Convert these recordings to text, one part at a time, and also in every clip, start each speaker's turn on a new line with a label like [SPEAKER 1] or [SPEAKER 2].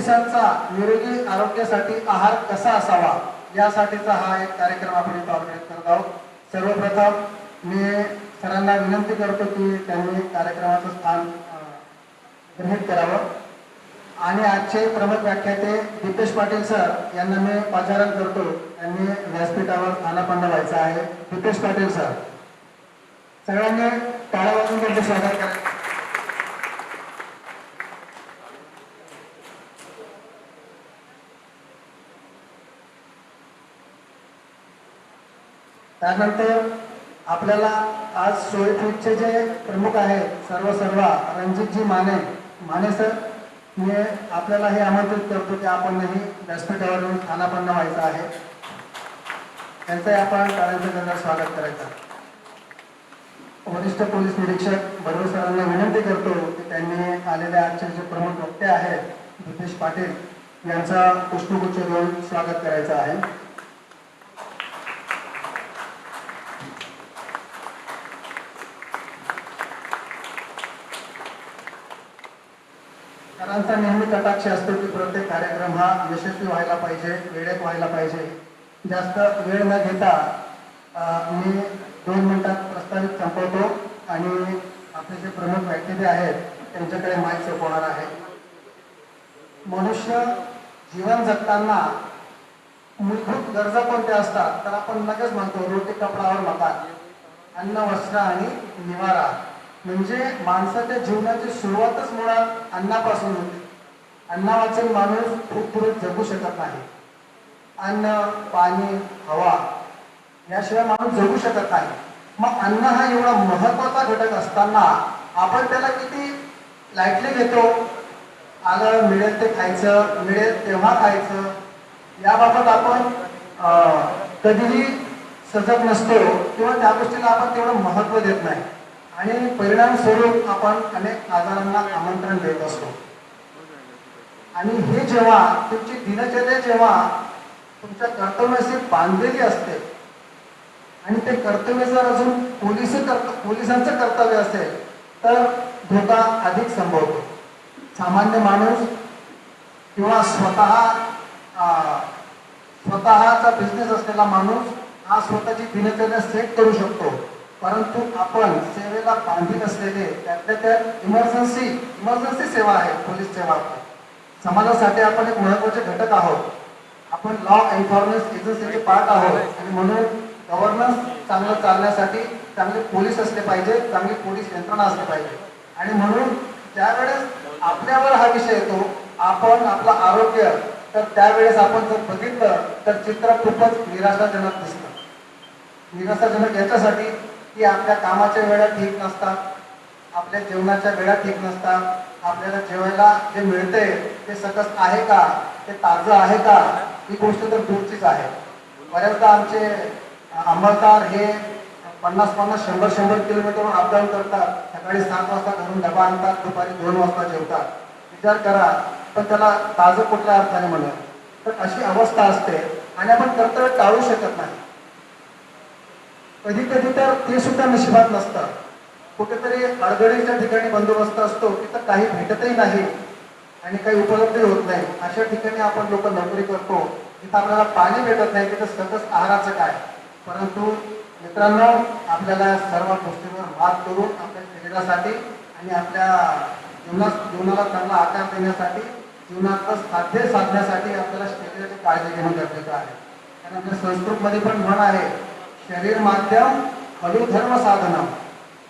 [SPEAKER 1] पोलिसांचा निरोगी आरोग्यासाठी आहार कसा असावा यासाठीचा हा एक कार्यक्रम आपण इथे ऑर्गनाईज करत आहोत. सर्वप्रथम मी सरांना विनंती करतो की त्यांनी कार्यक्रमाचं स्थान ग्रहित करावं आणि आजचे प्रमुख व्याख्याते दीपेश पाटील सर यांना मी पाचारण करतो. त्यांनी व्यासपीठावर स्थानापन्न व्हायचं आहे. दीपेश पाटील सर, सगळ्यांनी टाळ्या वाजवून त्यांचे स्वागत करा. त्यानंतर आपल्याला आज सोयीचे जे प्रमुख आहेत सर्व रणजितजी माने सर, मी आपल्याला हे आमंत्रित करतो की आपणही व्यासपीठावरून स्थानापन्न व्हायचं आहे. त्यांचंही आपण टाळ्यांच्या गजरात स्वागत करायचं. वरिष्ठ पोलीस निरीक्षक बरोबर सरांना विनंती करतो की त्यांनी आलेल्या आजचे जे प्रमुख वक्ते आहेत दीपेश पाटील यांचा पुष्पगुच्छ देऊन स्वागत करायचं आहे. सरांचा नेहमी कटाक्ष असतो की प्रत्येक कार्यक्रम हा यशस्वी व्हायला पाहिजे, वेळेत व्हायला पाहिजे. जास्त वेळ न घेता मी 2 मिनिटात प्रस्तावित संपवतो आणि आपले जे प्रमुख व्याख्याते आहेत त्यांच्याकडे माईक सोपवणार आहे. मनुष्य जीवन जगताना मूलभूत गरजा कोणत्या असतात तर आपण लगेच म्हणतो रोटी कपडावर मकान, अन्न वस्त्र आणि निवारा. म्हणजे माणसाच्या जीवनाची सुरुवातच मुळात अन्नापासून होते. अन्नावाचून माणूस खूप पुढे जगू शकत नाही. अन्न, पाणी, हवा याशिवाय माणूस जगू शकत नाही. मग अन्न हा एवढा महत्वाचा घटक असताना आपण त्याला किती लाईटली घेतो. आलं मिळेल ते खायचं, मिळेल तेव्हा खायचं, याबाबत आपण कधीही सजग नसतो किंवा त्या गोष्टीला आपण तेवढं महत्त्व देत नाही आणि परिणामस्वरूप आपण अनेक आजारांना आमंत्रण देत असतो. आणि हे जेव्हा तुमची दिनचर्या जेव्हा तुमच्या कर्तव्याशी बांधलेली असते आणि ते कर्तव्य जर अजून पोलिसांचं कर्तव्य असेल तर धोका अधिक संभवतो. सामान्य माणूस किंवा स्वतःचा बिझनेस असलेला माणूस हा स्वतःची दिनचर्या सेट करू शकतो, परंतु आपण सेवेला बांधील असलेले त्यातल्या त्यात इमर्जन्सी सेवा आहे पोलीस सेवा. समाजासाठी आपण एक महत्त्वाचे घटक आहोत. आपण लॉ एन्फोर्समेंट एजन्सीचे पार्ट आहोत आणि म्हणून गव्हर्नन्स चांगलं चालण्यासाठी चांगले पोलीस असले पाहिजे, चांगली पोलीस यंत्रणा असली पाहिजे. आणि म्हणून ज्यावेळेस आपल्यावर हा विषय येतो, आपण आपलं आरोग्य, तर त्यावेळेस आपण जर बघितलं तर चित्र खूपच निराशाजनक दिसतं. निराशाजनक याच्यासाठी की आपल्या कामाच्या वेळा ठीक नसतात, आपल्या जेवणाच्या वेळा ठीक नसतात, आपल्याला जेवायला जे मिळते ते सकस आहे का, ते ताजं आहे का, ही गोष्ट तर दूरचीच आहे. बऱ्याचदा आमचे अंमलदार हे 50-50, 100-100 किलोमीटरवर अपडाऊन करतात. सकाळी 7 वाजता घरून डबा आणतात, दुपारी 2 वाजता जेवतात. विचार करा, पण त्याला ताजं कुठल्या अर्थाने म्हणत. तर अशी अवस्था असते आणि आपण कर्तव्य टाळू शकत नाही. कधी कधी तर ते सुद्धा नशिबात नसतं. कुठेतरी अडगळीच्या ठिकाणी बंदोबस्त असतो, तिथं काही भेटतही नाही आणि काही उपलब्धही होत नाही. अशा ठिकाणी आपण लोक नोकरी करतो, जिथं आपल्याला पाणी भेटत नाही, तिथं सकस आहाराचं काय. परंतु मित्रांनो, आपल्याला सर्व गोष्टींवर मात करून आपल्या शरीरासाठी आणि आपल्या जीवनाला चांगला आकार देण्यासाठी, जीवनातलं साध्य साधण्यासाठी आपल्याला शरीराची काळजी घेणं गरजेचं आहे. कारण आपल्या संस्कृतमध्ये पण म्हण आहे, शरीर माध्यम खलु धर्म साधना.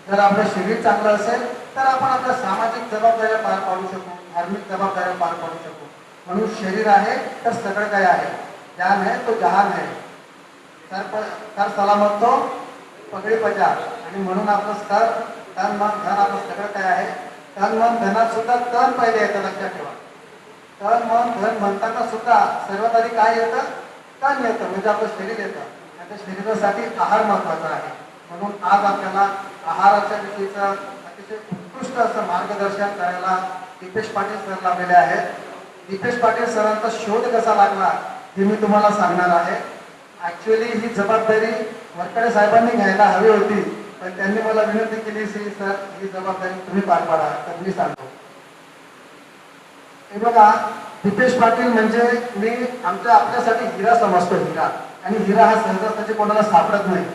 [SPEAKER 1] जर आपलं शरीर चांगलं असेल तर आपण आपल्या सामाजिक जबाबदाऱ्या पार पाडू शकू, धार्मिक जबाबदाऱ्या पार पाडू शकू. म्हणून शरीर आहे तर सगळं काय आहे. जान है तो जहान है, तर सलामत तो पगडी पजार. आणि म्हणून आपलं स्तर, तन, मन, धन आपलं सगळं काय आहे. तन, मन, धनात सुद्धा तन पहिले येतं, लक्षात ठेवा. तन, मन, धन म्हणताना सुद्धा सर्वात आधी काय येतं, तन येतं, म्हणजे आपलं शरीर येतं. त्या शरीरासाठी आहार महत्वाचा आहे. म्हणून आज आपल्याला आहाराच्या विषयीचं अतिशय उत्कृष्ट असं मार्गदर्शन करायला दीपेश पाटील सर लाभलेले आहेत. दीपेश पाटील सरांचा शोध कसा लागला हे मी तुम्हाला सांगणार आहे. ऍक्च्युअली ही जबाबदारी वरकडे साहेबांनी घ्यायला हवी होती, पण त्यांनी मला विनंती केली की सर ही जबाबदारी तुम्ही पार पाडा, तर मी सांगतो. हे बघा, दीपेश पाटील म्हणजे मी आपल्यासाठी हिरा समजतो, हिरा. आणि हिरा हा सहजासहजी कोणाला सापडत नाही.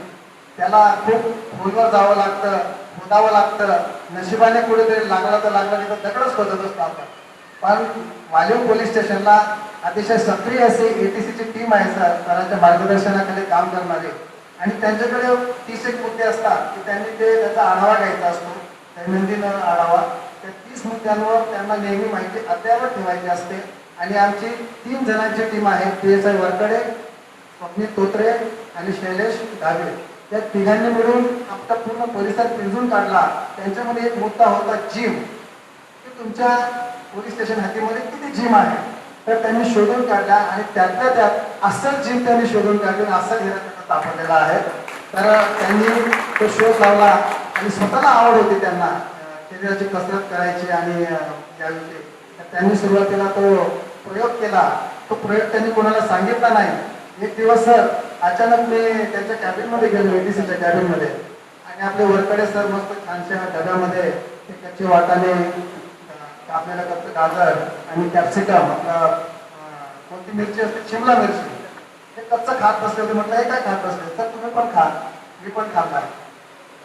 [SPEAKER 1] त्याला खूप खोलवर जावं लागतं, शोधावं लागतं. नशिबाने कुठेतरी लागला तर लागला, नाही तर दगडच शोधत असतो आपण. पण वालीव पोलीस स्टेशनला अतिशय सक्रिय अशी एटीसीची टीम आहे सर, सरांच्या मार्गदर्शनाखाली काम करणारे. आणि त्यांच्याकडे 30 एक मुद्दे असतात की त्यांनी त्याचा आढावा घ्यायचा असतो, दैनंदिन आढावा. त्या 30 मुद्द्यांवर त्यांना नेहमी माहिती अद्ययावत ठेवायची असते. आणि आमची 3 जणांची टीम आहे, PSI वरकडे, स्वप्नील तोत्रे आणि शैलेश धाबे. या तिघांनी मिळून आमचा पूर्ण परिसर पिंजून काढला. त्यांच्यामध्ये एक मुद्दा होता जिम, की तुमच्या पोलीस स्टेशन हद्दीमध्ये किती जिम आहे. तर त्यांनी शोधून काढल्या आणि त्यातल्या त्यात अस्सल जिम त्यांनी शोधून काढली आणि अस्सल हिरा त्यांना सापडलेला आहे. तर त्यांनी तो शोध लावला आणि स्वतःला आवड होती त्यांना शरीराची कसरत करायची आणि याविषयी. तर त्यांनी सुरुवातीला तो प्रयोग केला. तो प्रयोग त्यांनी कोणाला सांगितला नाही. एक दिवस सर अचानक मी त्यांच्या कॅबिनमध्ये गेलो, एटीसीच्या कॅबिनमध्ये. आणि आपले वरकडे सर मस्त छानशा डब्यामध्ये ते कच्चे वाटाणे, आपल्याला कच्चं गाजर आणि कॅप्सिकम, कोणती मिरची असते, शिमला मिरची, हे कच्चं खात बसले होते. म्हटलं हे काय खात बसले सर, तुम्ही पण खा, मी पण खाल्लाय.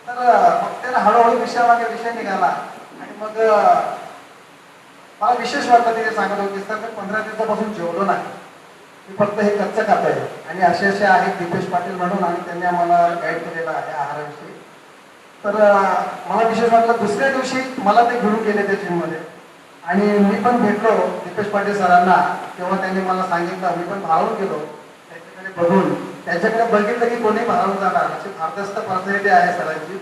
[SPEAKER 1] तर मग त्याला हळूहळू विषयामागे विषय निघाला. आणि मग मला विशेष वाटलं ते सांगत होते, सर मी 15 दिवसापासून जेवलो नाही, मी फक्त हे कच्चं खात आहे. आणि असे आहेत दीपेश पाटील म्हणून, आणि त्यांनी आम्हाला गाईड केलेलं आहे आहाराविषयी. तर मला विशेष वाटलं. दुसऱ्या दिवशी मला ते घेऊन गेले त्या जिममध्ये आणि मी पण भेटलो दीपेश पाटील सरांना. तेव्हा त्यांनी मला सांगितलं, मी पण भावून गेलो त्याच्याकडे बघून. त्याच्याकडे बघितलं की कोणी भावून जाणार, अशी भारदस्त पर्सनॅलिटी आहे सरांची.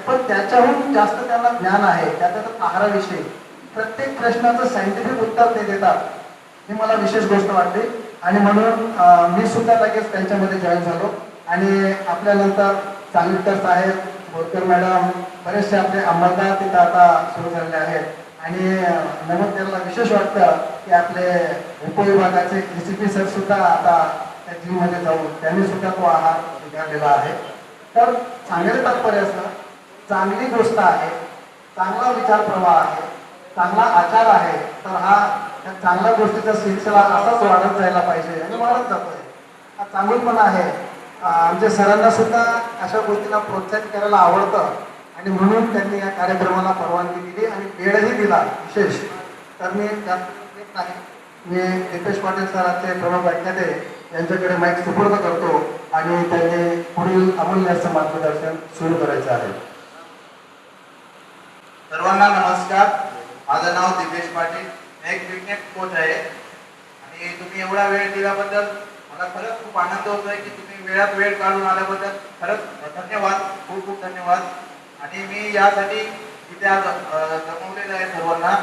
[SPEAKER 1] पण त्याच्याहून जास्त त्यांना ज्ञान आहे त्याच्यात आहाराविषयी. प्रत्येक प्रश्नाचं सायंटिफिक उत्तर ते देतात, ही मला विशेष गोष्ट वाटली. आणि म्हणून मी सुद्धा लगेच त्यांच्यामध्ये जॉईन झालो. आणि आपल्यानंतर चांगलीकर साहेब, बोरकर मॅडम, बरेचसे आपले अंमलदार तिथं आता सुरू झालेले आहेत. आणि नमूद करायला विशेष वाटतं की आपले उपविभागाचे DCP सर सुद्धा आता त्या जिममध्ये जाऊन त्यांनी सुद्धा तो आहार स्वीकारलेला आहे. तर सांगायचं तात्पर्य असं, चांगली गोष्ट आहे, चांगला विचार प्रवाह आहे, चांगला आचार आहे. तर हा त्या चांगल्या गोष्टीचा सिलसिला असाच वाढत जायला पाहिजे आणि वाढत जातोय. हा चांगलपणा आहे. आमच्या सरांना सुद्धा अशा गोष्टीला प्रोत्साहित करायला आवडतं. आणि म्हणून त्यांनी या कार्यक्रमाला परवानगी दिली आणि वेळही दिला विशेष. तर मी नाही, मी दीपेश पाटील सरांचे प्रणव व्याख्याते यांच्याकडे माईक सुपूर्द करतो आणि त्यांनी पुढील अमूल्य असं मार्गदर्शन सुरू करायचं आहे.
[SPEAKER 2] सर्वांना नमस्कार. माझं नाव दीपेश पाटील, एक फिटनेस कोच आहे. आणि तुम्ही एवढा वेळ दिल्याबद्दल मला खरंच खूप आनंद होतोय की तुम्ही वेळात वेळ काढून आल्याबद्दल खरंच धन्यवाद, खूप खूप धन्यवाद. आणि मी यासाठी इथे आज जमवलेलं आहे सर्वांना.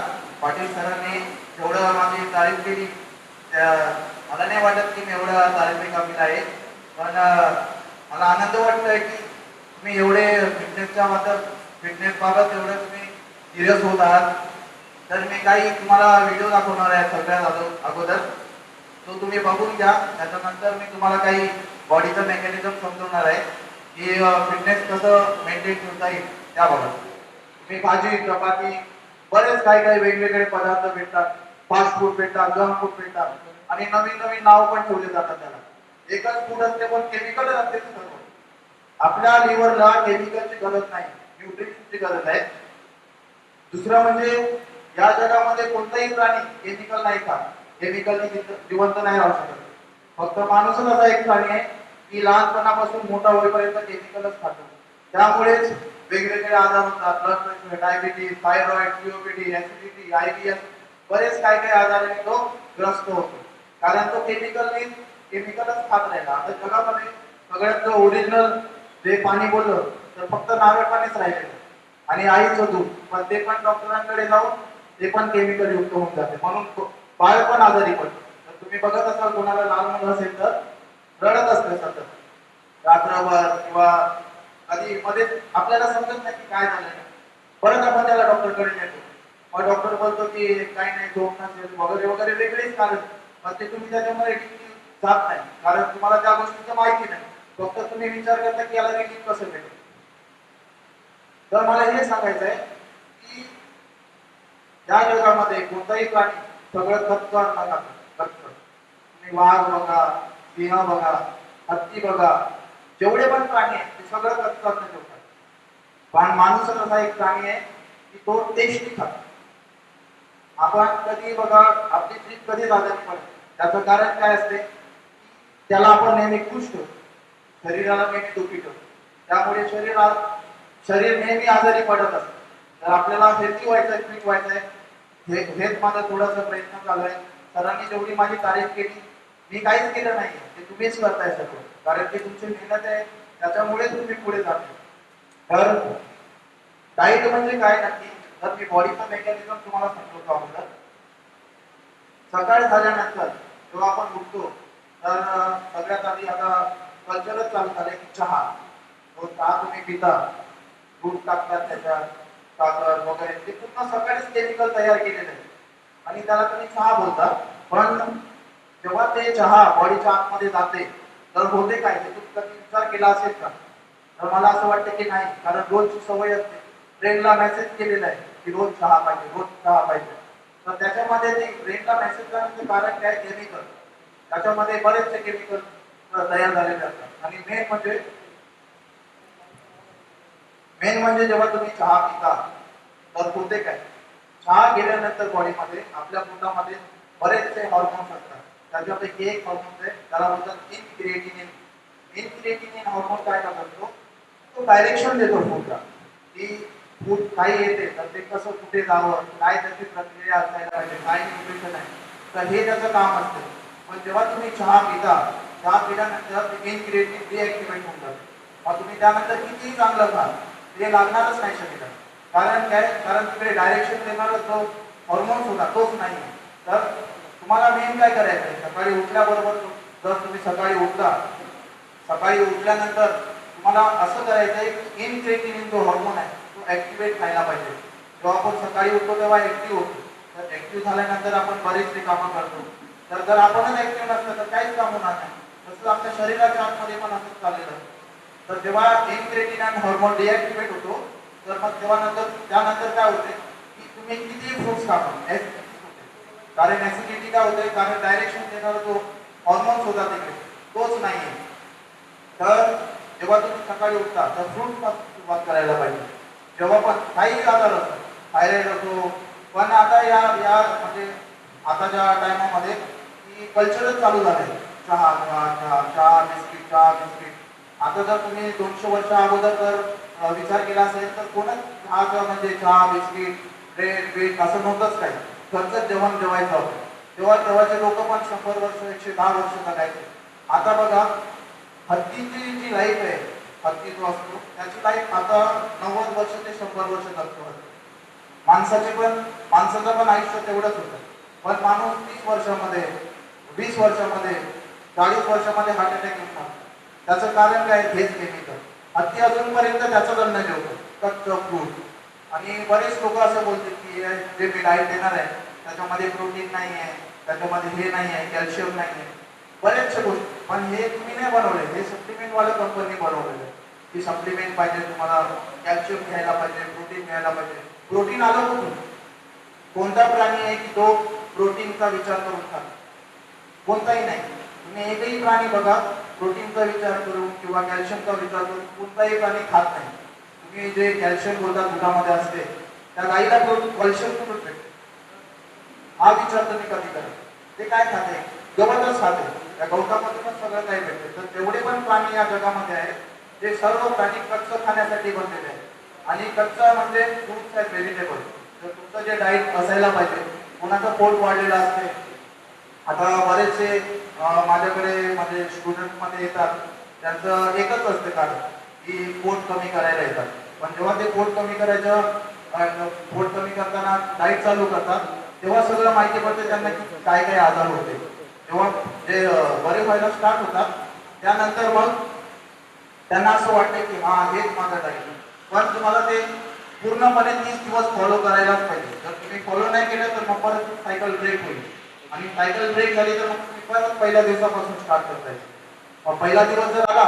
[SPEAKER 2] पाटील सरांनी जेवढं माझी तारीफ केली, मला नाही वाटत की मी एवढं तारीफ कामील आहे. पण मला आनंद वाटतोय की तुम्ही एवढे फिटनेस बाबत एवढं तुम्ही सिरियस होत आहात. तर मी काही तुम्हाला व्हिडिओ दाखवणार आहे सगळ्यात अगोदर, तो तुम्ही बघून घ्या. त्याच्यानंतर मी तुम्हाला काही बॉडीचं मेकॅनिझम समजवणार आहे की फिटनेस कसं मेंटेन ठेवता येईल त्याबाबत. तुम्ही भाजी, चपाती, बरेच काही काही वेगवेगळे पदार्थ भेटतात, फास्ट फूड भेटतात, जंक फूड भेटतात आणि नवीन नवीन नाव पण ठेवले जातात त्याला. एकच फूड असते पण केमिकल असते सर्व. आपल्या लिव्हरला केमिकलची गरज नाही, न्यूट्रिशनची गरज आहे. दुसरं म्हणजे या जगामध्ये कोणताही प्राणी केमिकल नाही खात, केमिकलने जिवंत नाही राहू शकत. फक्त माणूसच असा एक प्राणी आहे की लहानपणापासून मोठा होईपर्यंत केमिकलच खातो. त्यामुळेच वेगवेगळे आजार होतात, blood pressure, diabetes, thyroid, COPD, acidity, IBS, बरेच काही काही आजारांनी तो ग्रस्त होतो. कारण तो केमिकलच खात राहिला. आता जगामध्ये सगळ्यात ओरिजिनल जे पाणी बोललं तर फक्त नारळ पाणीच राहिलेलं आणि आईचं दूध, पण ते पण डॉक्टरांकडे जाऊन ते पण केमिकल युक्त होऊन जाते. म्हणून बाळ पण आजारी पडते. तर तुम्ही बघत असाल कोणाला लहान मुलं असेल तर रडत असते सतत रात्रभर, किंवा कधी मध्ये आपल्याला समजत नाही की काय झालं. परत आपण त्याला डॉक्टरकडे नेतो. मग डॉक्टर बोलतो की काही नाही, झोप नसेल वगैरे वगैरे वेगळेच कारण. मग ते तुम्ही त्याच्यामध्ये जात नाही कारण तुम्हाला त्या गोष्टीचं माहिती नाही. फक्त तुम्ही विचार करता की याला रिलीफ कसं भेटेल. तर मला हे सांगायचं आहे की या जगामध्ये कोणताही प्राणी सगळं कच्च अन्न खातात, कच्च. तुम्ही वाघ बघा, सिंह बघा, हत्ती बघा, जेवढे पण प्राणी आहेत ते सगळं कच्च अन्न जेवतात. पण माणूसच असा एक प्राणी आहे की तो टेस्टी खातो. आपण कधी बघा आपली जीभ कधी आजारी पडते, त्याचं कारण काय असते? त्याला आपण नेहमी खुश ठेवतो, शरीराला नेहमी दुखी ठेवतो. त्यामुळे शरीर नेहमी आजारी पडत असतं. तर आपल्याला हेल्दी व्हायचंय, फिट व्हायचंय, हेच माझा थोडासा प्रयत्न चालू आहे. सरांनी जेवढी माझी तारीफ केली, मी काहीच केलं नाही, ते तुम्हीच करताय सगळं. कारण की तुमची मेहनत आहे, त्याच्यामुळे तुम्ही पुढे जाते. तर डाईट म्हणजे काय नक्की? तर मी बॉडीचं मेकॅनिझम तुम्हाला समजवतो अगोदर. सकाळ झाल्यानंतर जेव्हा आपण उठतो, तर सगळ्यात आधी आता कल्चरच चालू झालंय की चहा. तो चहा तुम्ही पिता, दूध टाकतात त्याच्यात, साखर वगैरे, ते पूर्ण सकाळीच केमिकल तयार केलेलं आहे आणि त्याला तुम्ही चहा बोलता. पण जेव्हा ते चहा बॉडीच्या आतमध्ये जाते, तर होते काय ते तुम्ही कधी विचार केला असेल का? तर मला असं वाटतं की नाही, कारण रोजची सवय असते. ब्रेनला मेसेज केलेला आहे की रोज चहा पाहिजे, रोज चहा पाहिजे. तर त्याच्यामध्ये ते ब्रेनला मेसेज करण्याचं कारण काय? केमिकल. त्याच्यामध्ये बरेचसे केमिकल तयार झालेले असतात. आणि मेन म्हणजे जेव्हा तुम्ही चहा पिता, तर होते काय? चहा गेल्यानंतर बॉडीमध्ये आपल्या पोटामध्ये बरेचसे हॉर्मोन्स असतात. त्याच्यापैकी एक हॉर्मोन आहे त्याला बोलतात इनक्रिएटिनिन. इनक्रिएटिनिन हॉर्मोन काय करतो? तो डायरेक्शन देतो फूडला, की फूड काही येते तर ते कसं कुठे जावं, काय त्याची प्रक्रिया असायला पाहिजे, काय न्यूट्रिशन आहे, तर हे त्याचं काम असतं. पण जेव्हा तुम्ही चहा पिता, चहा पिल्यानंतर ते इनक्रिएटिनिन डिॲक्टिव्हेट होऊन जातं. मग तुम्ही त्यानंतर कितीही चांगलं खा, ते लागणारच नाही शरीरात. कारण काय? कारण तिकडे डायरेक्शन देणारा जो हॉर्मोन्स होता तोच नाही. तर तुम्हाला मेन काय करायचं आहे? सकाळी उठल्याबरोबर जर तुम्ही सकाळी उठल्यानंतर तुम्हाला असं करायचं आहे की इनक्रिएटिनिन जो हॉर्मोन आहे तो ऍक्टिव्हेट व्हायला पाहिजे. जेव्हा आपण सकाळी उठतो तेव्हा ऍक्टिव्ह होतो. तर ऍक्टिव्ह झाल्यानंतर आपण बरेचसे कामं करतो. तर जर आपणच ऍक्टिव्ह नसतं तर काहीच काम होणार नाही. तसंच आपल्या शरीराच्या आतमध्ये पण असंच चाललेलं आहे. तर जेव्हा इनक्रिएटिनिन हॉर्मोन डिॲक्टिव्हेट होतो, तर मग त्यानंतर काय होते की तुम्ही किती फ्रुट्स खा, ऍसिडिटी होते. कारण ऍसिडिटी काय होते? कारण डायरेक्शन देणारा जो हॉर्मोन्स होता तिकडे तोच नाही आहे. तर जेव्हा तुम्ही सकाळी उठता तर फ्रूट पासून सुरुवात करायला पाहिजे. जेव्हा पण काही आजार असतो, थायरॉइड असो, पण आता या या म्हणजे आताच्या टायमामध्ये की कल्चरच चालू झालंय. चहा चहा चहा चहा बिस्किट, चहा बिस्किट. आता जर तुम्ही 200 वर्ष अगोदर जर विचार केला असेल तर कोणच चहाचं म्हणजे चहा बिस्किट, ब्रेड बीट असं नव्हतंच काही. घरचंच जेवण जेवायचं होतं. तेव्हाचे लोक पण 100 वर्ष, 110 वर्ष जगायचे. आता बघा, हत्तीची जी लाईफ आहे, हत्ती जो असतो त्याची लाईफ आता 90 वर्ष ते 100 वर्ष जगतो. माणसाचं पण आयुष्य तेवढंच होतं. पण माणूस 30 वर्षामध्ये, 20 वर्षामध्ये, 40 वर्षामध्ये हार्ट अटॅक येऊन मरतो. त्याचं कारण काय? हेच केमिकल. हत्ती अजूनपर्यंत त्याचंच अन्न जेवतो, कच्चं फ्रूट. आणि बरेच लोक असं बोलतात की जे मी डाएट देणार आहे त्याच्यामध्ये प्रोटीन नाही आहे, त्याच्यामध्ये हे नाही आहे, कॅल्शियम नाही आहे, बरेचशा गोष्टी. पण हे तुम्ही नाही बनवले, हे सप्लिमेंट वाले कंपनी बनवलेलं आहे की सप्लिमेंट पाहिजे तुम्हाला, कॅल्शियम घ्यायला पाहिजे, प्रोटीन घ्यायला पाहिजे. प्रोटीन आलं कुठून? कोणता प्राणी आहे की तो प्रोटीनचा विचार करून खातो? कोणताही नाही. तुम्ही एकही प्राणी बघा प्रोटीनचा विचार करून किंवा कॅल्शियमचा विचार करून कोणताही प्राणी खात नाही. तुम्ही जे कॅल्शियम बोलता दुधामध्ये असते, त्या गाईला कॅल्शियम कुठून भेटते? हा विचार तुम्ही कधी करा. ते काय खाते? गवतच खाते. त्या गवतामधूनच सगळं काही भेटते. तर जेवढे पण प्राणी या जगामध्ये आहेत ते सर्व प्राणी कच्चं खाण्यासाठी बनलेले आहेत. आणि कच्चा म्हणजे फ्रुट्स आहेत, व्हेजिटेबल. तर तुमचं जे डाईट असायला पाहिजे, कोणाचं पोट वाढलेलं असते. आता बरेचसे माझ्याकडे माझे स्टुडंटमध्ये येतात, त्यांचं एकच असते कारण की पोट कमी करायला येतात. पण जेव्हा ते पोट कमी करताना डाईट चालू करतात तेव्हा सगळं माहिती पडते त्यांना की काय काय आजार होते. तेव्हा जे बरे व्हायला स्टार्ट होतात त्यानंतर मग त्यांना असं वाटतं की हा हेच माझं डाईट. पण तुम्हाला ते पूर्णपणे 30 दिवस फॉलो करायलाच पाहिजे. जर तुम्ही फॉलो नाही केलं तर मग परत सायकल ब्रेक होईल. आणि सायकल ब्रेक झाली तर मग तुम्ही परत पहिल्या दिवसापासून स्टार्ट करता येईल. मग पहिला दिवस जर आला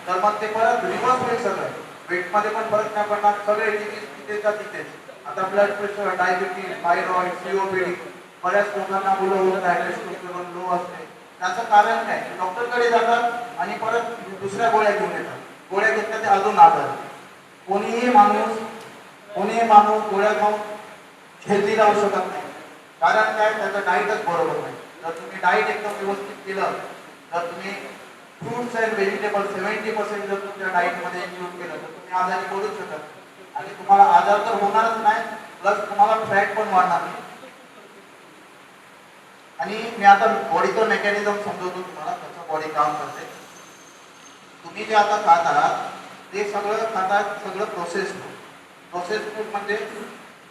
[SPEAKER 2] तर मग ते परत रिव्हर्स होईल सगळं. वेटमध्ये पण फरक नाही पडणार, सगळे डिजीज तिथेच्या तिथेच. आता blood pressure, diabetes, thyroid, COPD बऱ्याच लोकांना मुलं होत आहे टेस्टोस्टेरोन लो असते. त्याचं कारण काय? डॉक्टरकडे जातात आणि परत दुसऱ्या गोळ्या घेऊन येतात. गोळ्या घेतल्या ते अजून आजार. कोणीही माणूस गोळ्या खाऊन हेल्दी राहू शकत नाही. कारण काय? त्याचं डाईटच बरोबर नाही. जर तुम्ही डाईट एकदम व्यवस्थित केलं, तर तुम्ही फ्रुट्स अँड व्हेजिटेबल 70% जर तुमच्या डाईटमध्ये इन्क्लूड केलं, तर तुम्ही आजारी पडूच शकत नाही. आणि तुम्हाला आजार तर होणारच नाही, प्लस तुम्हाला फॅट पण वाढणार नाही. आणि मी आता बॉडीचं मेकॅनिझम समजवतो तुम्हाला, कसं बॉडी काम करते. तुम्ही जे आता खात आहात ते सगळं खातात, सगळं प्रोसेस फूड म्हणजे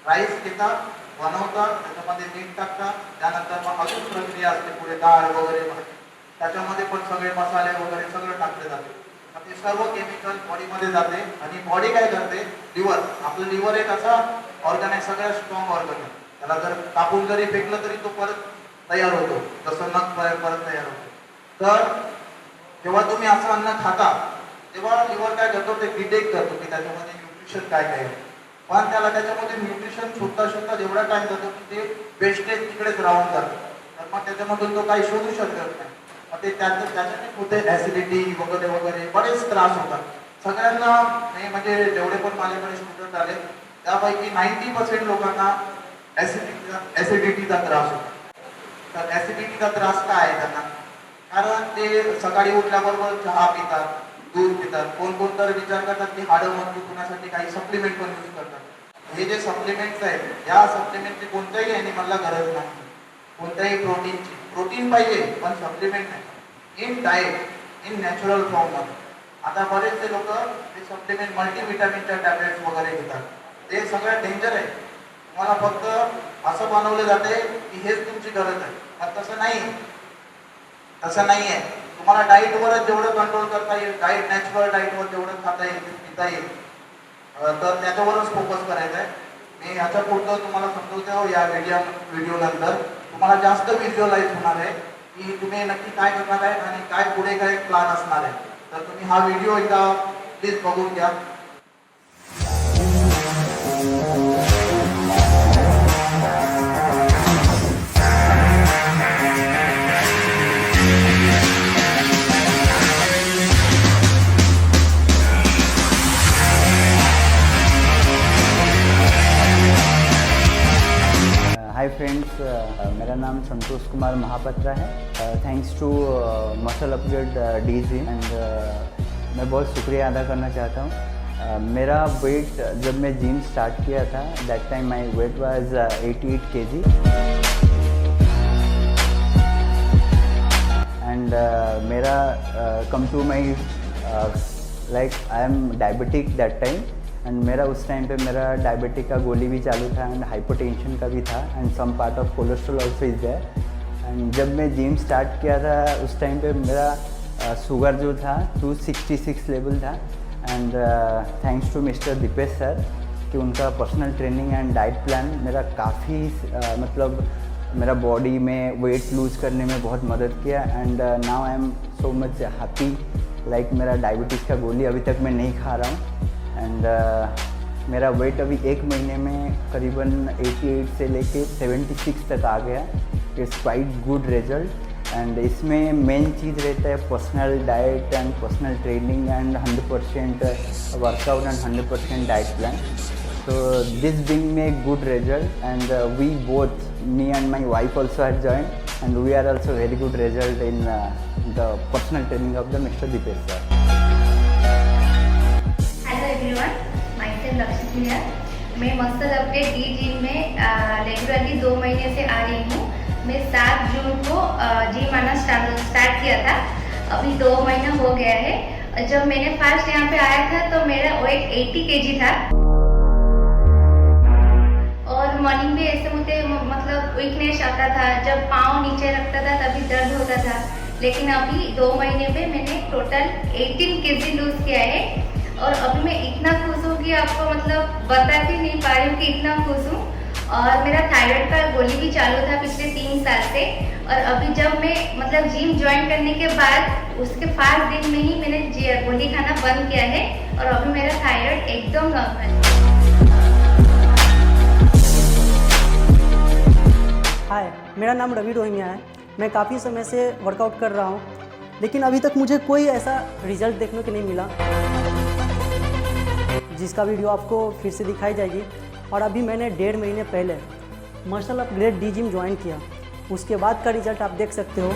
[SPEAKER 2] राईस घेतात, बनवतात, त्याच्यामध्ये मीठ टाकतात, त्यानंतर मग अजून प्रक्रिया असते पुढे डाळ वगैरे भाजी, त्याच्यामध्ये पण सगळे मसाले वगैरे सगळं टाकले जाते. मग ते सर्व केमिकल बॉडीमध्ये जाते आणि बॉडी काय करते? लिव्हर, आपलं लिव्हर एक असा ऑर्गन आहे, सगळ्यात स्ट्रॉंग ऑर्गन आहे. त्याला जर कापून जरी फेकलं तरी तो परत तयार होतो, जसं नख परत तयार होतो. तर जेव्हा तुम्ही असं अन्न खाता तेव्हा लिव्हर काय करतो? ते डिटेक्ट करतो की त्याच्यामध्ये न्यूट्रिशन काय काय आहे. पण त्याला त्याच्यामध्ये न्यूट्रिशन शोधता जेवढा टाइम जातो की ते वेस्टेज तिकडेच राहून जातं. तर मग त्याच्यामधून तो काही शोधू शकत नाही. मग ते त्याच्याने होते ऍसिडिटी वगैरे वगैरे बरेच त्रास होतात सगळ्यांना. नाही म्हणजे जेवढे पण माझ्याकडे स्टुडंट आले त्यापैकी 90% लोकांना ऍसिडिटीचा त्रास होतो. तर ऍसिडिटीचा त्रास काय आहे त्यांना? कारण ते सकाळी उठल्याबरोबर चहा पितात, दूध पितात, कोण तर विचार करतात की हाडं मजबूत होण्यासाठी काही सप्लिमेंट पण यूज करतात. हे जे सप्लिमेंट्स आहेत, या सप्लिमेंटची कोणत्याही ॲनिमलला गरज नाही, कोणत्याही प्रोटीनची. प्रोटीन पाहिजे पण सप्लिमेंट नाही. इन डाएट, इन नॅचरल फॉर्ममध्ये. आता बरेचसे लोक हे सप्लिमेंट मल्टीव्हिटॅमिनच्या टॅबलेट्स वगैरे घेतात. ते सगळ्यात डेंजर आहे. तुम्हाला फक्त असं बनवलं जाते की हेच तुमची गरज आहे, पण तसं नाही आहे. तुम्हाला डाईटवरच जेवढं कंट्रोल करता येईल, डाईट नॅचरल डाईटवर जेवढं खाता येईल पिता येईल, तर त्याच्यावरच फोकस करायचं आहे. मी ह्याच्या पुढचं तुम्हाला समजवतो या व्हिडिओ नंतर. तुम्हाला जास्त व्हिज्युअलाइज होणार आहे की तुम्ही नक्की काय करणार आहे आणि काय पुढे काय प्लॅन असणार आहे. तर तुम्ही हा व्हिडिओ एकदा प्लीज बघून घ्या.
[SPEAKER 3] हाय फ्रेंड्स, मेरा नाम संतोष कुमार महापात्रा है. Thanks to muscle upgrade DG and मैं बहुत शुक्रिया अदा करना चाहता हूँ. मेरा वेट जब मैं जिम स्टार्ट किया था that time my weight was 88 kg and मेरा come to my like I am diabetic that time and मेरा उस टाइम पे मेरा डायबिटिक का गोली भी चालू था एंड हाइपरटेंशन का भी था and some part of cholesterol also is there. And जब मैं जिम स्टार्ट किया था उस टाइम पे मेरा शुगर जो था 266 लेवल था. And thanks to mister Deepesh sir कि उनका personal training and diet plan मेरा काफ़ी मतलब मेरा बॉडी में वेट लूज करने में बहुत मदद किया. And now I am so much happy. Like मेरा डायबिटीज़ का गोली अभी तक मैं नहीं खा रहा हूँ. एंड मेरा वेट अभी एक महीने में करीबन 88 से लेके 76 तक आ गया. It's quite good result. And इसमें मेन चीज़ रहता है personal diet and personal training and 100% workout and 100% diet plan. So this bring me a good result and we both, me and my wife also had joined and we are also very good result in the personal training of the Mr. Dipesh sir.
[SPEAKER 4] Hello everyone, my self Lakshmi Priya. मैं muscle update D gym में regularly 2 महीने से आ रही हूँ. मैं 7 जून को gym आना start किया था. अभी 2 महीना हो गया है. जब मैंने फर्स्ट यहाँ पे आया था तो मेरा वेट 80 kg था और मॉर्निंग में ऐसे मुझे मतलब वीकनेस आता था. जब पाँव नीचे रखता था तभी दर्द होता था. लेकिन अभी 2 महीने में मैंने टोटल 18 kg लूज किया है और अभी मैं इतना खुश हूँ कि आपको मतलब बता भी नहीं पा रही हूँ कि इतना खुश हूँ. और मेरा थायराइड का गोली भी चालू था पिछले 3 साल से और अभी जब मैं मतलब जिम ज्वाइन करने के बाद उसके 5 दिन में ही मैंने गोली खाना बंद किया है और अभी मेरा थायराइड एकदम नॉर्मल है.
[SPEAKER 5] Hi, मेरा नाम रवि रोहिंग्या है। मैं काफ़ी समय से वर्कआउट कर रहा हूँ, लेकिन अभी तक मुझे कोई ऐसा रिजल्ट देखने को नहीं मिला जिसका वीडियो आपको फिर से दिखाई जाएगी। और अभी मैंने 1.5 महीने पहले muscle upgrade D gym join किया, उसके बाद का रिजल्ट आप देख सकते हो।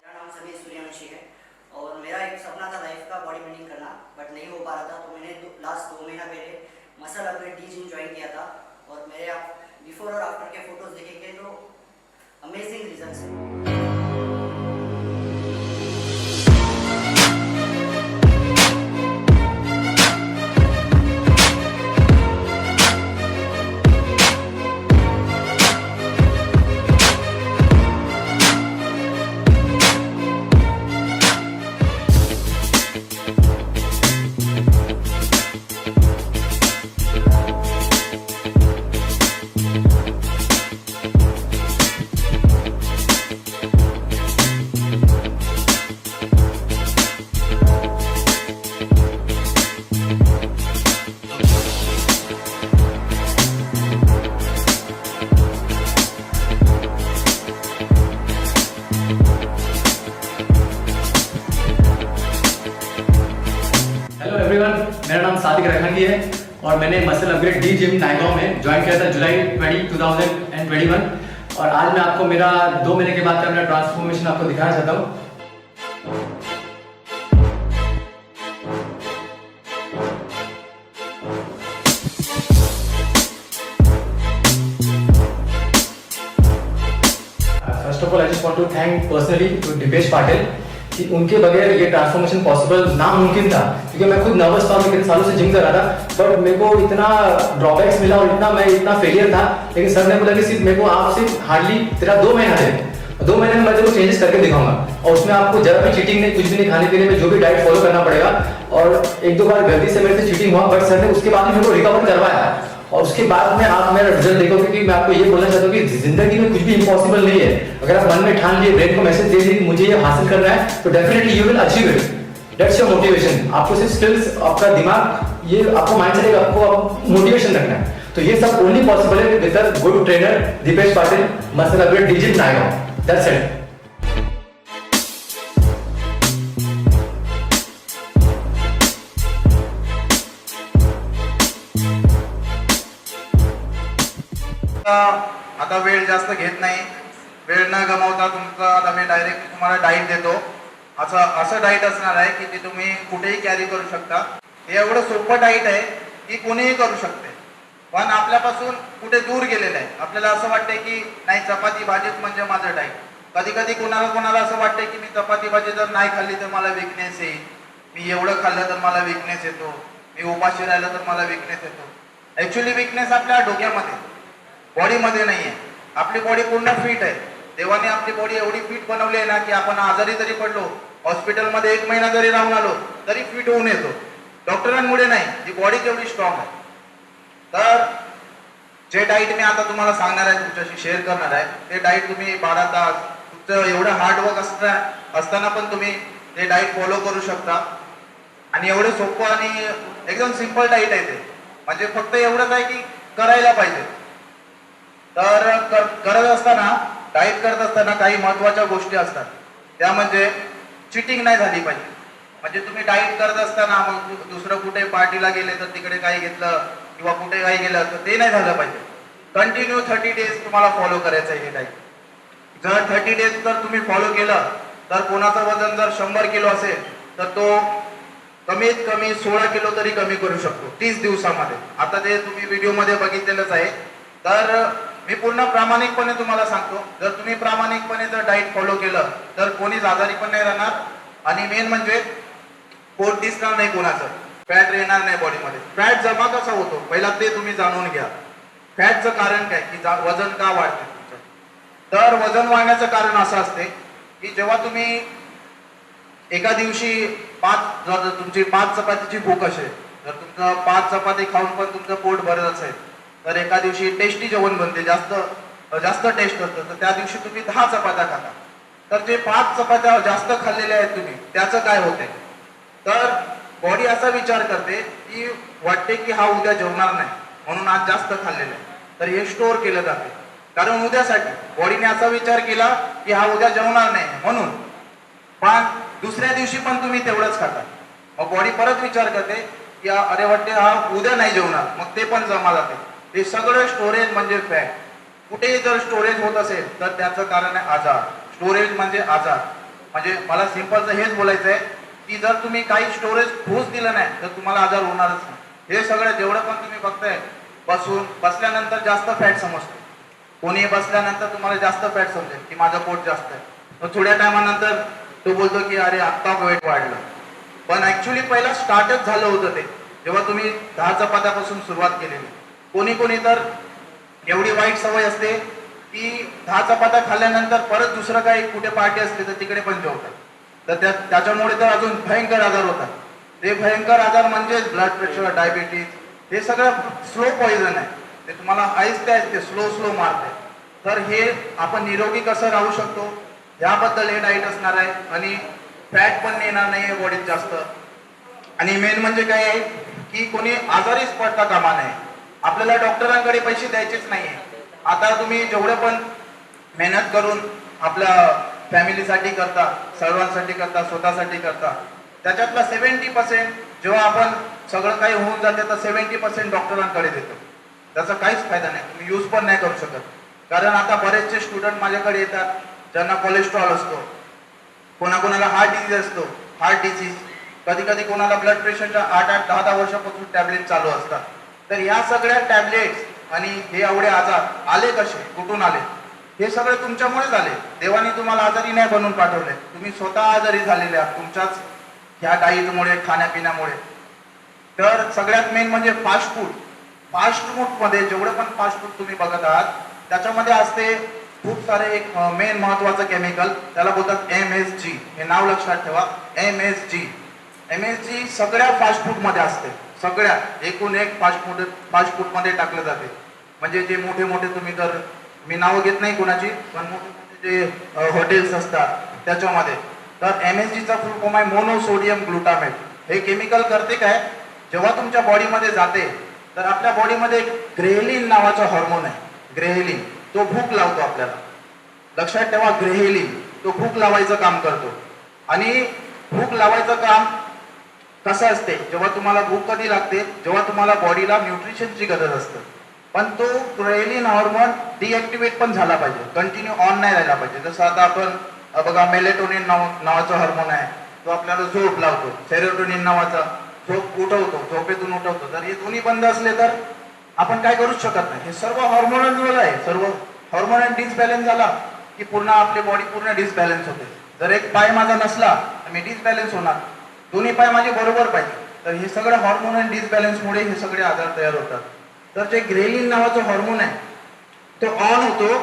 [SPEAKER 6] मेरा नाम समीर सूर्यवंशी है और मेरा एक सपना था लाइफ का बॉडी बिल्डिंग करना, बट नहीं हो पा रहा था। तो मैंने लास्ट 2 महीना पहले muscle upgrade D gym join किया था और मेरे बिफोर और आफ्टर के फोटोज देखेंगे तो अमेजिंग रिजल्ट्स हैं।
[SPEAKER 7] हेलो एवरीवन, मेरा नाम सादिक रखानी है और मैंने muscle upgrade D gym Naigaon में ज्वाइन किया था जुलाई 2021 और आज मैं आपको मेरा 2 महीने के बाद का मेरा ट्रांसफॉर्मेशन आपको दिखाना चाहता हूँ। First of all I just want to thank personally to Dipesh Patil कि उनके बगैर ये ट्रांसफॉर्मेशन पॉसिबल नामुमकिन था, क्योंकि मैं खुद नर्वस था, मैं कितने सालों से जिम कर रहा था, बट मेरे को इतना ड्रॉबैक्स मिला और इतना फेलियर था। लेकिन सर ने बोला कि सिर्फ मेरे को आप सिर्फ हार्डली तेरा 2 महीना दे, 2 महीने में मैं तेरे को चेंजेस करके दिखाऊंगा और उसमें आपको जरा भी चीटिंग नहीं, कुछ भी नहीं, खाने पीने में जो भी डाइट फॉलो करना पड़ेगा। और 1-2 बार गलती से मेरे से चीटिंग हुआ, बट सर ने उसके बाद मेरे को रिकवर करवाया और उसके बाद में आप मेरा रिजल्ट देखोगे। क्योंकि मैं आपको ये बोलना चाहता हूँ कि जिंदगी में कुछ भी इम्पॉसिबल नहीं है। अगर आप मन में ठान लिए, ब्रेन को मैसेज दे दिए कि मुझे ये हासिल करना है, तो definitely you will achieve it. That's your motivation. आपको सिर्फ स्किल्स, आपका दिमाग, ये आपको माइंड सेट, आपको मोटिवेशन रखना है। तो ये सब ओनली पॉसिबल है with a good trainer Dipesh Patil, muscle upgrade D gym Naigaon. That's it.
[SPEAKER 2] आता वेळ जास्त घेत नाही, वेळ न गमावता तुमचा आता मी डायरेक्ट तुम्हाला डाईट देतो। असं डाईट असणार आहे की ते तुम्ही कुठेही कॅरी करू शकता। हे एवढं सोपं डाईट आहे की कोणीही करू शकते, पण आपल्यापासून कुठे दूर गेलेलं आहे। आपल्याला असं वाटतंय की नाही, चपाती भाजीच म्हणजे माझं डाईट। कधी कधी कोणाला असं वाटतंय की मी चपाती भाजी जर नाही खाल्ली तर मला विकनेस येईल, मी एवढं खाल्लं तर मला विकनेस येतो, मी उपाशी राहिलं तर मला विकनेस येतो। ऍक्च्युअली विकनेस आपल्या डोक्यामध्ये, बॉडीमध्ये नाहीये। आपली बॉडी पूर्ण फिट आहे। देवाने आपली बॉडी एवढी फिट बनवली आहे ना की आपण आजारी जरी पडलो, हॉस्पिटलमध्ये 1 महिना जरी राहून आलो तरी फिट होऊन येतो। डॉक्टरांमुळे नाही, ही बॉडी तेवढी स्ट्रॉंग आहे। तर जे डाईट मी आता तुम्हाला सांगणार आहे, तुमच्याशी शेअर करणार आहे, ते डाईट तुम्ही 12 तास तुमचं एवढं हार्डवर्क असताना पण तुम्ही ते डाईट फॉलो करू शकता। आणि एवढं सोपं आणि एकदम सिंपल डाईट आहे ते, म्हणजे फक्त एवढंच आहे की करायला पाहिजे। तर करत असताना, डाईट करत असताना काही महत्त्वाच्या गोष्टी असतात, त्या म्हणजे चिटिंग नाही झाली पाहिजे। म्हणजे तुम्ही डाईट करत असताना मग दुसरं कुठे पार्टीला गेले तर तिकडे काही घेतलं किंवा कुठे काही गेलं तर ते नाही झालं पाहिजे। कंटिन्यू 30 डेज तुम्हाला फॉलो करायचं आहे हे डाईट। जर 30 डेज जर तुम्ही फॉलो केलं तर कोणाचं वजन जर 100 किलो असेल तर तो कमीत कमी 16 किलो तरी कमी करू शकतो 30 दिवसामध्ये। आता ते तुम्ही व्हिडिओमध्ये बघितलेलंच आहे। तर मी पूर्ण प्रामाणिकपणे तुम्हाला सांगतो, जर तुम्ही प्रामाणिकपणे जर डाईट फॉलो केलं तर कोणीच आजारी पण नाही राहणार आणि मेन म्हणजे पोट दिसणार नाही कोणाचं, फॅट येणार नाही बॉडीमध्ये। फॅट जमा कसा होतो पहिला ते तुम्ही जाणून घ्या। फॅटचं कारण काय की वजन का वाढते तुमचं? तर वजन वाढण्याचं कारण असं असते की जेव्हा तुम्ही एका दिवशी जर तुमची 5 चपातीची भूक असेल, जर तुमचं 5 चपाती खाऊन पण तुमचं पोट भरत असेल, तर एका दिवशी टेस्टी जेवण बनते, जास्त टेस्ट असतं, तर त्या दिवशी तुम्ही 10 चपात्या खाता. तर जे 5 चपात्या जास्त खाल्लेल्या आहेत तुम्ही, त्याचं काय होतंय? तर बॉडी असा विचार करते की वाटते की हा उद्या जेवणार नाही म्हणून आज जास्त खाल्लेलं आहे, तर हे स्टोअर केलं जाते. कारण उद्यासाठी बॉडीने असा विचार केला की हा उद्या जेवणार नाही म्हणून, पण दुसऱ्या दिवशी पण तुम्ही तेवढंच खाता. मग बॉडी परत विचार करते की अरे वाटते हा उद्या नाही जेवणार, मग ते पण जमा जाते. ते सगळं स्टोरेज म्हणजे फॅट. कुठेही जर स्टोरेज होत असेल तर त्याचं कारण आहे आजार. स्टोरेज म्हणजे आजार. म्हणजे मला सिंपलचं हेच बोलायचं आहे की जर तुम्ही काही स्टोरेज होऊच दिलं नाही तर तुम्हाला आजार होणारच नाही. हे सगळं जेवढं पण तुम्ही बघताय, बसल्यानंतर जास्त फॅट समजतो. कोणी बसल्यानंतर तुम्हाला जास्त फॅट समजेल की माझं पोट जास्त आहे, मग थोड्या टायमानंतर तो बोलतो की अरे आत्ता वेट वाढलं. पण ऍक्च्युली पहिला स्टार्टच झालं होतं ते जेव्हा तुम्ही 10 चपात्यापासून सुरुवात केलेली. कोणी तर एवढी वाईट सवय असते की 10 चपात्या खाल्ल्यानंतर परत दुसरं काही कुठे पार्टी असते तर तिकडे पण जेवतात. तर त्याच्यामुळे तर अजून भयंकर आजार होतात. ते भयंकर आजार म्हणजे ब्लड प्रेशर, डायबिटीज, हे सगळं स्लो पॉइझन आहे. ते तुम्हाला आहिस्ते स्लो मारते. तर हे आपण निरोगी कसं राहू शकतो याबद्दल हे डाईट असणार आहे. आणि फॅट पण येणार नाही बॉडीत जास्त. आणि मेन म्हणजे काय आहे की कोणी आजारीच पडता कामा नये. आपल्याला डॉक्टरांकडे पैसे द्यायचेच नाहीये. आता तुम्ही जेवढे पण मेहनत करून आपल्या फॅमिलीसाठी करता, सर्वांसाठी करता, स्वतःसाठी करता, त्याच्यातला 70% जेव्हा आपण सगळं काही होऊन जाते तर 70% डॉक्टरांकडे देतो. त्याचा काहीच फायदा नाही. तुम्ही यूज पण नाही करू शकत. कारण आता बरेचसे स्टुडंट माझ्याकडे येतात ज्यांना कोलेस्ट्रॉल असतो, कोणाकोणाला हार्ट डिसीज असतो, हार्ट डिसीज, कधी कधी कोणाला ब्लड प्रेशरच्या 8-8, 10-10 वर्षापासून टॅबलेट चालू असतात. तर या सगळ्या टॅबलेट्स आणि हे एवढे आजार आले कसे, कुठून आले? हे सगळे तुमच्यामुळेच आले. देवाने तुम्हाला आजारी नाही बनवून पाठवले, तुम्ही स्वतः आजारी झालेले आहात तुमच्याच ह्या डाईटमुळे, खाण्यापिण्यामुळे. तर सगळ्यात मेन म्हणजे फास्ट फूड. फास्ट फूडमध्ये जेवढं पण फास्ट फूड तुम्ही बघत आहात त्याच्यामध्ये असते खूप सारे एक मेन महत्वाचं केमिकल, त्याला बोलतात MSG. हे नाव लक्षात ठेवा, MSG. MSG सगळ्या फास्ट फूड मध्ये असते. सगळ्या एकूण एक फास्ट फूड मध्ये टाकलं जाते. म्हणजे जे मोठे मोठे तुम्ही तर मी नाव घेत नाही कोणाची, पण मोठे मोठे जे हॉटेल्स असतात त्याच्यामध्ये. तर MSGचा फुल फॉर्म आहे मोनोसोडियम ग्लुटामेट. हे केमिकल करते काय, जेव्हा तुमच्या बॉडीमध्ये जाते तर आपल्या बॉडीमध्ये ग्रेहेलिन नावाचा हॉर्मोन आहे. ग्रेहेलिन तो भूक लावतो आपल्याला. लक्षात ठेवा, ग्रेहेलिन तो भूक लावायचं काम करतो. आणि भूक लावायचं काम कसं असते, जेव्हा तुम्हाला भूक कधी लागते, जेव्हा तुम्हाला बॉडीला न्यूट्रिशनची गरज असते. पण तो ग्रेहेलिन हॉर्मोन डिॲक्टिवेट पण झाला पाहिजे, कंटिन्यू ऑन नाही राहिला पाहिजे. जसं आता आपण बघा मेलेटोनिन नावाचा हार्मोन आहे, तो आपल्याला झोप लावतो. सेरोटोनिन नावाचा झोप उठवतो, झोपेतून उठवतो. जर हे दोन्ही बंद असले तर आपण काय करूच शकत नाही. हे सर्व हॉर्मोनल आहे. सर्व हॉर्मोनल डिसबॅलन्स झाला की पूर्ण आपली बॉडी पूर्ण डिसबॅलन्स होते. जर एक पाय माझा नसला तर मी डिसबॅलन्स होणार, दोन्ही पाय माझे बरोबर पाहिजे. तर हे सगळं हॉर्मोनल डिसबॅलन्समुळे हे सगळे आजार तयार होतात. तर जे ग्रेलिन नावाचं हॉर्मोन आहे तो ऑन होतो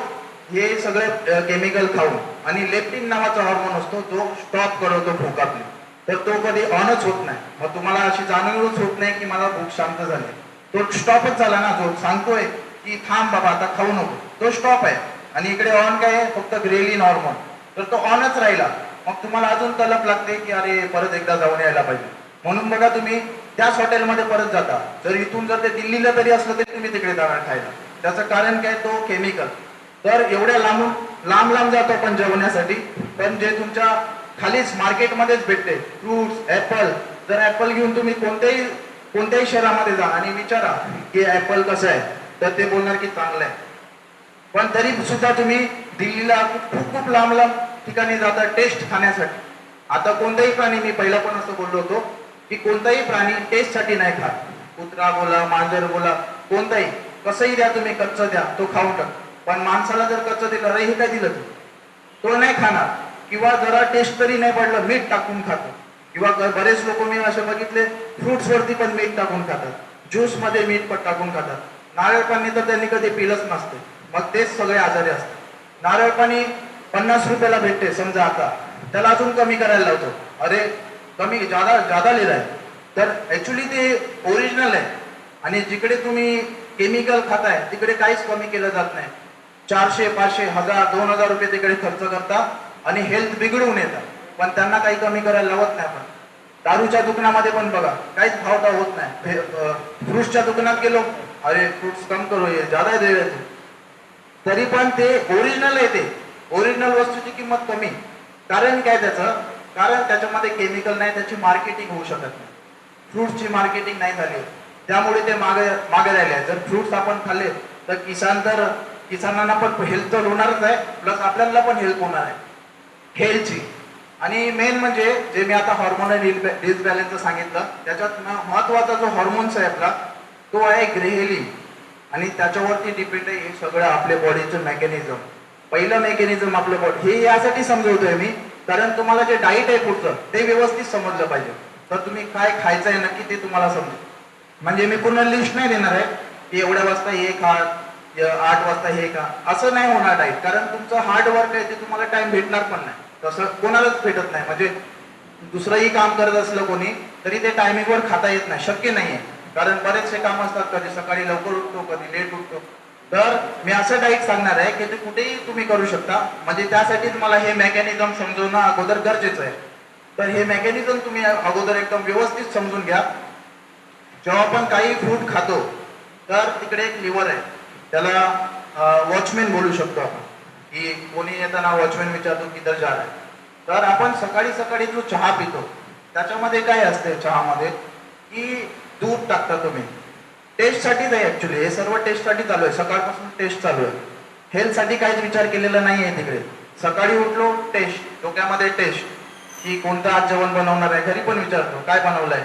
[SPEAKER 2] हे सगळे केमिकल खाऊन. आणि लेप्टिन नावाचा हॉर्मोन असतो जो स्टॉप करवतो भूक आपली. तर तो कधी ऑनच होत नाही. मग तुम्हाला अशी जाणीवच होत नाही की मला भूक शांत झाली. तो स्टॉपच झाला ना, जो सांगतोय की थांब बाबा आता खाऊ नको, तो स्टॉप आहे. आणि इकडे ऑन काय आहे, फक्त ग्रेलिन हॉर्मोन. तर तो ऑनच राहिला. मग तुम्हाला अजून तलप लागते की अरे परत एकदा जाऊन यायला पाहिजे. म्हणून बघा तुम्ही त्याच हॉटेलमध्ये परत जाता. जर इथून जर ते दिल्लीला तरी असलं तरी तुम्ही तिकडे जाणार खायला. त्याचं कारण काय, तो केमिकल. तर एवढ्या लांब जातो आपण जेवण्यासाठी, पण जे तुमच्या खालीच मार्केटमध्येच भेटते फ्रुट्स, ऍपल. जर ऍपल घेऊन तुम्ही कोणत्याही शहरामध्ये जा आणि विचारा की ऍपल कसं आहे, तर ते बोलणार की चांगलं आहे. पण तरी सुद्धा तुम्ही दिल्लीला खूप लांब ठिकाणी जाता टेस्ट खाण्यासाठी. आता कोणताही प्राणी, मी पहिला पण असं बोललो होतो की कोणताही प्राणी टेस्ट साठी नाही खात. कुत्रा बोला, मांजर बोला, कोणताही कसंही द्या तुम्ही, कच्चं द्या तो खाऊन टाक. पण माणसाला जर कच्चं दिलं, अरे हे काय दिलं तो नाही खाणार. किंवा जरा टेस्ट तरी नाही पडलं, मीठ टाकून खातो. किंवा बरेच लोक मी असे बघितले फ्रुट्स वरती पण मीठ टाकून खातात, ज्यूस मध्ये मीठ पण टाकून खातात. नारळ पाणी तर त्यांनी कधी पिलंच नसते, मग तेच सगळे आजारी असतात. नारळ पाणी 50 रुपयाला भेटते समजा आता, त्याला अजून कमी करायला लावतो, अरे कमी जादा जादा लिहिलाय, तर ऍक्च्युली ते ओरिजिनल आहे. आणि जिकडे तुम्ही केमिकल खाताय तिकडे काहीच कमी केलं जात नाही. 400, 500, 1000, 2000 रुपये तिकडे खर्च करता आणि हेल्थ बिघडवून येतात, पण त्यांना काही कमी करायला लावत नाही. आपण दारूच्या दुकानामध्ये पण बघा, काहीच भावताव होत नाही. फ्रुट्सच्या दुकानात गेलो, अरे फ्रुट्स कम करो, हे ज्यादा दे रहे थे, तरी पण ते ओरिजिनल आहे. ते ओरिजिनल वस्तूची किंमत कमी. कारण काय त्याचं? कारण त्याच्यामध्ये केमिकल नाही, त्याची मार्केटिंग होऊ शकत नाही. फ्रुट्सची मार्केटिंग नाही झाली, त्यामुळे ते मागे राहिले. जर फ्रुट्स आपण खाल्ले तर किसानांना पण हेल्थ तर होणारच आहे, प्लस आपल्याला पण हेल्प होणार आहे हेल्थची. आणि मेन म्हणजे जे मी आता हॉर्मोनल डिसबॅलन्स सांगितलं, त्याच्यात महत्वाचा जो हॉर्मोन्स आहे आपला तो आहे ग्रेहेलिन. आणि त्याच्यावरती डिपेंड आहे हे सगळं आपल्या बॉडीचं मेकॅनिझम. पहिलं मेकॅनिझम आपलं बॉडी हे यासाठी समजवतोय मी, कारण तुम्हाला जे डाईट आहे पुढचं ते व्यवस्थित समजलं पाहिजे. तर तुम्ही काय खायचं आहे नक्की ते तुम्हाला समजेल. म्हणजे मी पूर्ण लिस्ट नाही देणार आहे की एवढ्या वाजता हे खा, 8 वाजता हे खा, असं नाही होणार डाईट. कारण तुमचं हार्ड वर्क आहे ते तुम्हाला टाइम भेटणार पण नाही, तसं कोणालाच भेटत नाही. म्हणजे दुसरंही काम करत असलं कोणी तरी ते टायमिंगवर खाता येत नाही, शक्य नाहीये. कारण बरेचसे काम असतात, कधी सकाळी लवकर उठतो, कधी लेट उठतो. तर मी असं डाईट सांगणार आहे की ते कुठेही तुम्ही करू शकता. म्हणजे त्यासाठी तुम्हाला हे मेकॅनिझम समजवणं अगोदर गरजेचं आहे. तर हे मेकॅनिझम तुम्ही अगोदर एकदम व्यवस्थित समजून घ्या. जेव्हा आपण काही फूड खातो तर तिकडे एक लिव्हर आहे, त्याला वॉचमॅन बोलू शकतो आपण. की कोणी येताना वॉचमॅन विचारतो किधर जा रहा है. तर आपण सकाळी सकाळी जो चहा पितो त्याच्यामध्ये काय असते, चहामध्ये की दूध टाकता तुम्ही. टेस्टसाठीच आहे ऍक्च्युली, हे सर्व टेस्टसाठी चालू आहे. सकाळपासून टेस्ट चालू आहे, हेल्थसाठी काहीच विचार केलेला नाही आहे तिकडे. सकाळी उठलो टेस्ट, डोक्यामध्ये टेस्ट की कोणतं आज जेवण बनवणार आहे. घरी पण विचारतो काय बनवलंय,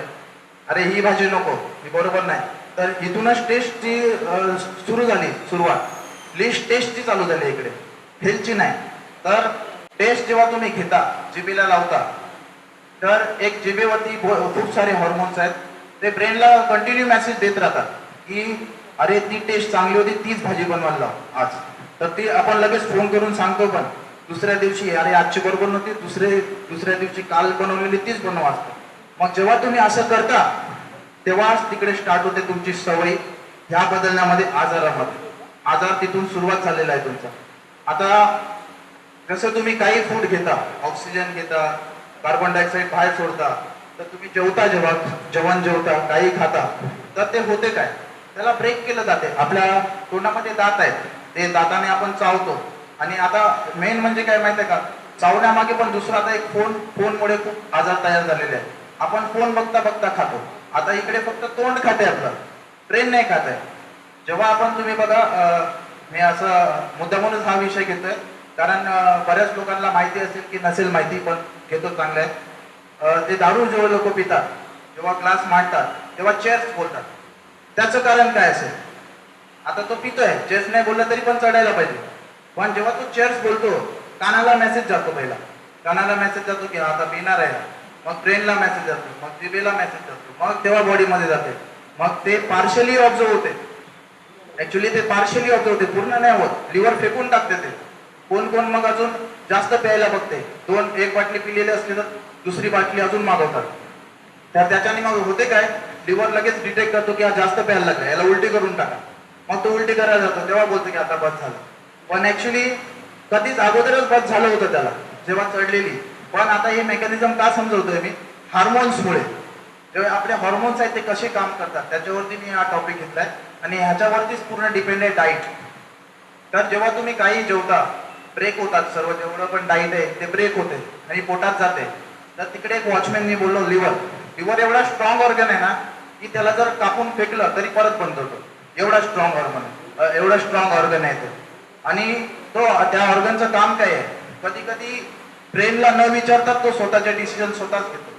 [SPEAKER 2] अरे ही भाजी नको, ही बरोबर नाही. तर इथूनच टेस्टची सुरू झाली, सुरुवात लिस्ट टेस्टची चालू झाली इकडे, हेल्थची नाही. तर टेस्ट जेव्हा तुम्ही घेता, जिभेला लावता, तर एक जिभेवरती खूप सारे हॉर्मोन्स आहेत, ते ब्रेनला कंटिन्यू मेसेज देत राहतात की अरे ती टेस्ट चांगली होती, तीच भाजी बनवायला लाव आज. तर ती आपण लगेच फोन करून सांगतो, पण दुसऱ्या दिवशी अरे आजची बरोबर नव्हती, दुसऱ्या दिवशी काल बनवलेली तीच बनवा असते. मग जेव्हा तुम्ही असं करता तेव्हाच तिकडे स्टार्ट होते तुमची सवय ह्या बदलण्यामध्ये, आजार तिथून सुरुवात झालेला आहे तुमचा. आता जसं तुम्ही काही फूड घेता, ऑक्सिजन घेता, कार्बन डायऑक्साईड बाहेर सोडता, तर तुम्ही जेवता काही खाता, तर ते होते काय, त्याला ब्रेक केलं जाते. आपल्या तोंडामध्ये दात आहेत, ते दाताने आपण चावतो. आणि आता मेन म्हणजे काय माहितीये का, चावण्यामागे पण दुसरा आता एक फोनमुळे खूप आजार तयार झालेले आहेत. आपण फोन बघता बघता खातो. आता इकडे फक्त तोंड खाते आपलं, ब्रेन नाही खात आहे. जेव्हा आपण तुम्ही बघा, मी असं मुद्दामूनच हा विषय घेतोय कारण बऱ्याच लोकांना माहिती असेल की नसेल माहिती, पण घेतो चांगलं आहे. ते दारू जेव्हा लोक पितात, जेव्हा ग्लास मांडतात तेव्हा चेअर्स बोलतात. त्याचं कारण काय असेल? आता तो पितोय, चेअर्स नाही बोलला तरी पण चढायला पाहिजे, पण जेव्हा तो चेअर्स बोलतो कानाला मेसेज जातो, पहिला कानाला मेसेज जातो की आता पिणार आहे, मग ब्रेनला मेसेज जातो, मग जिभेला मेसेज जातो, मग तेव्हा बॉडीमध्ये जाते. मग ते पार्शली ऑब्झर्व होते. ऍक्च्युली ते पार्शली ऑब्झर्व होते, पूर्ण नाही होत. लिव्हर फेकून टाकते ते. कोण मग अजून जास्त प्यायला बघते. एक बाटली पिलेली असली तर दुसरी बाटली अजून मागवतात. तर त्याच्याने मग होते काय, लिव्हर लगेच डिटेक्ट करतो की हा जास्त प्यायला लागला, याला उलटी करून टाका. मग तो उलटी करायला जातो, तेव्हा बोलतो की आता बस झालं. पण ऍक्च्युली कधीच अगोदरच बस झालं होतं त्याला, जेव्हा चढलेली. पण आता हे मेकॅनिझम का समजवतोय मी, हार्मोन्समुळे. जेव्हा आपले हॉर्मोन्स आहेत ते कसे काम करतात त्याच्यावरती मी हा टॉपिक घेतलाय. आणि ह्याच्यावरतीच पूर्ण डिपेंड आहे डाईट. तर जेव्हा तुम्ही काही जेवता, ब्रेक होतात सर्व, जेवढं पण डाईट आहे ते ब्रेक होते आणि पोटात जाते. तर तिकडे एक वॉचमॅन मी बोललो, लिव्हर एवढा स्ट्रॉंग ऑर्गन आहे ना की त्याला जर कापून फेकलं तरी परत बनत होतो. एवढा स्ट्रॉंग ऑर्गन आहे तो. आणि तो त्या ऑर्गनचं काम काय आहे, कधी कधी ब्रेनला न विचारता तो स्वतःचे डिसिजन स्वतःच घेतो.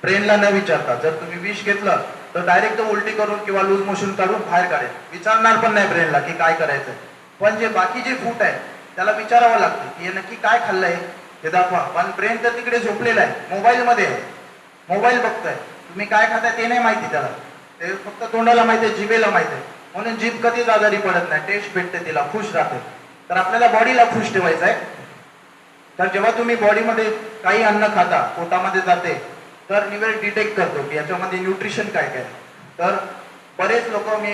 [SPEAKER 2] ब्रेनला न विचारता जर तुम्ही विष घेतलं तर डायरेक्ट उलटी करून किंवा लूज मोशन काढून बाहेर काढेल, विचारणार पण नाही ब्रेनला की काय करायचं. पण जे बाकी जे फूड आहे त्याला विचारावं लागतं की हे नक्की काय खाल्लंय हे दाखवा. पण ब्रेन तर तिकडे झोपलेला आहे, मोबाईलमध्ये आहे, मोबाईल बघताय. तुम्ही काय खाताय ते नाही माहिती त्याला, ते फक्त तोंडाला माहिती आहे, जिभेला माहिती आहे. म्हणून जीभ कधीच आजारी पडत नाही, टेस्ट भेटते तिला, खुश राहते. तर आपल्याला बॉडीला खुश ठेवायचं आहे. तर जेव्हा तुम्ही बॉडीमध्ये काही अन्न खाता, पोटामध्ये जाते, तर लिव्हर डिटेक्ट करतो की याच्यामध्ये न्यूट्रिशन काय काय. तर बरेच लोक मी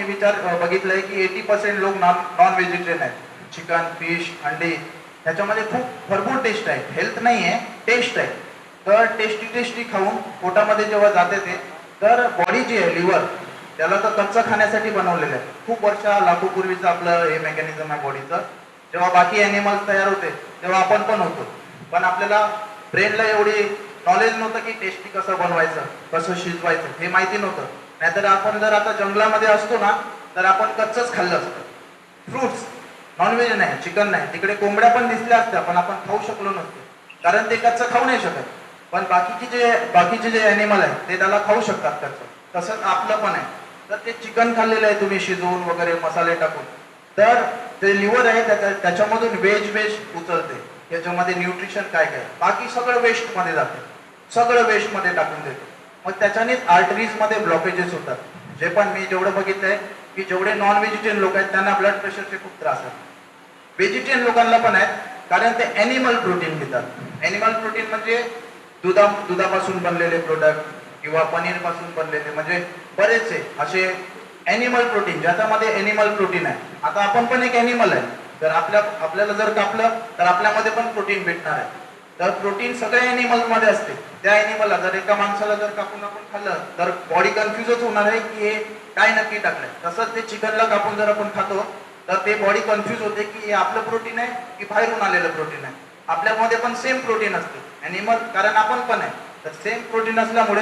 [SPEAKER 2] बघितलंय की 80% लोक नॉन व्हेजिटेरियन आहेत. चिकन, फिश, अंडी ह्याच्यामध्ये खूप भरपूर टेस्ट आहे, हेल्थ नाही आहे, टेस्ट आहे. तर टेस्टी खाऊन पोटामध्ये जेव्हा जाते ते, तर बॉडी जी आहे लिव्हर, त्याला तर कच्चं खाण्यासाठी बनवलेलं आहे. खूप लाखो पूर्वीचं आपलं हे मेकॅनिझम आहे बॉडीचं. जेव्हा बाकी ॲनिमल्स तयार होते तेव्हा आपण पण होतो, पण आपल्याला ब्रेनला एवढी नॉलेज नव्हतं की टेस्टी कसं बनवायचं, कसं शिजवायचं हे माहिती नव्हतं. नाहीतर आपण जर आता जंगलामध्ये असतो ना, तर आपण कच्चंच खाल्लं असतं. फ्रुट्स, नॉनव्हेज नाही, चिकन नाही, तिकडे कोंबड्या पण दिसल्या असत्या पण आपण खाऊ शकलो नसतो, कारण ते कच्चं खाऊ नाही शकत. पण बाकीचे जे ॲनिमल आहेत ते त्याला खाऊ शकतात कच्चं. तसंच आपलं पण आहे. तर ते चिकन खाल्लेलं आहे तुम्ही शिजवून वगैरे मसाले टाकून, तर ते लिव्हर आहे त्याच्यामधून वेज उचलते. त्याच्यामध्ये न्यूट्रिशन काय काय, बाकी सगळं वेस्टमध्ये जाते, सगळं वेस्टमध्ये टाकून देते. मग त्याच्यानेच आर्टरीजमध्ये ब्लॉकेजेस होतात. जे पण मी जेवढं बघितलंय की जेवढे नॉन व्हेजिटेरियन लोक आहेत त्यांना ब्लड प्रेशरचे खूप त्रास आहेत. व्हेजिटेरियन लोकांना पण आहेत, कारण ते ॲनिमल प्रोटीन घेतात. ॲनिमल प्रोटीन म्हणजे दुधापासून बनलेले प्रोडक्ट किंवा पनीरपासून बनलेले, म्हणजे बरेचसे असे ॲनिमल प्रोटीन ज्याच्यामध्ये ॲनिमल प्रोटीन आहे. आता आपण पण एक ॲनिमल आहे, तर आपल्याला जर कापलं तर आपल्यामध्ये पण प्रोटीन भेटणार आहे. तर प्रोटीन सगळ्या ॲनिमलमध्ये असते. त्या ॲनिमलला जर एका माणसाला जर कापून आपण खाल्लं तर बॉडी कन्फ्युजच होणार आहे की हे काय नक्की टाकलंय. तसंच ते चिकनला कापून जर आपण खातो तर ते बॉडी कन्फ्यूज होते की हे आपलं प्रोटीन आहे की बाहेरून आलेलं प्रोटीन आहे. आपल्यामध्ये पण सेम प्रोटीन असते ॲनिमल, कारण आपण पण आहे. तर सेम प्रोटीन असल्यामुळे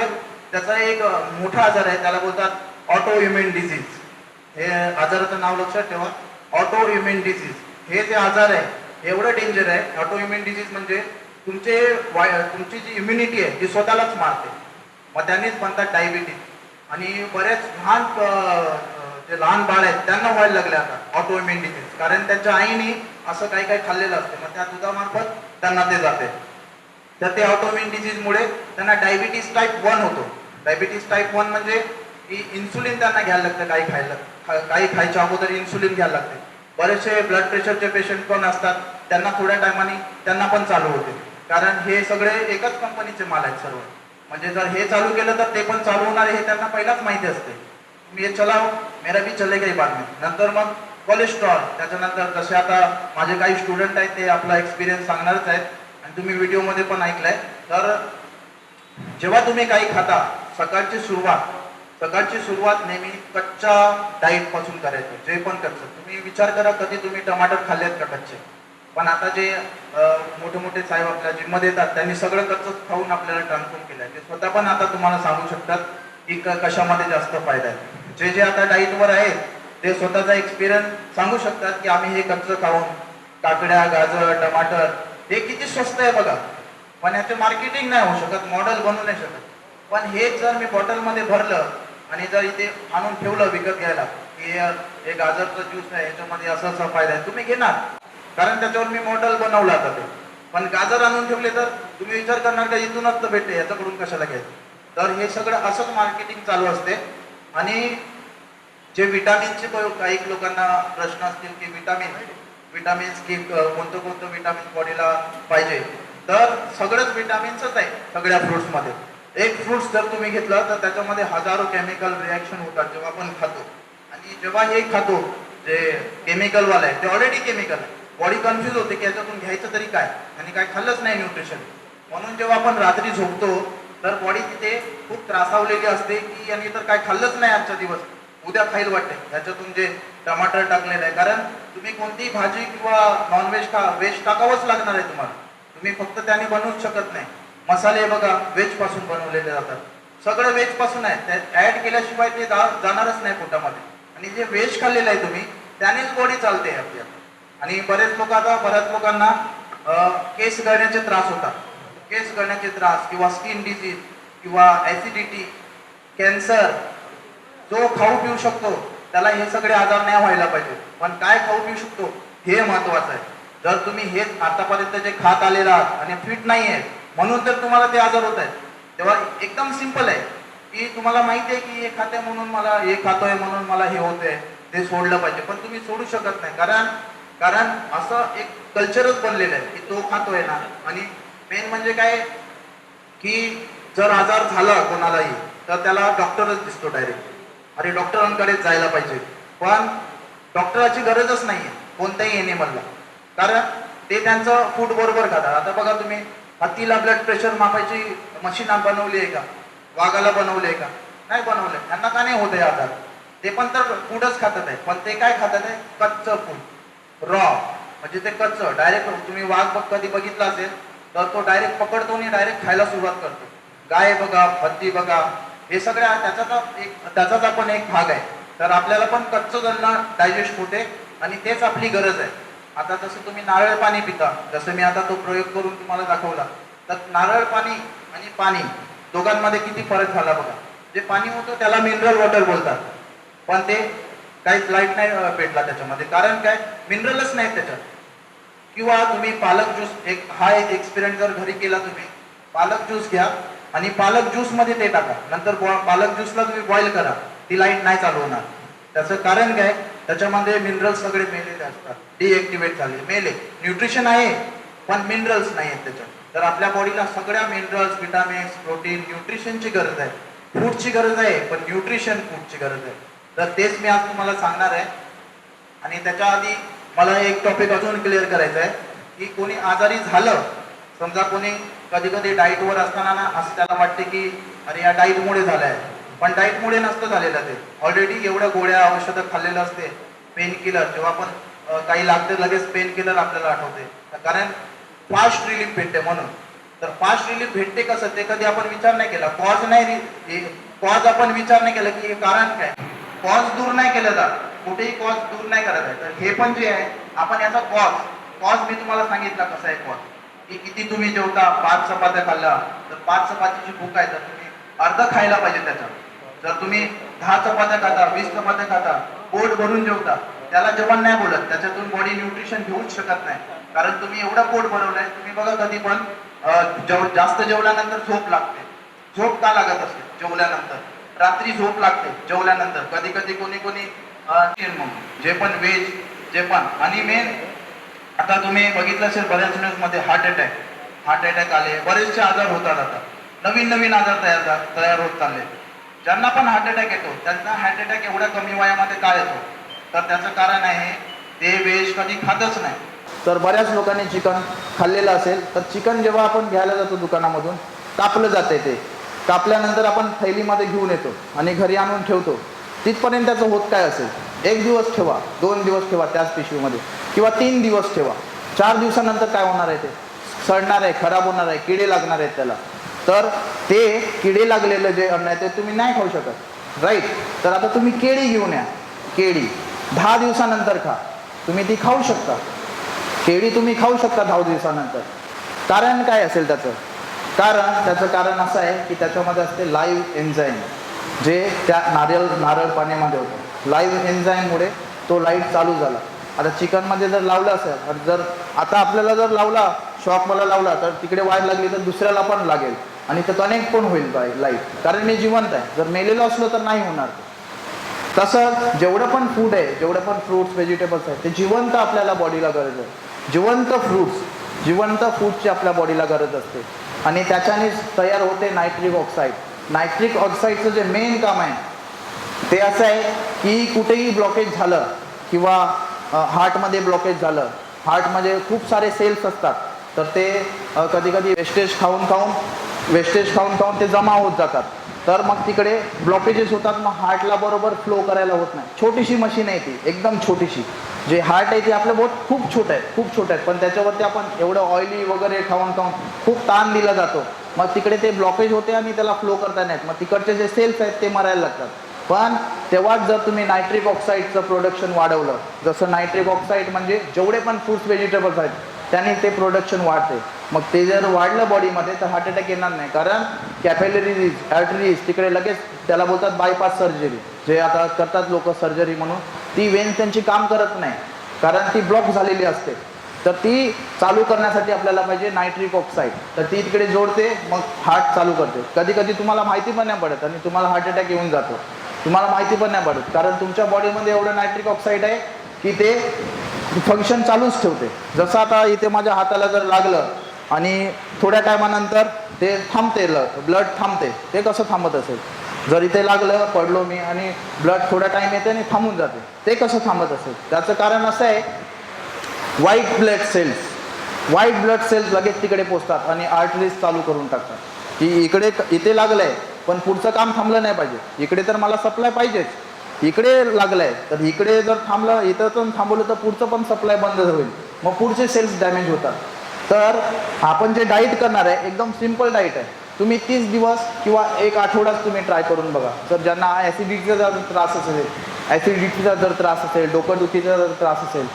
[SPEAKER 2] त्याचा एक मोठा आजार आहे, त्याला बोलतात ऑटो इम्युन डिसीज. हे आजाराचं नाव लक्षात ठेवा, ऑटो इम्युन डिसीज. हे जे आजार आहे एवढं डेंजर आहे. ऑटो इम्युन डिसीज म्हणजे तुमची जी इम्युनिटी आहे ती स्वतःलाच मारते. मग त्यांनीच म्हणतात डायबिटीज. आणि बरेच जे लहान बाळ आहेत त्यांना व्हायला लागले आता ऑटो इम्युन डिसीज, कारण त्यांच्या आईने असं काही खाल्लेलं असते, मग त्या दुधामार्फत त्यांना ते जाते. तर ते ऑटो इम्युन डिसीजमुळे त्यांना डायबिटीज टाईप 1 होतो. डायबिटीज टाईप 1 म्हणजे की इन्सुलिन त्यांना घ्यायला लागतं, काही खायच्या अगोदर इन्सुलिन घ्यायला लागते. बरेचसे ब्लड प्रेशरचे पेशंट पण असतात, त्यांना थोड्या टायमाने त्यांना पण चालू होते, कारण हे सगळे एकच कंपनीचे माल आहेत सर्व. म्हणजे जर हे चालू केलं तर ते पण चालू होणार हे त्यांना पहिलाच माहिती असते. तुम्ही हे चलाव मेरा भी चलेगा ही बाद में. नंतर मग कोलेस्ट्रॉल, त्याच्यानंतर जसे आता माझे काही स्टुडंट आहेत ते आपला एक्सपिरियन्स सांगणारच आहेत आणि तुम्ही व्हिडिओमध्ये पण ऐकलंय. तर जेव्हा तुम्ही काही खाता, सकाळची सुरुवात नेहमी कच्च्या डाईट पासून करायचं. जे पण कच्चं, तुम्ही विचार करा कधी तुम्ही टमाटर खाल्लेत का कच्चे. पण आता जे मोठे साहेब आपल्या जिममध्ये येतात त्यांनी सगळं कच्चं खाऊन आपल्याला ट्रान्सफॉर्म केलंय. ते स्वतः पण आता तुम्हाला सांगू शकतात की कशामध्ये जास्त फायदा आहे. जे आता डाईटवर आहेत ते स्वतःचा एक्सपिरियन्स सांगू शकतात की आम्ही हे कच्चं खाऊन, काकड्या, गाजर, टमाटर हे किती स्वस्त आहे बघा. पण याचे मार्केटिंग नाही होऊ शकत, मॉडेल बनवू नाही शकत. पण हे जर मी बॉटलमध्ये भरलं आणि जर इथे आणून ठेवलं विकत घ्यायला की हे गाजरचं ज्यूस आहे, याच्यामध्ये असा फायदा आहे, तुम्ही घेणार, कारण त्याच्यावर मी मॉडेल बनवलं आता ते. पण गाजर आणून ठेवले तर तुम्ही विचार करणार का इथूनच तर भेटते, याच्याकडून कशाला घ्यायचं. तर हे सगळं असंच मार्केटिंग चालू असते. आणि जे विटामिनचे काही लोकांना प्रश्न असतील की विटामिन्स की कोणतं विटामिन बॉडीला पाहिजे, तर सगळंच विटामिन्सच आहे सगळ्या फ्रुट्समध्ये. एक फ्रुट्स जर तुम्ही घेतलं तर त्याच्यामध्ये हजारो केमिकल रिॲक्शन होतात जेव्हा आपण खातो. आणि जेव्हा हे खातो जे केमिकलवाला आहे ते ऑलरेडी केमिकल आहे, बॉडी कन्फ्यूज होते की याच्यातून घ्यायचं तरी काय, आणि काय खाल्लंच नाही न्यूट्रिशन. म्हणून जेव्हा आपण रात्री झोपतो तर बॉडी तिथे खूप त्रासावलेली असते की आणि तर काय खाल्लंच नाही आजचा दिवस, उद्या खाईल वाटते. याच्यातून जे टमाटर टाकलेलं आहे, कारण तुम्ही कोणतीही भाजी किंवा नॉनव्हेज व्हेज टाकावंच लागणार आहे तुम्हाला. तुम्ही फक्त त्याने बनवूच शकत नाही. मसाले बघा व्हेज पासून बनवलेले जातात, सगळं व्हेज पासून आहे, त्यात ऍड केल्याशिवाय ते जाणारच नाही पोटामध्ये. आणि जे व्हेज खाल्लेलं आहे तुम्ही त्यानेच बॉडी चालते आपल्या. आणि बऱ्याच लोकांना केस गळण्याचे त्रास होतात. केस गळण्याचे त्रास किंवा स्किन डिसीज किंवा ऍसिडिटी, कॅन्सर, जो खाऊ पिऊ शकतो त्याला हे सगळे आजार नाही व्हायला पाहिजे. पण काय खाऊ पिऊ शकतो हे महत्वाचं आहे. जर तुम्ही हेच आतापर्यंत जे खात आलेला आहात आणि फिट नाही आहे म्हणून जर तुम्हाला ते आजार होत आहेत, तेव्हा एकदम सिंपल आहे की तुम्हाला माहिती आहे की हे खाते म्हणून मला हे खातोय म्हणून मला हे होतंय, ते सोडलं पाहिजे. पण तुम्ही सोडू शकत नाही, कारण असं एक कल्चरच बनलेलं आहे की तो खातोय ना. आणि मेन म्हणजे काय की जर आजार झाला कोणालाही तर त्याला डॉक्टरच दिसतो डायरेक्ट. अरे डॉक्टरांकडेच जायला पाहिजे, पण डॉक्टराची गरजच नाहीये कोणत्याही एनिमलला, कारण ते त्यांचं फूड बरोबर खातात. आता बघा तुम्ही, हत्तीला ब्लड प्रेशर मापायची मशीन बनवली आहे का? वाघाला बनवली आहे का? नाही बनवले. त्यांना का नाही होत आहे आजार? ते पण तर फूडच खातात आहे, पण ते काय खातात आहे? कच्चं फूड, रॉ. म्हणजे ते कच्चं डायरेक्ट. तुम्ही वाघ कधी बघितला असेल तर तो डायरेक्ट पकडतो आणि डायरेक्ट खायला सुरुवात करतो. गाय बघा, हत्ती बघा, हे सगळ्या त्याचाच आपण एक भाग आहे. तर आपल्याला पण कच्चं अन्न डायजेस्ट होते आणि तेच आपली गरज आहे. आता जसं तुम्ही नारळ पाणी पिता, जसं मी आता तो प्रयोग करून तुम्हाला दाखवला, तर नारळ पाणी आणि पाणी दोघांमध्ये किती फरक झाला बघा. जे पाणी होतं त्याला मिनरल वॉटर बोलतात, पण ते काहीच लाईट नाही भेटला त्याच्यामध्ये, कारण काय? मिनरलच नाही त्याच्यात. किंवा तुम्ही पालक ज्यूस, हा एक एक्सपेरिमेंट जर घरी केला तुम्ही, पालक ज्यूस घ्या आणि पालक ज्यूस मध्ये ते टाका, नंतर पालक ज्यूसला तुम्ही बॉईल करा, ती लाईट नाही चालू होणार. त्याचं कारण काय? त्याच्यामध्ये मिनरल्स सगळे मेलेले असतात, डिएक्टिवेट झाले, मेले. न्यूट्रिशन आहे पण मिनरल्स नाही आहेत त्याच्यात. तर आपल्या बॉडीला सगळ्या मिनरल्स, विटामिन्स, प्रोटीन, न्यूट्रिशनची गरज आहे. फूडची गरज आहे, पण न्यूट्रिशन फूडची गरज आहे. तर तेच मी आज तुम्हाला सांगणार आहे. आणि त्याच्या आधी मला एक टॉपिक अजून क्लिअर करायचं आहे की कोणी आजारी झालं, समजा कोणी कधी कधी डाईटवर असताना ना असं त्याला वाटते की अरे या डाईटमुळे झालं आहे, पण डाईटमुळे नसतं झालेलं. ते ऑलरेडी एवढ्या गोळ्या औषधं खाल्लेलं असते, पेन किलर. जेव्हा पण काही लागते लगेच पेन किलर आपल्याला आठवते, कारण फास्ट रिलीफ भेटते म्हणून. तर फास्ट रिलीफ भेटते कसं, ते कधी आपण विचार नाही केला. कॉज आपण विचार नाही केला की हे कारण काय. कॉज दूर नाही केलं जात, कुठेही कॉज दूर नाही करत आहे. तर हे पण जे आहे आपण याचा कॉज मी तुम्हाला सांगितला कसा आहे कॉज, की किती तुम्ही जेवता. 5 चपात्या खाल्ल्या तर 5 चपातीची भूक आहे, तर तुम्ही अर्ध खायला पाहिजे त्याच्यात. जर तुम्ही 10 चपात्या खाता, 20 चपात्या खाता, पोट भरून जेवता, त्याला जेवण नाही बोलत. त्याच्यातून बॉडी न्यूट्रिशन घेऊच शकत नाही, कारण तुम्ही एवढं पोट भरवलंय. तुम्ही बघा कधी पण जास्त जेवल्यानंतर झोप लागते. झोप का लागत असते? जेवल्यानंतर रात्री झोप लागते जेवल्यानंतर. कधी कधी कोणी जे पण व्हेज जे पण. आणि मेन आता तुम्ही बघितलं असेल बऱ्याच न्यूज मध्ये हार्ट अटॅक आले, बरेचसे आजार होतात. आता नवीन आजार तयार होत चालले. ज्यांना पण हार्ट अटॅक येतो त्यांना हार्ट अटॅक एवढ्या कमी वयामध्ये का येतो? तर त्याचं कारण आहे ते व्हेज कधी खातच नाही. तर बऱ्याच लोकांनी चिकन खाल्लेलं असेल, तर चिकन जेव्हा आपण घ्यायला जातो दुकानामधून, कापलं जाते. ते कापल्यानंतर आपण थैलीमध्ये घेऊन येतो आणि घरी आणून ठेवतो. तिथपर्यंत त्याचं होत काय असेल? 1 दिवस ठेवा, 2 दिवस ठेवा त्याच पिशवीमध्ये, किंवा 3 दिवस ठेवा. 4 दिवसानंतर काय होणार आहे? ते सडणार आहे, खराब होणार आहे, किडे लागणार आहेत त्याला. तर ते किडे लागलेलं जे अन्न आहे ते तुम्ही नाही खाऊ शकत, राईट? तर आता तुम्ही केळी घेऊन या. केळी 10 दिवसानंतर खा, तुम्ही ती खाऊ शकता. केळी तुम्ही खाऊ शकता 10 दिवसानंतर. कारण काय असेल त्याचं? त्याचं कारण असं आहे की त्याच्यामध्ये असते लाईव्ह एन्झाईम, जे त्या नारळ पाण्यामध्ये होतं. लाईव्ह एन्झाईममुळे तो लाईट चालू झाला. आता चिकनमध्ये जर लावलं असेल, जर आता आपल्याला जर लावला, शॉक मला लावला, तर तिकडे वाढ लागली तर दुसऱ्याला पण लागेल आणि ते कनेक्ट पण होईल लाईट, कारण मी जिवंत आहे. जर मेलेलो असलो तर नाही होणार. तसं जेवढं पण फूड आहे, जेवढं पण फ्रूट्स व्हेजिटेबल्स आहेत, ते जिवंत आपल्याला बॉडीला गरज आहे. जिवंत फूडची आपल्या बॉडीला गरज असते. आणि त्याच्यानेच तयार होते नायट्रिक ऑक्साईड. नायट्रिक ऑक्साईडचं जे मेन काम आहे ते असं आहे की कुठेही ब्लॉकेज झालं किंवा हार्टमध्ये ब्लॉकेज झालं, हार्टमध्ये खूप सारे सेल्स असतात, तर ते कधी कधी वेस्टेज खाऊन ते जमा होत जातात. तर मग तिकडे ब्लॉकेजेस होतात, मग हार्टला बरोबर फ्लो करायला होत नाही. छोटीशी मशीन आहे ती, एकदम छोटीशी. जे हार्ट आहे ते आपलं खूप छोटं आहे, पण त्याच्यावरती आपण एवढं ऑइली वगैरे खाऊन खूप ताण दिला जातो. मग तिकडे ते ब्लॉकेज होते आणि त्याला फ्लो करता नाहीत. मग तिकडचे जे सेल्स आहेत ते मरायला लागतात. पण तेव्हाच जर तुम्ही नायट्रिक ऑक्साईडचं प्रोडक्शन वाढवलं, जसं नायट्रिक ऑक्साईड म्हणजे जेवढे पण फ्रूट्स व्हेजिटेबल्स आहेत त्याने ते प्रोडक्शन वाढते. मग ते जर वाढलं बॉडीमध्ये तर हार्ट अटॅक येणार नाही, कारण कॅपिलरीज, आर्टरीज तिकडे लगेच त्याला बोलतात बायपास सर्जरी, जे आता करतात लोक सर्जरी म्हणून. ती वेन त्यांची काम करत नाही, कारण ती ब्लॉक झालेली असते. तर ती चालू करण्यासाठी आपल्याला पाहिजे नायट्रिक ऑक्साईड. तर ती तिकडे जोडते, मग हार्ट चालू करते. कधी कधी तुम्हाला माहिती पण नाही पडत आणि तुम्हाला हार्ट अटॅक येऊन जातो. तुम्हाला माहिती पण नाही पडत, कारण तुमच्या बॉडीमध्ये एवढं नायट्रिक ऑक्साईड आहे की ते फंक्शन चालूच ठेवते. जसं आता इथे माझ्या हाताला जर लागलं आणि थोड्या टायमानंतर ते थांबते, ब्लड थांबते. ते कसं थांबत असेल? जर इथे लागलं, पडलो मी आणि ब्लड थोडा टाईम येते आणि थांबून जाते. ते कसं थांबत असेल? त्याचं कारण असं आहे, व्हाईट ब्लड सेल्स लगेच तिकडे पोचतात आणि आर्टरीज चालू करून टाकतात की इथे लागलं आहे पण पुढचं काम थांबलं नाही पाहिजे. इकडे तर मला सप्लाय पाहिजेच, इकडे लागलं आहे तर इकडे जर थांबलं, इथं पण थांबवलं तर पुढचं पण सप्लाय बंद होईल. मग पुढचे सेल्स डॅमेज होतात. तर आपण जे डाईट करणार आहे एकदम सिम्पल डाईट आहे. तुम्ही 30 दिवस किंवा एक आठवडाच तुम्ही ट्राय करून बघा. तर ज्यांना ॲसिडिटीचा जर त्रास असेल, डोकंदुखीचा जर त्रास असेल,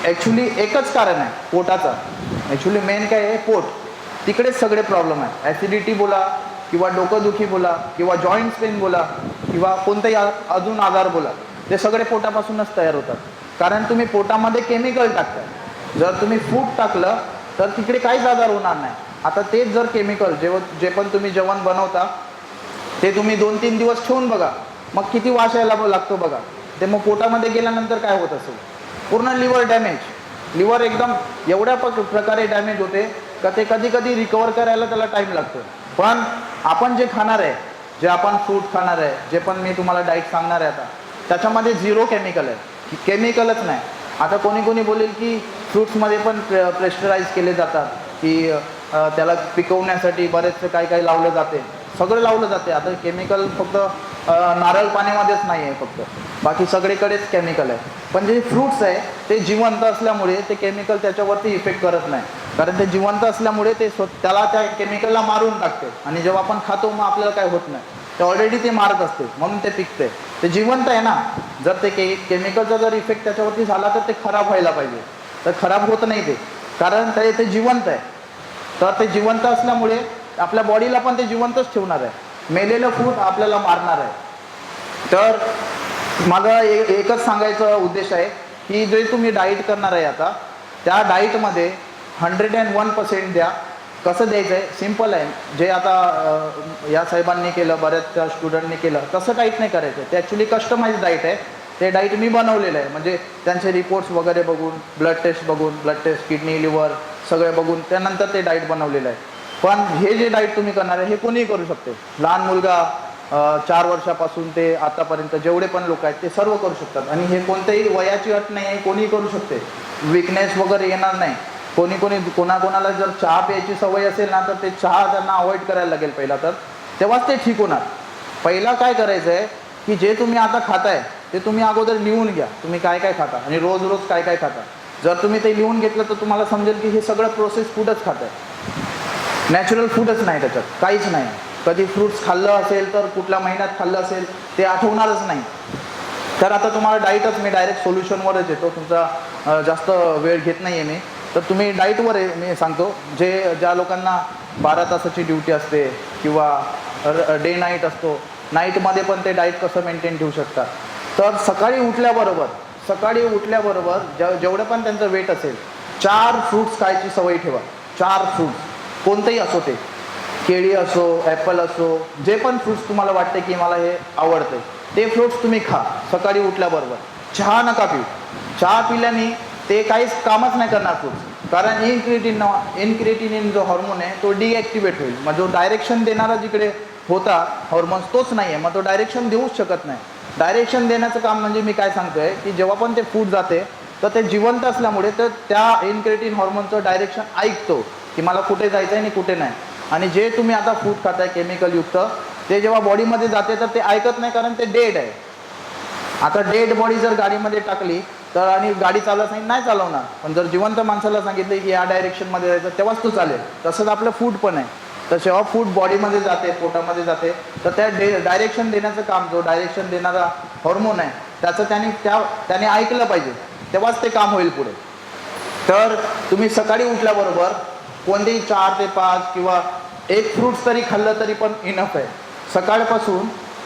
[SPEAKER 2] ॲक्च्युली एकच कारण आहे पोटाचं. ॲक्च्युली मेन काय आहे? पोट. तिकडेच सगळे प्रॉब्लेम आहे. ॲसिडिटी बोला किंवा डोकंदुखी बोला किंवा जॉईंट्स पेन बोला किंवा कोणताही अजून आजार बोला, ते सगळे पोटापासूनच तयार होतात. कारण तुम्ही पोटामध्ये केमिकल टाकताय. जर तुम्ही फूड टाकलं तर तिकडे काहीच आजार होणार नाही. आता तेच जर केमिकल जे पण तुम्ही जेवण बनवता ते तुम्ही 2-3 दिवस ठेवून बघा, मग किती वास यायला लागतो बघा. ते मग पोटामध्ये गेल्यानंतर काय होत असेल? पूर्ण लिव्हर डॅमेज. लिव्हर एकदम एवढ्या प्रकारे डॅमेज होते का ते कधी रिकवर करायला त्याला टाईम लागतो. पण आपण जे खाणार आहे, जे आपण फ्रूट खाणार आहे, जे पण मी तुम्हाला डाईट सांगणार आहे आता, त्याच्यामध्ये 0 केमिकल आहे. केमिकलच नाही. आता कोणी बोलेल की फ्रूट्समध्ये पण प्रेस्टराईज केले जातात की त्याला पिकवण्यासाठी बरेचसे काही लावलं जाते. सगळं लावलं जाते. आता केमिकल फक्त नारळ पाण्यामध्येच नाही आहे फक्त, बाकी सगळीकडेच केमिकल आहे. पण जे फ्रूट्स आहे ते जिवंत असल्यामुळे ते केमिकल त्याच्यावरती इफेक्ट करत नाही. कारण ते जिवंत असल्यामुळे ते त्याला त्या केमिकलला मारून टाकते आणि जेव्हा आपण खातो मग आपल्याला काय होत नाही. ते ऑलरेडी ते मारत असते म्हणून ते पिकते. ते जिवंत आहे ना. जर ते केमिकलचा जर इफेक्ट त्याच्यावरती झाला तर ते खराब व्हायला पाहिजे, तर खराब होत नाही ते, कारण ते जिवंत आहे. तर ते जिवंत असल्यामुळे आपल्या बॉडीला पण ते जिवंतच ठेवणार आहे. मेलेलं फूड आपल्याला मारणार आहे. तर माझा एकच सांगायचा उद्देश आहे की जे तुम्ही डाईट करणार आहे आता, त्या डाईटमध्ये 101% द्या. कसं द्यायचं आहे? सिम्पल आहे. जे आता या साहेबांनी केलं, बऱ्याचशा स्टुडंटनी केलं, तसं डाईट नाही करायचं. ते ॲक्च्युली कस्टमाइज डाईट आहे. ते डाईट मी बनवलेलं आहे. म्हणजे त्यांचे रिपोर्ट्स वगैरे बघून, ब्लड टेस्ट किडनी लिव्हर सगळे बघून त्यानंतर ते डाईट बनवलेलं आहे. पण हे जे डाईट तुम्ही करणार आहे हे कोणीही करू शकते. लहान मुलगा 4 वर्षापासून ते आतापर्यंत जेवढे पण लोक आहेत ते सर्व करू शकतात. आणि हे कोणत्याही वयाची अट नाही आहे, कोणीही करू शकते. विकनेस वगैरे येणार नाही. कोणाकोणाला जर चहा प्यायची सवय असेल ना, तर ते चहा त्यांना अवॉइड करायला लागेल पहिला, तर तेव्हाच ते ठीक होणार. पहिला काय करायचं आहे की जे तुम्ही आता खाताय ते तुम्ही अगोदर लिहून घ्या. तुम्ही काय खाता आणि रोज काय खाता. जर तुम्ही ते लिहून घेतलं तर तुम्हाला समजेल की हे सगळं प्रोसेस फूडच खाताय. नॅचरल फूडच नाही, त्याच्यात काहीच नाही. कधी फ्रूट्स खाल्लं असेल तर कुठल्या महिन्यात खाल्लं असेल ते आठवणारच नाही. तर आता तुम्हाला डाईटच, मी डायरेक्ट सोल्युशनवरच येतो. तुमचा जास्त वेळ घेत नाही आहे मी. तर तुम्ही डाईटवर मी सांगतो. ज्या लोकांना 12 तासाची ड्युटी असते किंवा डे नाईट असतो, नाईटमध्ये पण ते डाईट कसं मेंटेन ठेवू शकतात. तर सकाळी उठल्याबरोबर जेवढं पण त्यांचं वेट असेल, 4 फ्रूट्स खायची सवय ठेवा. 4 फ्रूट्स कोणतेही असो, ते केळी असो, ॲपल असो, जे पण फ्रूट्स तुम्हाला वाटते की मला हे आवडते ते फ्रूट्स तुम्ही खा सकाळी उठल्याबरोबर. चहा नका पिऊ. चहा पिल्याने ते काहीच कामच नाही करणार फ्रूट्स. कारण इनक्रिएटिनिन जो हॉर्मोन आहे तो डिॲक्टिवेट होईल. मग जो डायरेक्शन देणारा जिकडे होता हॉर्मोन्स तोच नाही आहे, मग तो डायरेक्शन देऊच शकत नाही. डायरेक्शन देण्याचं काम म्हणजे मी काय सांगतोय की जेव्हा पण ते फूड जाते तर ते जिवंत असल्यामुळे तर त्या इनक्रिएटिन हॉर्मोनचं डायरेक्शन ऐकतो की मला कुठे जायचं आहे आणि कुठे नाही. आणि जे तुम्ही आता फूड खाताय केमिकलयुक्त, ते जेव्हा बॉडीमध्ये जाते तर ते ऐकत नाही, कारण ते डेड आहे. आता डेड बॉडी जर गाडीमध्ये टाकली तर आणि गाडी चालत नाही चालवणार. पण जर जिवंत माणसाला सांगितलं की या डायरेक्शनमध्ये जायचं तेव्हाच तो चालेल. तसंच आपलं फूड पण आहे. तर जेव्हा फूड बॉडीमध्ये जाते, पोटामध्ये जाते, तर त्या डायरेक्शन देण्याचं काम, जो डायरेक्शन देणारा हॉर्मोन आहे त्याचं त्याने ऐकलं पाहिजे, तेव्हाच ते काम होईल पुढे. तर तुम्ही सकाळी उठल्याबरोबर कोणतेही 4 ते 5 किंवा 1 फ्रूट्स तरी खाल्लं तरी पण इनफ आहे.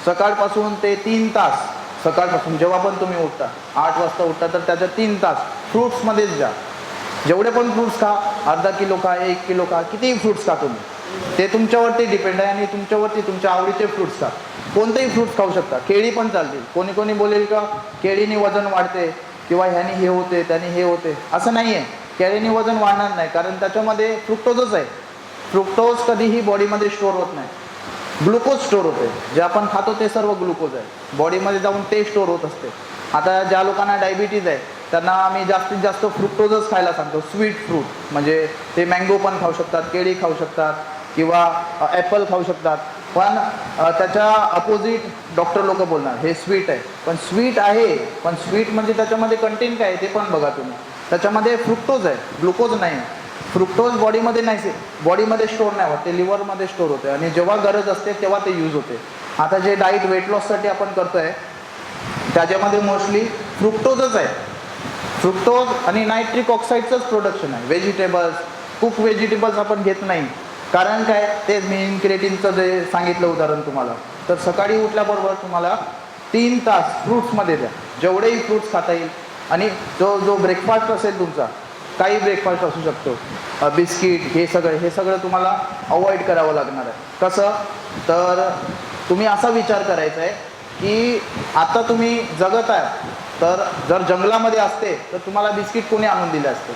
[SPEAKER 2] सकाळपासून ते 3 तास, सकाळपासून जेव्हा पण तुम्ही उठता, 8 वाजता उठता, तर त्याच्या 3 तास फ्रूट्समध्येच जा. जेवढे पण फ्रूट्स खा, अर्धा किलो खा, 1 किलो खा, कितीही फ्रूट्स खा तुम्ही, ते तुमच्यावरती डिपेंड आहे. आणि तुमच्या आवडीचे फ्रूट्स खा. कोणतेही फ्रूट्स खाऊ शकता. केळी पण चालतील. कोणी बोलेल का केळीने वजन वाढते किंवा ह्याने हे होते त्याने हे होते, असं नाही आहे. केळीने वजन वाढणार नाही, कारण त्याच्यामध्ये फ्रुक्टोजच आहे. फ्रुक्टोज कधीही बॉडीमध्ये स्टोअर होत नाही, ग्लुकोज स्टोअर होते. जे आपण खातो ते सर्व ग्लुकोज आहे, बॉडीमध्ये जाऊन ते स्टोअर होत असते. आता ज्या लोकांना डायबिटीज आहे त्यांना आम्ही जास्तीत जास्त फ्रुक्टोजच खायला सांगतो. स्वीट फ्रूट म्हणजे ते मँगो पण खाऊ शकतात, केळी खाऊ शकतात किंवा ॲपल खाऊ शकतात. पण त्याच्या अपोजिट डॉक्टर लोक बोलणार हे स्वीट आहे. पण स्वीट आहे, पण स्वीट म्हणजे त्याच्यामध्ये कंटेंट काय आहे ते पण बघा तुम्ही. त्याच्यामध्ये फ्रुक्टोज आहे, ग्लुकोज नाही. फ्रुक्टोज बॉडीमध्ये नाही, बॉडीमध्ये स्टोअर नाही होत, ते लिव्हरमध्ये स्टोअर होते आणि जेव्हा गरज असते तेव्हा ते यूज होते. आता जे डाईट वेट लॉससाठी आपण करतो आहे त्याच्यामध्ये मोस्टली फ्रुक्टोजच आहे. फ्रुक्टोज आणि नायट्रिक ऑक्साईडचंच प्रोडक्शन आहे. व्हेजिटेबल्स, कुक व्हेजिटेबल्स आपण घेत नाही. कारण काय, तेच मी इन्क्रेटिनचं जे सांगितलं उदाहरण तुम्हाला. तर सकाळी उठल्याबरोबर तुम्हाला 3 तास फ्रूट्समध्ये द्या, जेवढेही फ्रूट्स खाता येईल. आणि जो ब्रेकफास्ट असेल तुमचा, काही ब्रेकफास्ट असू शकतो, बिस्किट हे सगळं तुम्हाला अवॉइड करावं लागणार आहे. कसं, तर तुम्ही असा विचार करायचा आहे की आता तुम्ही जगत आहे, तर जर जंगलामध्ये असते तर तुम्हाला बिस्किट कोणी आणून दिले असते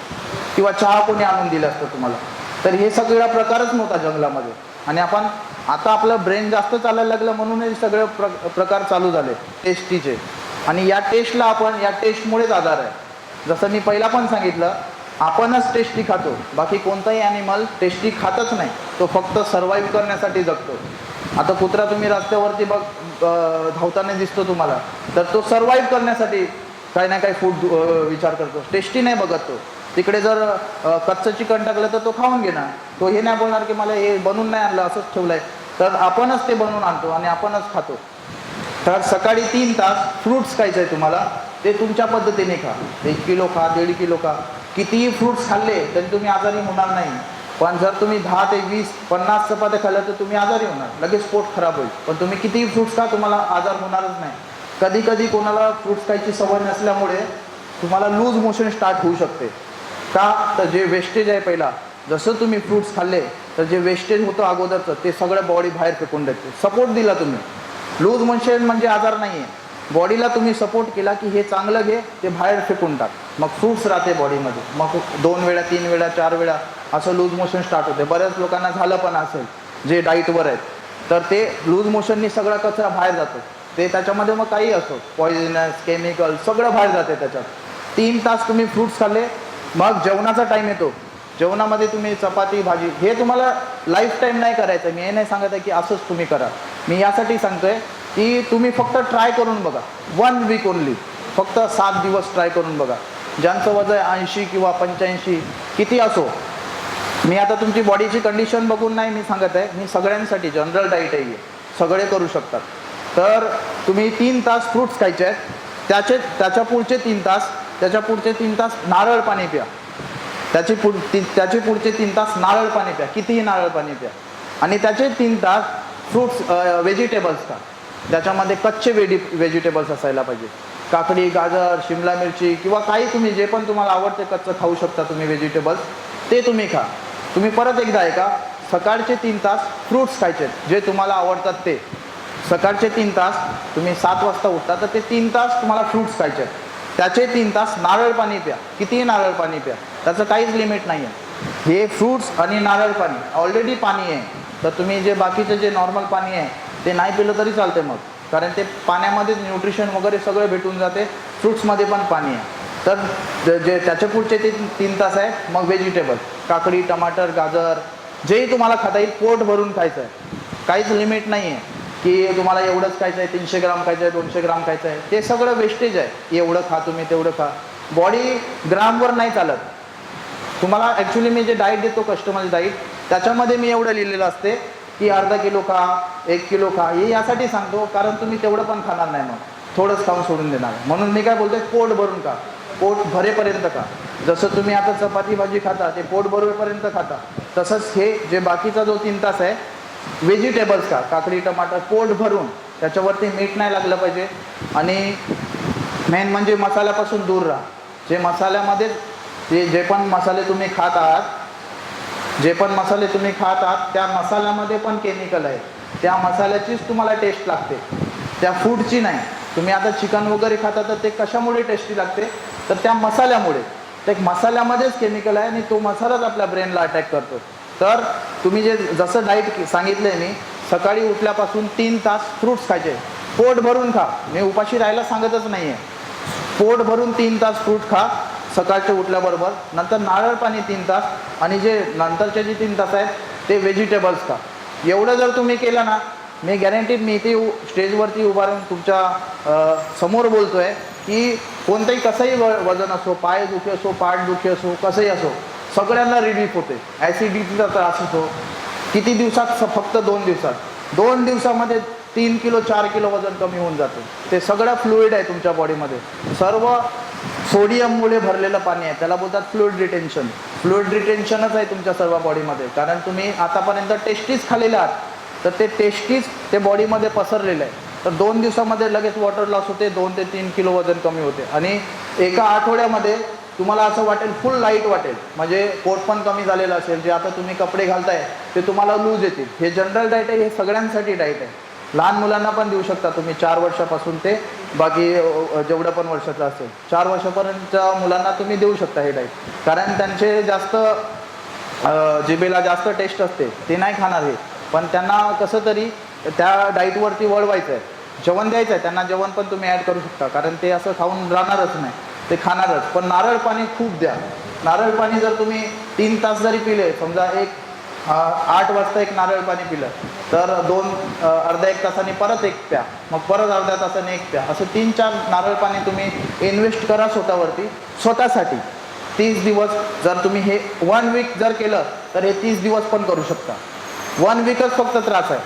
[SPEAKER 2] किंवा चहा कोणी आणून दिलं असतं तुम्हाला. तर हे सगळा प्रकारच नव्हता जंगलामध्ये. आणि आपण आता आपलं ब्रेन जास्त चालायला लागलं म्हणून हे सगळे प्रकार चालू झाले टेस्टीचे. आणि या टेस्टला आपण, या टेस्टमुळेच आजार आहे. जसं मी पहिला पण सांगितलं, आपणच टेस्टी खातो, बाकी कोणताही ॲनिमल टेस्टी खातच नाही, तो फक्त सर्वाईव्ह करण्यासाठी जगतो. आता कुत्रा तुम्ही रस्त्यावरती धावताना दिसतो तुम्हाला, तर तो सर्वाईव्ह करण्यासाठी काही ना काही फूड विचार करतो, टेस्टी नाही बघत तो. तिकडे जर कच्चं चिकन टाकलं तर तो खाऊन घेणार, तो हे नाही बोलणार की मला हे बनवून नाही आणलं, असंच ठेवलं आहे. तर आपणच ते बनवून आणतो आणि आपणच खातो. तर सकाळी 3 तास फ्रूट्स खायचं आहे तुम्हाला, ते तुमच्या पद्धतीने खा. 1 किलो खा, 1.5 किलो खा, कितीही फ्रूट्स खाल्ले तरी तुम्ही आजारी होणार नाही. पण जर तुम्ही 10 ते 20, 50 चपात्या खाल्ल्या तर तुम्ही आजारी होणार, लगेच पोट खराब होईल. पण तुम्ही कितीही फ्रूट्स खा, तुम्हाला आजार होणारच नाही. कधी कधी कोणाला फ्रूट्स खायची सवय नसल्यामुळे तुम्हाला लूज मोशन स्टार्ट होऊ शकते. का, तर जे वेस्टेज आहे पहिला, जसं तुम्ही फ्रूट्स खाल्ले तर जे वेस्टेज होतं अगोदरचं ते सगळं बॉडी बाहेर फेकून देते. सपोर्ट दिला तुम्ही, लूज मोशन म्हणजे आजार नाही आहे. बॉडीला तुम्ही सपोर्ट केला की हे चांगलं घे, ते बाहेर फेकून टाक, मग फ्रूट्स राहते बॉडीमध्ये. मग 2 वेळा, 3 वेळा, 4 वेळा असं लूज मोशन स्टार्ट होते. बऱ्याच लोकांना झालं पण असेल जे डाईटवर आहेत, तर ते लूज मोशननी सगळा कचरा बाहेर जातो. ते त्याच्यामध्ये मग काही असो, पॉइझनस, केमिकल सगळं बाहेर जाते त्याच्यात. 3 तास तुम्ही फ्रूट्स खाल्ले, मग जेवणाचा टाईम येतो, जेवणामध्ये तुम्ही चपाती भाजी, हे तुम्हाला लाईफ टाईम नाही करायचं. मी हे नाही सांगत आहे की असंच तुम्ही करा, मी यासाठी सांगतोय की तुम्ही फक्त ट्राय करून बघा. 1 वीक ओनली, फक्त 7 दिवस ट्राय करून बघा. ज्यांचं वजन 80 किंवा 85 किती असो, मी आता तुमची बॉडीची कंडिशन बघून नाही मी सांगत आहे, मी सगळ्यांसाठी जनरल डाईट आहे, सगळे करू शकतात. तर तुम्ही 3 तास फ्रूट्स खायचे आहेत, त्याच्या पुढचे 3 तास नारळ पाणी प्या. त्याचे पुढचे 3 तास नारळ पाणी प्या, कितीही नारळ पाणी प्या. आणि त्याचे 3 तास फ्रूट्स व्हेजिटेबल्स खा. त्याच्यामध्ये कच्चे व्हेजिटेबल्स असायला पाहिजे. काकडी, गाजर, शिमला मिरची किंवा काही तुम्ही जे पण तुम्हाला आवडते कच्चं खाऊ शकता तुम्ही व्हेजिटेबल्स, ते तुम्ही खा. तुम्ही परत एकदा ऐका, सकाळचे 3 तास फ्रूट्स खायचे जे तुम्हाला आवडतात ते. सकाळचे 3 तास तुम्ही 7 वाजता उठता तर ते 3 तास तुम्हाला फ्रूट्स खायचे आहेत. त्याचे 3 तास नारळ पाणी प्या, कितीही नारळ पाणी प्या, त्याचं काहीच लिमिट नाही आहे. हे फ्रूट्स आणि नारळ पाणी ऑलरेडी पाणी आहे, तर तुम्ही जे बाकीचं जे नॉर्मल पाणी आहे ते नाही पिलं तरी चालते मग, कारण ते पाण्यामध्येच न्यूट्रिशन वगैरे सगळं भेटून जाते. फ्रूट्समध्ये पण पाणी आहे. तर जे त्याच्या पुढचे ते 3 तास आहे मग व्हेजिटेबल, काकडी, टमाटर, गाजर, जेही तुम्हाला खाता येईल पोट भरून खायचं आहे. काहीच लिमिट नाही आहे की तुम्हाला एवढंच खायचं आहे, 300 ग्राम खायचं आहे, 200 ग्राम खायचं आहे, ते सगळं वेस्टेज आहे. एवढं खा तुम्ही, तेवढं खा. बॉडी ग्रामवर नाही चालत. तुम्हाला ॲक्च्युली मी जे डाईट देतो कस्टमर डाईट, त्याच्यामध्ये मी एवढं लिहिलेलं असते की अर्धा किलो खा, 1 किलो खा. हे यासाठी सांगतो कारण तुम्ही तेवढं पण खाणार नाही, मग थोडंच खाऊन सोडून देणार. म्हणून मी काय बोलतो, पोट भरून खा, पोट भरेपर्यंत खा. जसं तुम्ही आता चपाती भाजी खाता ते पोट भरेपर्यंत खाता, तसंच हे जे बाकीचा जो 3 तास आहे व्हेजिटेबल्स खा, काकडी, टमाटर, पोट भरून. त्याच्यावरती मीठ नाही लागलं पाहिजे. आणि मेन म्हणजे मसाल्यापासून दूर राहा. जे मसाल्यामध्ये जे पण मसाले तुम्ही खात आहात, त्या मसाल्यामध्ये पण केमिकल आहे. त्या मसाल्याचीच तुम्हाला टेस्ट लागते, त्या फूडची नाही. तुम्ही आता चिकन वगैरे खाता तर ते कशामुळे टेस्टी लागते, तर त्या मसाल्यामुळे. ते मसाल्यामध्येच केमिकल आहे आणि तो मसालाच आपल्या ब्रेनला अटॅक करतो. तर तुम्ही जे जसं डाईट सांगितलं आहे मी, सकाळी उठल्यापासून 3 तास फ्रूट्स खायचे, पोट भरून खा. मी उपाशी राहायला सांगतच नाही आहे. पोट भरून 3 तास फ्रूट खा सकाळचे उठल्याबरोबर. नंतर नारळ पाणी 3 तास, आणि जे नंतरचे जे 3 तास आहेत ते व्हेजिटेबल्स खा. एवढं जर तुम्ही केलं ना, मी गॅरंटीड, मी इथे स्टेजवरती उभा राहून तुमच्या समोर बोलतो आहे की कोणतंही कसंही वजन असो, पाय दुखी असो, पाठ दुखी असो, कसंही असो, सगळ्यांना रिलीफ होते. ॲसिडिटीचा त्रास असो, किती दिवसात, फक्त 2 दिवसात, 2 दिवसामध्ये 3 किलो 4 किलो वजन कमी होऊन जाते. ते सगळं फ्लुइड आहे तुमच्या बॉडीमध्ये, सर्व सोडियममुळे भरलेलं पाणी आहे, त्याला बोलतात फ्लुइड रिटेन्शन. फ्लुइड रिटेन्शनच आहे तुमच्या सर्व बॉडीमध्ये, कारण तुम्ही आतापर्यंत टेस्टीज खाल्लेले आहात, तर ते टेस्टीज ते बॉडीमध्ये पसरलेलं आहे. तर 2 दिवसामध्ये लगेच वॉटर लॉस होते, 2 ते 3 किलो वजन कमी होते, आणि एका आठवड्यामध्ये तुम्हाला असं वाटेल, फुल लाईट वाटेल, म्हणजे पोट पण कमी झालेलं असेल, जे आता तुम्ही कपडे घालताय ते तुम्हाला लूज येतील. हे जनरल डाईट आहे, हे सगळ्यांसाठी डाईट आहे. लहान मुलांना पण देऊ शकता तुम्ही, 4 वर्षापासून ते बाकी जेवढं पण वर्षाचं असेल, 4 वर्षापर्यंतच्या मुलांना तुम्ही देऊ शकता हे डाईट, कारण त्यांचे जास्त जिभेला जास्त टेस्ट असते, ते नाही खाणार हे, पण त्यांना कसं तरी त्या डाईटवरती वळवायचं आहे. जेवण द्यायचं आहे त्यांना, जेवण पण तुम्ही ॲड करू शकता, कारण ते असं खाऊन राहणारच नाही, ते खाणारच. पण नारळ पाणी खूप द्या. नारळ पाणी जर तुम्ही 3 तास जरी पिले, समजा 8 वाजता एक नारळ पाणी पिलं, तर अर्धा 1 तासाने परत एक प्या, मग परत अर्ध्या तासाने एक प्या, असं 3-4 नारळ पाणी तुम्ही इन्व्हेस्ट करा स्वतःवरती, स्वतःसाठी. 30 दिवस जर तुम्ही हे 1 वीक जर केलं, तर हे 30 दिवस पण करू शकता. 1 वीकच फक्त त्रास आहे,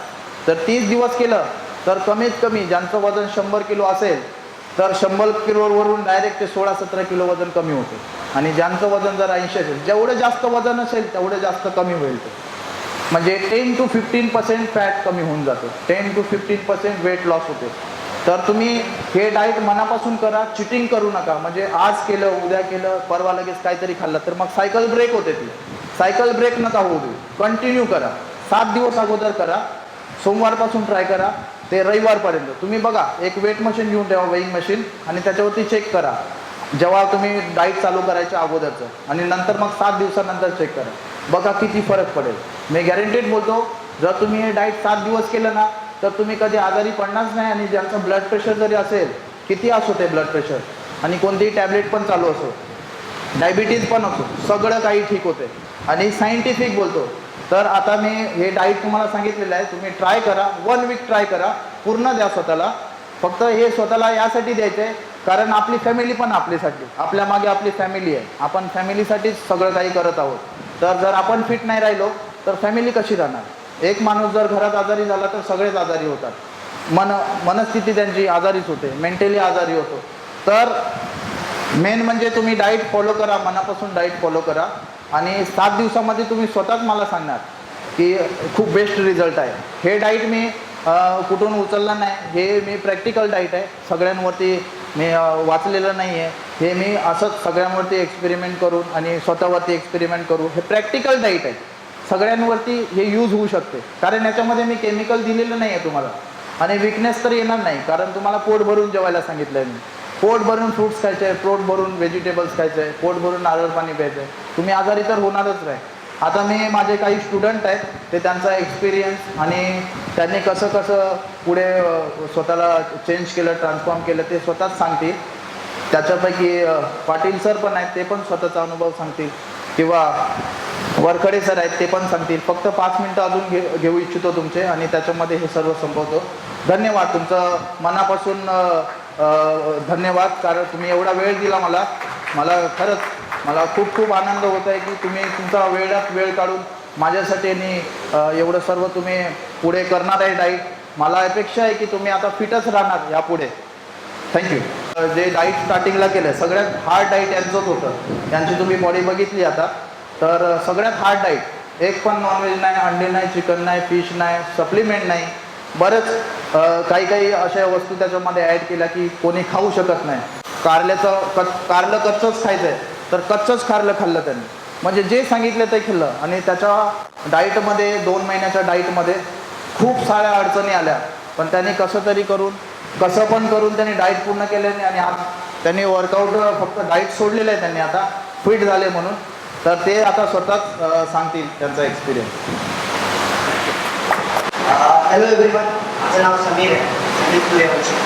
[SPEAKER 2] तर 30 दिवस केलं तर कमीत कमी ज्यांचं वजन 100 किलो असेल, तर 100 किलोवरून डायरेक्ट ते 16-17 किलो वजन कमी होते. आणि ज्यांचं वजन जर 80 असेल, जेवढं जास्त वजन असेल तेवढं जास्त कमी होईल ते, म्हणजे 10 to 15% फॅट कमी होऊन जातो, 10 to 15% वेट लॉस होते. तर तुम्ही हे डाईट मनापासून करा, चिटिंग करू नका. म्हणजे आज केलं, उद्या केलं, परवा लगेच काहीतरी खाल्लं तर मग सायकल ब्रेक होते. ती सायकल ब्रेक नका होऊ देऊ, कंटिन्यू करा. 7 दिवस अगोदर करा, सोमवारपासून ट्राय करा ते रविवारपर्यंत. तुम्ही बघा, एक वेट मशीन घेऊन ठेवा, वेईंग मशीन, आणि त्याच्यावरती चेक करा जेव्हा तुम्ही डाईट चालू करायच्या अगोदरचं, आणि नंतर मग 7 दिवसानंतर चेक करा, बघा किती फरक पडेल. मी गॅरंटीड बोलतो, जर तुम्ही हे डाईट 7 दिवस केलं ना, तर तुम्ही कधी आजारी पडणारच नाही. आणि ज्यांचं ब्लड प्रेशर जरी असेल, किती असो ते ब्लड प्रेशर, आणि कोणतीही टॅबलेट पण चालू असो, डायबिटीज पण असो, सगळं काही ठीक होते. आणि सायंटिफिक बोलतो, तर आता मी हे डाईट तुम्हाला सांगितलेलं आहे, तुम्ही ट्राय करा, 1 वीक ट्राय करा, पूर्ण द्या स्वतःला. फक्त हे स्वतःला यासाठी द्यायचं आहे, कारण आपली फॅमिली पण आपल्यासाठी, आपल्या मागे आपली फॅमिली आहे, आपण फॅमिलीसाठीच सगळं काही करत आहोत. तर जर आपण फिट नाही राहिलो तर फॅमिली कशी राहणार? एक माणूस जर घरात आजारी झाला तर सगळेच आजारी होतात, मनस्थिती त्यांची आजारीच होते, मेंटली आजारी होतो. तर मेन म्हणजे तुम्ही डाईट फॉलो करा, मनापासून डाईट फॉलो करा, आणि 7 दिवसामध्ये तुम्ही स्वतःच मला सांगणार की खूप बेस्ट रिझल्ट आहे. हे डाईट मी कुठून उचललं नाही, हे मी प्रॅक्टिकल डाईट आहे, सगळ्यांवरती मी वाचलेलं नाही आहे, हे मी असंच सगळ्यांवरती एक्सपेरिमेंट करून आणि स्वतःवरती एक्सपेरिमेंट करू, हे प्रॅक्टिकल डाईट आहे, सगळ्यांवरती हे यूज होऊ शकते. कारण याच्यामध्ये मी केमिकल दिलेलं नाही आहे तुम्हाला, आणि विकनेस तर येणार नाही, कारण तुम्हाला पोट भरून जेवायला सांगितलं आहे मी. पोट भरून फ्रूट्स खायचे आहे, पोट भरून व्हेजिटेबल्स खायचे आहे, पोट भरून नारळ पाणी प्यायचं आहे, तुम्ही आजारी तर होणारच नाही. आता मी माझे काही स्टुडंट आहेत, ते त्यांचा एक्सपिरियन्स आणि त्यांनी कसं कसं पुढे स्वतःला चेंज केलं, ट्रान्सफॉर्म केलं, ते स्वतःच सांगतील. त्याच्यापैकी पाटील सर पण आहेत, ते पण स्वतःचा अनुभव सांगतील, किंवा वरखडे सर आहेत, ते पण सांगतील. फक्त 5 मिनटं अजून घेऊ इच्छितो तुमचे, आणि त्याच्यामध्ये हे सर्व संपवतो. धन्यवाद, तुमचं मनापासून धन्यवाद, कारण तुम्ही एवढा वेळ दिला मला खरंच मला खूप खूप आनंद होत आहे की तुम्ही तुमचा वेळ काढून माझ्यासाठी आणि एवढं सर्व तुम्ही पुढे करणार आहे डाईट. मला अपेक्षा आहे की तुम्ही आता फिटच राहणार यापुढे. थँक्यू. जे डाईट स्टार्टिंगला केलं, सगळ्यात हार्ड डाईट यांचंच होतं. यांची तुम्ही बॉडी बघितली आता, तर सगळ्यात हार्ड डाईट, एक पण नॉनव्हेज नाही, अंडे नाही, चिकन नाही, फिश नाही, सप्लिमेंट नाही, बरंच काही अशा वस्तू त्याच्यामध्ये ॲड केल्या की कोणी खाऊ शकत नाही. कारलं कच्चंच खायचं आहे, तर कच्चंच कारलं खाल्लं त्यांनी, म्हणजे जे सांगितलं ते खाल्लं. आणि त्याच्या डाईटमध्ये 2 महिन्याच्या डाईटमध्ये खूप साऱ्या अडचणी आल्या, पण त्यांनी कसं तरी करून कसं पण करून त्यांनी डाएट पूर्ण केल्याने आणि आज त्यांनी वर्कआउट फक्त डाएट सोडलेलं आहे त्यांनी आता फिट झाले म्हणून. तर ते आता स्वतःच सांगतील त्यांचा एक्सपिरियन्स.
[SPEAKER 6] हॅलो एव्हरीवन, माझं नाव समीर आहे, समीर सूर्यवंशी.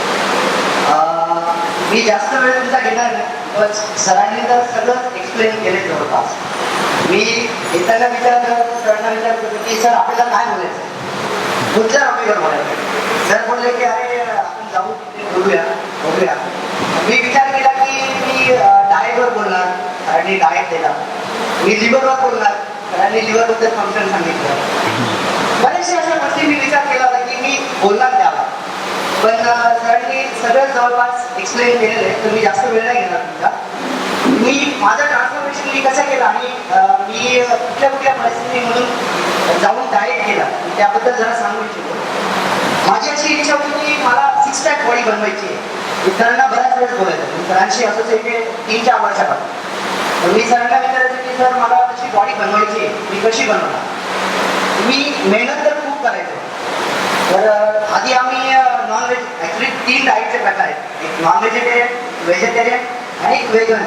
[SPEAKER 6] मी जास्त वेळ तुमचा घेणार नाही, पण सरांनी तर सगळंच एक्सप्लेन केले जवळपास. मी येताना सरांना विचारत होतो की सर आपल्याला काय बोलायचं आहे, कुठल्या टॉपिकवर बोलायचं. सर बोलले की अरे आपण जाऊ तिथे बोलूया. मी विचार केला की मी डाएटवर बोलणार आणि डाएट देणार. मी लिव्हरवर बोलणार आणि लिव्हरबद्दल फंक्शन सांगितलं. बरेचशा अशा गोष्टी मी विचार केला होता की मी बोलणार त्याला, पण सरांनी सगळं जवळपास एक्सप्लेन केलेलं आहे, तर मी जास्त वेळ नाही घेणार तुमचा. मी माझं ट्रान्सफॉर्मेशन मी कसं केलं आणि मी कुठल्या परिस्थितीमधून जाऊन डाएट केला त्याबद्दल जरा सांगू इच्छितो. माझी अशी इच्छा होती की मला 6 पॅक बॉडी बनवायची आहे. मी सरांना बऱ्याच वेळेस बोलायचं, मी सरांशी असोसिएटेड 3-4 वर्षापासून. तर मी सरांना विचारायचं की सर मला तशी बॉडी बनवायची आहे, मी कशी बनवणार. मी मेहनत तर खूप करायचो. तर आधी आम्ही नॉनव्हेज, ॲक्च्युली 3 डाएटचे प्रकार आहेत, एक नॉन व्हेजिटेरियन, व्हेजिटेरियन आणि एक वेगन.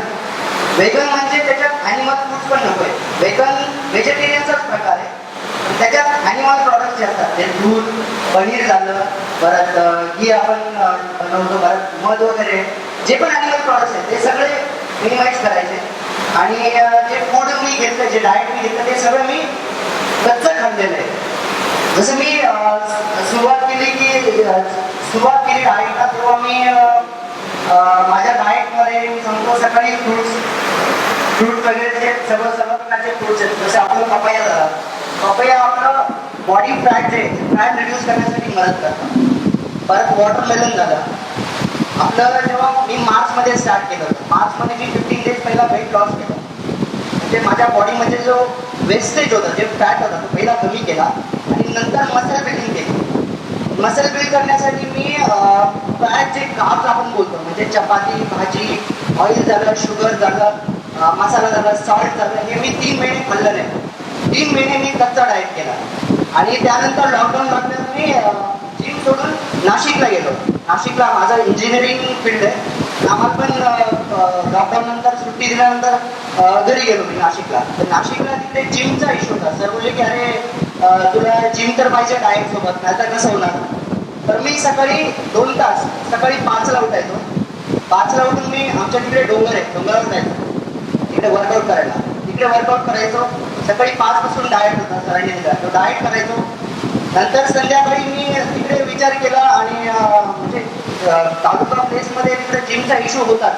[SPEAKER 6] वेगन म्हणजे त्याच्यात ॲनिमल फूड्स पण नको आहे. वेगन व्हेजिटेरियनचाच प्रकार आहे, त्याच्यात ॲनिमल प्रॉडक्ट्स जे असतात, ते दूध, पनीर झालं, परत घी आपण बनवतो, परत मध वगैरे जे पण ॲनिमल प्रॉडक्ट्स आहेत ते सगळे मिनिमाइज करायचे. आणि जे फूड मी घेतलं, जे डाएट मी घेतलं, ते सगळं मी कच्चं खाल्लेलं आहे. जसं मी सुरुवात केली डाएटला, तेव्हा मी माझ्या डाएटमध्ये मी सांगतो सकाळी फ्रूट्स वगैरे जे सर्व प्रकारचे फ्रूट्स आहेत. जसं आपलं पपया झाला, पपया आपलं बॉडी फॅट रिड्यूस करण्यासाठी मदत करतं. परत वॉटरमेलन झालं आपलं. जेव्हा मी मार्चमध्ये स्टार्ट केलं होतं, मार्चमध्ये मी 15 डेज पहिला वेट लॉस केलं. म्हणजे माझ्या बॉडीमध्ये जो वेस्टेज होता, जे फॅट होता, तो पहिला कमी केला आणि नंतर मसल बिल्डिंग केली. मसल बिल्ड करण्यासाठी मी फॅट जे कार्ब्स आपण बोलतो, म्हणजे चपाती, भाजी, ऑइल झालं, शुगर झालं, मसाला झाला, सॉल्ट झालं, हे मी 3 महिने खाल्लं नाही. 3 महिने मी कच्चा डाएट केला. आणि त्यानंतर लॉकडाऊन लागल्यावर मी जिम सोडून नाशिकला गेलो. नाशिकला माझं इंजिनिअरिंग फील्ड आहे. आम्हाला पण लॉकडाऊन नंतर सुट्टी दिल्यानंतर घरी गेलो मी नाशिकला. तर नाशिकला तिथे जिमचा इश्यू होता. सर बोलले की अरे तुला जिम तर पाहिजे डाएट सोबत, नाही तर कसं होणार. तर मी सकाळी 2 तास, सकाळी 5ला उठायचो. 5ला उठून मी आमच्या तिकडे डोंगर आहे, डोंगरावर जायचो तिकडे वर्कआउट करायला. तिकडे वर्कआउट करायचो. सकाळी 5 पासून डाएट होता, सरांनी दिला तो डाएट करायचो. नंतर संध्याकाळी मी तिकडे विचार केला आणि म्हणजे तालुका प्लेसमध्ये तिकडे जिमचा इश्यू होताच,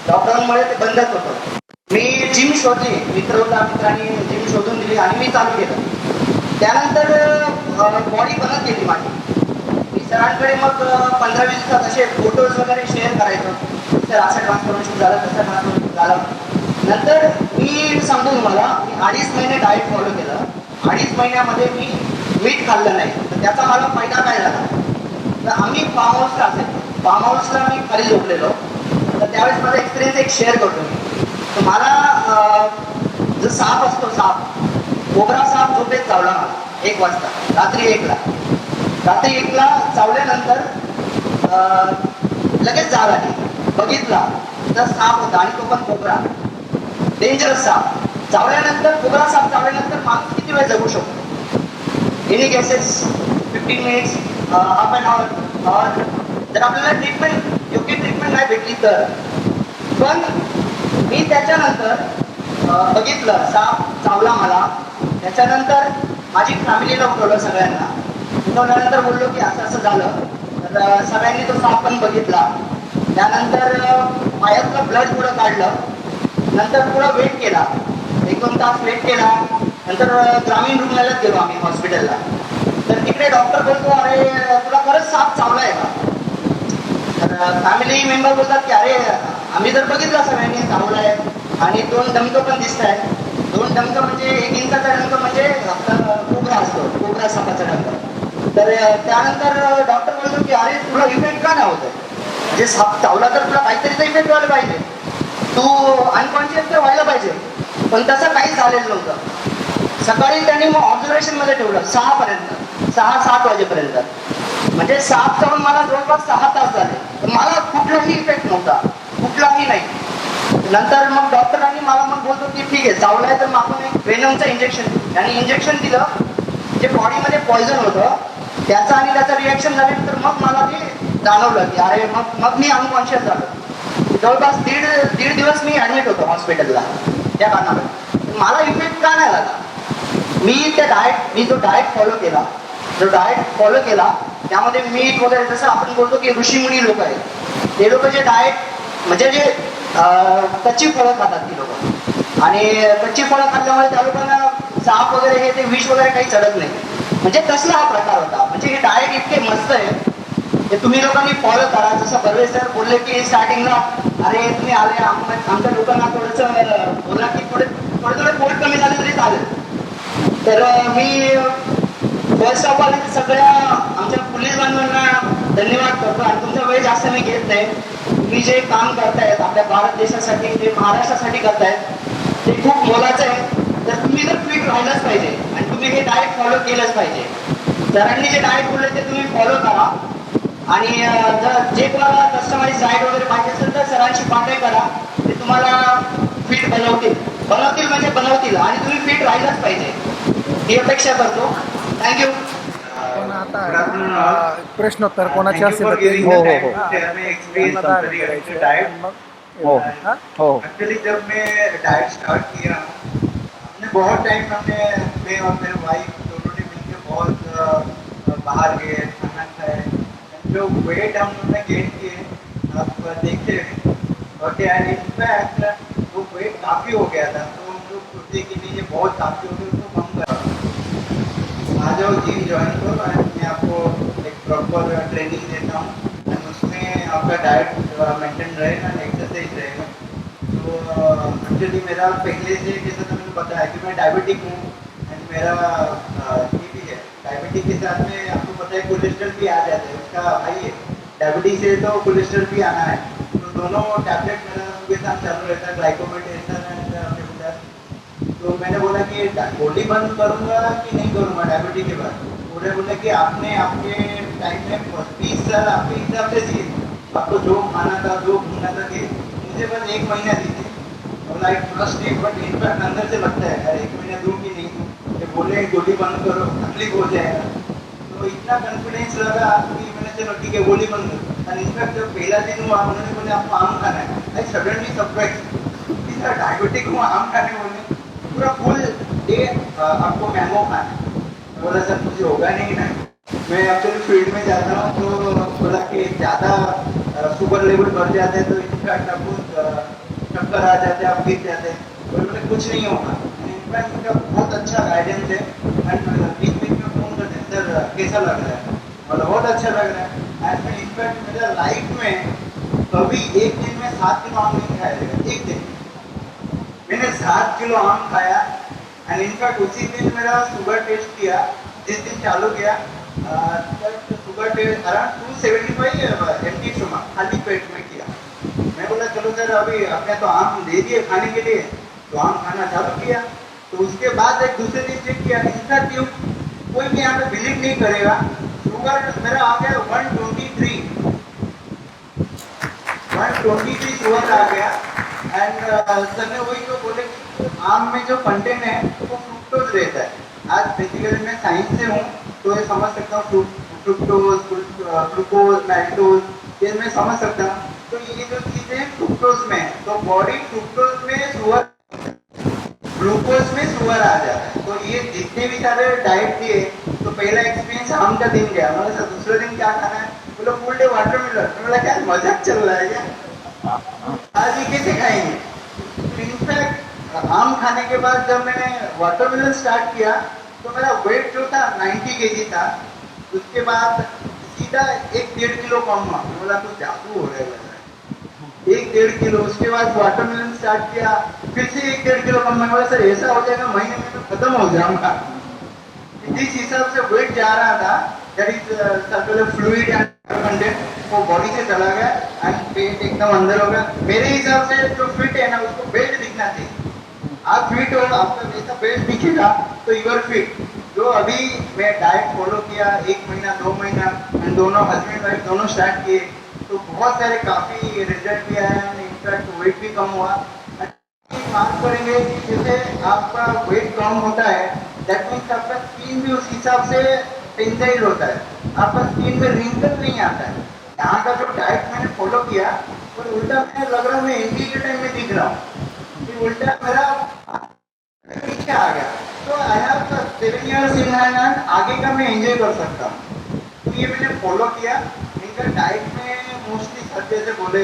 [SPEAKER 6] लॉकडाऊनमुळे ते बंदच होतं. मी जिम शोधली, मित्रांनी जिम शोधून दिली आणि मी चालू केलं. त्यानंतर बॉडी बनत गेली माझी. मी सरांकडे मग 15-20 दिवसात असे फोटोज वगैरे शेअर करायचो, तर असं ट्रान्सफॉर्मेशन झालं, तसं ट्रान्सफॉर्मेशन झालं. नंतर मी सांगतो तुम्हाला, मी 2.5 महिने डाएट फॉलो केलं. 2.5 महिन्यामध्ये मी मीठ खाल्लं नाही. तर त्याचा मला फायदा काय झाला, तर आम्ही फार्म हाऊसला असेल, फार्म हाऊसला मी खाली झोपलेलो. तर त्यावेळेस माझा एक्सपिरियन्स एक शेअर करतो मी. तर मला जो साप असतो, कोबरा साप झोपेत चावला मला 1 वाजता, रात्री 1ला. रात्री 1ला चावल्यानंतर लगेच जाग आली, बघितला तर साप होता आणि तो पण कोबरा, डेंजरस साप. चावल्यानंतर, कोबरा साप चावल्यानंतर माणूस किती वेळ जगू शकतो. Any cases 15 minutes, half an hour. जर आपल्याला ट्रीटमेंट, योग्य ट्रीटमेंट नाही भेटली तर. पण मी त्याच्यानंतर बघितलं साप चावला मला. त्याच्यानंतर माझी फॅमिलीला उठवलं, सगळ्यांना उठवल्यानंतर बोललो की असं असं झालं. तर सगळ्यांनी तो साप पण बघितला. त्यानंतर पायातलं ब्लड थोडं काढलं. नंतर थोडं वेट केला, 1-2 तास वेट केला. नंतर ग्रामीण रुग्णालयात गेलो आम्ही, हॉस्पिटलला. तर तिकडे डॉक्टर बोलतो अरे तुला खरंच साप चावला आहे का. तर फॅमिली मेंबर बोलतात की अरे आम्ही तर बघितलं सगळ्यांनी चावला आहे आणि 2 डंक पण दिसत आहेत. 2 डंक म्हणजे 1 इंचाचा डंक म्हणजे आपला कोबरा असतो, कोबरा सापाचा डंक. तर त्यानंतर डॉक्टर बोलतो की अरे तुला इफेक्ट का नाही होत आहे, म्हणजे साप चावला तर तुला काहीतरी तर इफेक्ट व्हायला पाहिजे, तू अनकॉन्शियस तर व्हायला पाहिजे. पण तसं काहीच झालेलं नव्हतं. सकाळी त्यांनी मग ऑब्झर्वेशनमध्ये ठेवलं 6 पर्यंत. 6-7 वाजेपर्यंत, म्हणजे 7 जाऊन मला जवळपास 6 तास झाले. तर मला कुठलाही इफेक्ट नव्हता, कुठलाही नाही. नंतर मग डॉक्टरांनी मला मग बोलतो की ठीक आहे चावलाय तर मग आपण एक वेनमचं इंजेक्शन दिलं, आणि इंजेक्शन दिलं जे बॉडीमध्ये पॉयझन होतं त्याचं, आणि त्याचं रिॲक्शन झाल्यानंतर मग मला ते जाणवलं की अरे मग मी अनकॉन्शियस झालो. जवळपास दीड दिवस मी ऍडमिट होतो हॉस्पिटलला त्या कारणामुळे. मला इफेक्ट का नाही झाला? मी जो डाएट फॉलो केला त्यामध्ये मीठ वगैरे, जसं आपण बोलतो की ऋषीमुनी लोक आहेत, ते लोक जे डाएट म्हणजे जे कच्ची फळं खातात ती लोक, आणि कच्ची फळं खाल्ल्यामुळे त्या लोकांना साप वगैरे हे ते विष वगैरे काही चढत नाही. म्हणजे कसला हा प्रकार होता? म्हणजे हे डाएट इतके मस्त आहे, हे तुम्ही लोकांनी फॉलो करा. जसं बर्वे सर बोलले की स्टार्टिंगला अरे तुम्ही आले आमच्या लोकांना थोडंसं बोला की थोडे पोट कमी झाले तरी चालेल. तर मी फर्स्ट ऑफ ऑल सगळ्या आमच्या पोलीस बांधवांना धन्यवाद करतो, आणि तुमचा वेळ जास्त मी घेत नाही. तुम्ही जे काम करतायत आपल्या भारत देशासाठी, ते महाराष्ट्रासाठी करतायत, ते खूप मोलाचं आहे. तर तुम्ही जर फिट राहिलंच पाहिजे, आणि तुम्ही हे डाएट फॉलो केलंच पाहिजे. सरांनी जे डाएट बोलले ते तुम्ही फॉलो करा, आणि जर जे कोणाला कस्टमाइज डाएट वगैरे पाहिजे असेल तर सरांची कॉन्टॅक्ट करा. ते तुम्हाला फिट बनवतील आणि तुम्ही फिट राहिलाच पाहिजे ही अपेक्षा करतो. थँक्यू.
[SPEAKER 1] पण आता प्रश्नोत्तर कोणाचे असेल तर ते-
[SPEAKER 3] हो.
[SPEAKER 2] एक्चुअली जब मैं डाइट स्टार्ट किया, हमने बहुत टाइम मैं और मेरे वाइफ दोनों ने मिलकर बहुत बाहर गए, खाना खाए, जो वेट हम लोगों ने गेन किए आप देखते हैं. ओके, एंड इनफैक्ट वो वेट काफ़ी हो गया था, तो हम लोग सोचे कि नहीं ये बहुत काफ़ी हो गया, उसको कम करो. आ जाओ जिम ज्वाइन करो, एंड मैं आपको एक प्रॉपर ट्रेनिंग देता हूँ, एंड उसमें आपका डाइट मेंटेन रहेगा, एक्सरसाइज रहेगा. तो एक्चुअली मेरा पहले से जैसा तो मैंने बताया कि मैं डायबिटिक हूँ, एंड मेरा ये भी है. डायबिटिक के साथ में आपको पता है कोलेस्ट्रॉल भी आ जाता है, उसका हाई है. डायबिटीज से तो कोलेस्ट्रॉल भी आना है, तो दोनों टैबलेट मेरा उनके साथ चालू रहता है, ग्लाइकोमेटेशन एंड रेगुलर. तो मैंने बोला कि गोली बंद करूँगा कि नहीं करूँगा डायबिटीज के बाद. उन्होंने बोला कि आपने आपके टाइम में 20 साल आपके हिसाब से दिए, आपको जो खाना था जो घूमना था दिए, मुझे बस 1 महीना दीजिए. बोला I trust it, but in fact अंदर से लगता है यार 1 महीना दूँ कि नहीं दूँ. ये बोले गोली बंद करो तकलीफ हो जाएगा, तो इतना कॉन्फिडेंस लगा कि मैंने चलो ठीक है गोली बंद करो. और इनफैक्ट जब पहला दिन हुआ उन्होंने बोले आपको आम खाना है, आई सडनली सरप्राइज, इतना डायबिटिक हूँ आम खाने बोले, पूरा फुल डे आपको मैंगो खाना है. बोला सर मुझे होगा नहीं ना, मैं एक्चुअली फील्ड में जाता हूँ, तो बोला कि ज़्यादा शुगर लेवल बढ़ जाते हैं तो इनफैक्ट आपको चक्कर आ जाते हैं, आप गिर जाते हैं. तो बोले कुछ नहीं होगा. इनफैक्ट उनका बहुत अच्छा गाइडेंस है, एंड बीच में फोन करते हैं सर कैसा लग रहा है, बोला बहुत अच्छा लग रहा है. एंड इनफैक्ट मेरा लाइफ में कभी एक दिन में 7 किलो आम नहीं खाया जाएगा. एक दिन मैंने 7 किलो आम खाया, एंड इनफैक्ट उसी दिन मेरा शुगर टेस्ट किया, जिस दिन चालू किया sugar test around 275 empty stomach खाली पेट में किया. मैं बोला चलो सर अभी आपने तो आम दे दिए खाने के लिए, तो आम खाना चालू किया. तो उसके बाद एक दूसरे दिन चेक किया, इनफैक्ट कोई भी यहाँ पे बिलीव नहीं करेगा, शुगर मेरा आ गया 123 शुगर आ गया. एंड सर ने वही तो बोले आम में जो कंटेंट है वो फ्रुक्टोज रहता है. आज बेसिकली मैं साइंस से हूँ तो ये समझ सकता हूँ फ्रुक्टोज, ग्लूकोज, मैल्टोज, ये मैं समझ सकता हूँ. तो ये जो चीज़ें फ्रुक्टोज में है, तो बॉडी फ्रुक्टोज में शुगर, ग्लूकोज में शुगर आ जाता है. तो ये जितने भी सारे डाइट दिए, तो पहला एक्सपीरियंस आम का दिन गया. मतलब सर दूसरे दिन क्या खाना है, बोलो फुल डे वाटरमेलन. बोला क्या मजाक चल रहा है क्या, आज ये कैसे खाएंगे. इनफैक्ट आम खाने के बाद जब मैंने वाटरमेलन स्टार्ट किया तो मेरा वेट जो था 90 kg था. उसके बाद सीधा 1-1.5 किलो कम हुआ. बोला तो जादू हो रहा है, 1-1.5 किलो. उसके बाद वाटरमेलन स्टार्ट किया, फिर से 1-1.5 किलो कम. मैं बोला सर ऐसा हो जाएगा महीने में तो खत्म हो जाऊंगा. जिस हिसाब से वेट जा रहा था, that is circular fluid end content वो बॉडी से चला गया, एंड पेट एकदम अंदर हो गया. मेरे हिसाब से जो फिट है ना उसको बेल्ट दिखना चाहिए. आप फिट हो, आपका जैसा बेल्ट दिखेगा तो यू आर फिट. जो
[SPEAKER 8] जो अभी मैं डाइट फॉलो किया 1 महीना 2 महीना, एंड दोनों हस्बैंड वाइफ दोनों स्टार्ट किए, तो बहुत सारे काफ़ी रिजल्ट भी आया है, इनफैक्ट वेट भी कम हुआ। बात करेंगे कि जैसे आपका वेट कम होता है, दैट मीन्स आपका स्किन भी उस हिसाब से टेंसाइल होता है, आपका स्किन में रिंकल नहीं आता है। यहाँ का जो डाइट मैंने फॉलो किया, तो उल्टा मैं लग रहा है मैं एनडी के टाइम में दिख रहा हूँ कि उल्टा मेरा पीछे आ गया। तो I have 7 years in hand, आगे का मैं एंजॉय कर सकता हूँ। तो ये मैंने फॉलो किया। इनका डाइट में मोस्टली सब जैसे बोले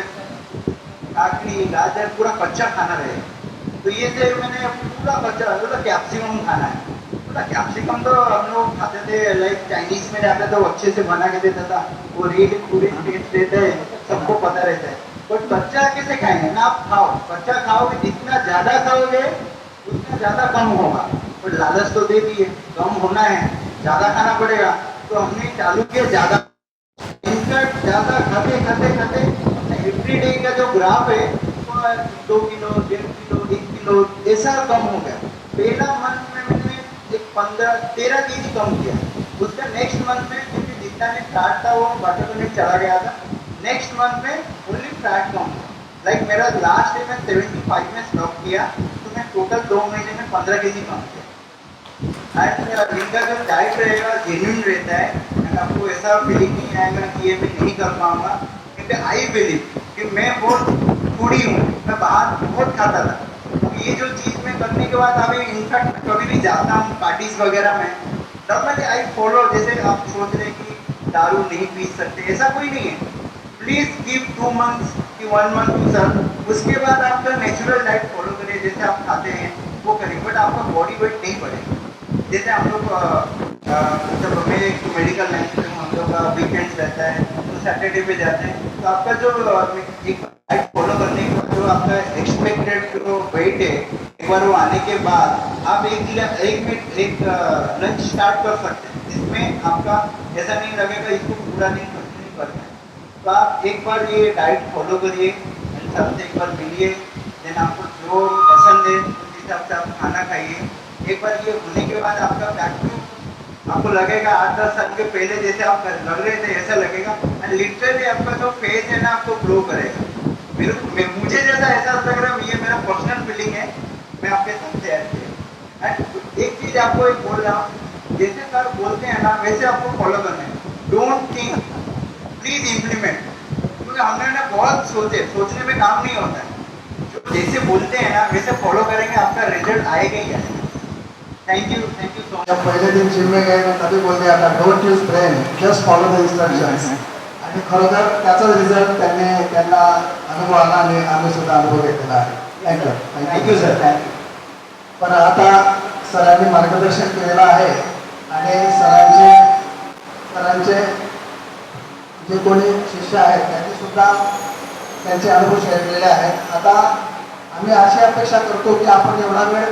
[SPEAKER 8] काकड़ी गाजर पूरा कच्चा खाना रहे, तो ये से मैंने पूरा कच्चा मतलब कैप्सिकम खाना है। पूरा कैप्सिकम तो हम लोग खाते थे, लाइक चाइनीज में जाते तो अच्छे से बना के देता था, वो रेड पूरे टेस्ट देते हैं, सबको पता रहता है। बट कच्चा कैसे खाएंगे ना, आप खाओ, कच्चा खाओगे, जितना ज्यादा खाओगे उतना ज्यादा कम होगा। बट लालच तो दे दिए, कम होना है, ज्यादा खाना पड़ेगा, तो हमने चालू किया ज्यादा। इनका ज्यादा खाते खाते खाते एवरी डे का जो ग्राफ है 2 किलो 1.5 किलो 1 किलो ऐसा कम हो गया। पहला मंथ में मैंने एक 13 केजी कम किया। उसका नेक्स्ट मंथ में क्योंकि जितना भी फैट था वो बटर में चला गया था, नेक्स्ट मंथ में ओनली फैट कम। लाइक मेरा लास्ट डे में 75 में स्टॉप किया, तो मैं टोटल 2 महीने में 15 केजी कम किया। एंड इनका जो डाइट रहेगा जेन्युइन रहता है, एंड आपको ऐसा फीलिंग नहीं आएगा कि ये मैं नहीं कर पाऊंगा। क्योंकि आई बिलीव कि मैं बहुत फूडी हूँ, मैं बाहर बहुत खाता था। तो ये जो चीज़ मैं करने के बाद अभी इनफैक्ट कभी भी जाता हूँ पार्टीज वगैरह में, तब मैं आई फॉलो। जैसे आप सोच रहे कि दारू नहीं पी सकते, ऐसा कोई नहीं है। प्लीज गिव 2 months कि 1 month टू सर, उसके बाद आपका नेचुरल डाइट फॉलो करिए, जैसे आप खाते हैं वो करिए, बट आपका बॉडी वेट नहीं बढ़ेगा। जैसे हम लोग जब मैं एक मेडिकल लाइन से हम लोग का वीकेंड्स रहता है, तो सैटरडे पे जाते हैं, तो आपका जो एक डाइट फॉलो करने के बाद जो आपका एक्सपेक्टेड जो वेट है, एक बार वो आने के बाद आप एक लंच स्टार्ट कर सकते हैं, जिसमें आपका ऐसा नहीं लगेगा इसको पूरा दिन कंटिन्यू करना है। तो आप एक बार ये डाइट फॉलो करिए, सबसे एक बार मिलिए, देन आपको जो पसंद है उस हिसाब से आप खाना खाइए। एक बार ये होने के बाद आपका बैक आपको लगेगा 8-10 साल के पहले जैसे आप लग रहे थे ऐसा लगेगा, एंड लिटरली आपका जो फेस है ना आपको ग्लो करेगा। मुझे जैसा एहसास लग रहा है, ये मेरा पर्सनल फीलिंग है, मैं आपके साथ शेयर किया। एंड एक चीज़ आपको एक बोल रहा हूँ, जैसे सर बोलते हैं ना वैसे आपको फॉलो करना है। Don't think, please implement. क्योंकि हमने ना बहुत सोचने में काम नहीं होता है, जो जैसे बोलते हैं ना वैसे फॉलो करेंगे, आपका रिजल्ट आएगा ही आएगा। Thank you so much.
[SPEAKER 1] जब पहले दिन जिम में गए तो तभी बोलते आता don't use brain, just follow the instructions. आणि खरोखर त्याचा रिझल्ट त्यांना अनुभव आला आणि आम्ही सुद्धा अनुभव घेतलेला आहे। Thank you sir, thank you. पण आता सरांनी मार्गदर्शन केलेलं आहे आणि सरांचे जे कोणी शिष्य आहेत त्यांनी सुद्धा त्यांचे अनुभव शेअर केलेले आहेत। आता आम्ही अशी अपेक्षा करतो की आपण एवढा वेळ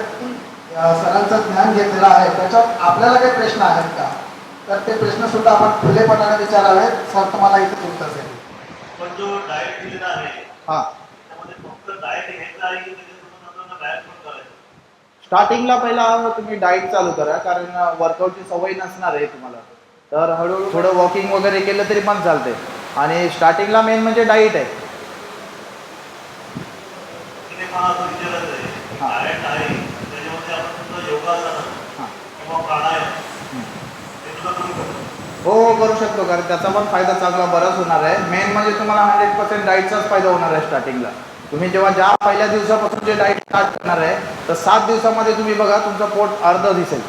[SPEAKER 1] सरांचं ज्ञान घेतलेलं आहे, त्याच्यात आपल्याला काही प्रश्न आहेत का, तर ते प्रश्न सुद्धा आपण खुलेपणाने विचारावेत। सर तुम्हाला इथे उत्तर देईल।
[SPEAKER 9] पण जो डाएट दिलेला आहे
[SPEAKER 1] हां,
[SPEAKER 9] त्यामध्ये फक्त डाएट घ्यायचं आहे की त्याच्यासोबत आपल्याला व्यायाम पण करायचा?
[SPEAKER 2] स्टार्टिंगला पहिला तुम्ही डाएट चालू करा, कारण वर्कआउटची सवय नसणार आहे तुम्हाला, तर हळूहळू थोडं वॉकिंग वगैरे केलं तरी पण चालते। आणि स्टार्टिंगला मेन म्हणजे डाएट आहे।
[SPEAKER 9] तिने मला असं विचारायचं आहे, डाएट आहे त्याच्यामध्ये आपण तुमचं योगासन किंवा प्राणायाम हे सुद्धा करू शकतो?
[SPEAKER 2] हो करू शकतो, कारण त्याचा पण फायदा चांगला बराच होणार आहे। मेन म्हणजे तुम्हाला 100% डाएटचाच फायदा होणार आहे स्टार्टिंगला। तुम्ही जेव्हा ज्या पहिल्या दिवसापासून जे डाएट स्टार्ट करणार आहे, तर 7 दिवसामध्ये तुम्ही बघा तुमचं पोट अर्ध दिसेल।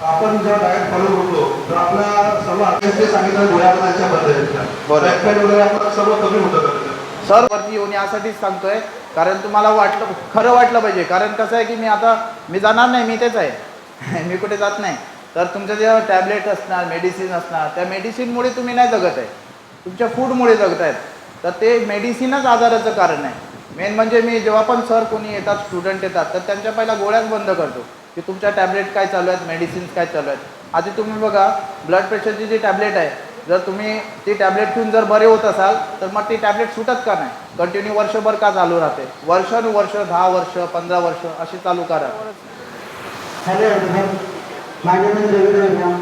[SPEAKER 1] आपण जेव्हा डाएट फॉलो करतो तर आपला सर्व अभ्यास सांगितलं गोळ्या पद्धतीच्या वगैरे आपलं सर्व कमी होतं।
[SPEAKER 2] सर वरती येऊन यासाठीच सांगतोय, कारण तुम्हाला खरं वाटलं पाहिजे। कारण कसं आहे की मी जाणार नाही, मी तेच आहे मी कुठे जात नाही। तर तुमचं जे टॅबलेट असणार, मेडिसिन असणार, त्या मेडिसिनमुळे तुम्ही नाही जगत आहे, तुमच्या फूडमुळे जगत आहेत। तर ते मेडिसिनच आजाराचं कारण आहे। मेन म्हणजे मी जेव्हा पण सर कोणी येतात, स्टुडंट येतात, तर त्यांच्या पहिला गोळ्याच बंद करतो की तुमच्या टॅबलेट काय चालू आहेत, मेडिसिन्स काय चालू आहेत। आधी तुम्ही बघा ब्लड प्रेशरची जी टॅबलेट आहे, जर तुम्ही ती टॅबलेट घेऊन जर बरे होत असाल तर मग ती टॅबलेट सुटत का नाही, कंटिन्यू वर्षभर का चालू राहते, वर्षानुवर्ष 10 वर्ष 15 वर्ष अशी चालू करा।
[SPEAKER 8] Hello everyone, my name is Ravi Raghuram.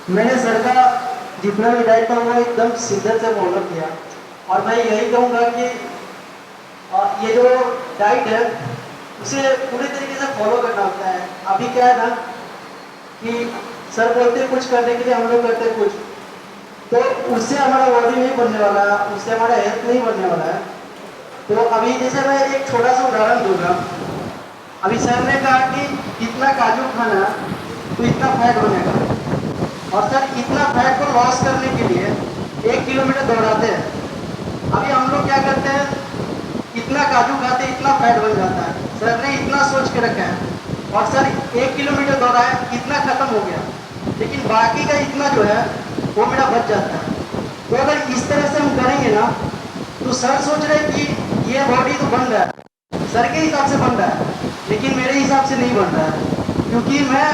[SPEAKER 8] Maine sir का जितना भी डाइट था वो एकदम शिद्दत से फॉलो किया और मैं यही कहूँगा कि ये जो डाइट है उसे पूरी तरीके से फॉलो करना होता है। अभी क्या है ना कि सर बोलते हैं कुछ करने के लिए, हम लोग करते हैं कुछ, तो उससे हमारा बॉडी नहीं बनने वाला है, उससे हमारा हेल्थ नहीं बनने वाला है। तो अभी जैसे मैं एक छोटा सा उदाहरण दूंगा। अभी सर ने कहा कि इतना काजू खाना तो इतना फैट बनेगा, और सर इतना फैट को लॉस करने के लिए 1 किलोमीटर दौड़ाते हैं। अभी हम लोग क्या करते हैं, इतना काजू खाते इतना फैट बन जाता है। सर ने इतना सोच के रखा है, और सर 1 किलोमीटर दौड़ाया इतना खत्म हो गया, लेकिन बाकी का इतना जो है वो मेरा बच जाता है। तो अगर इस तरह से हम करेंगे ना, तो सर सोच रहे हैं कि ये बॉडी तो बन रहा है, सर के हिसाब से बन रहा है, लेकिन मेरे हिसाब से नहीं बन रहा है, क्योंकि मैं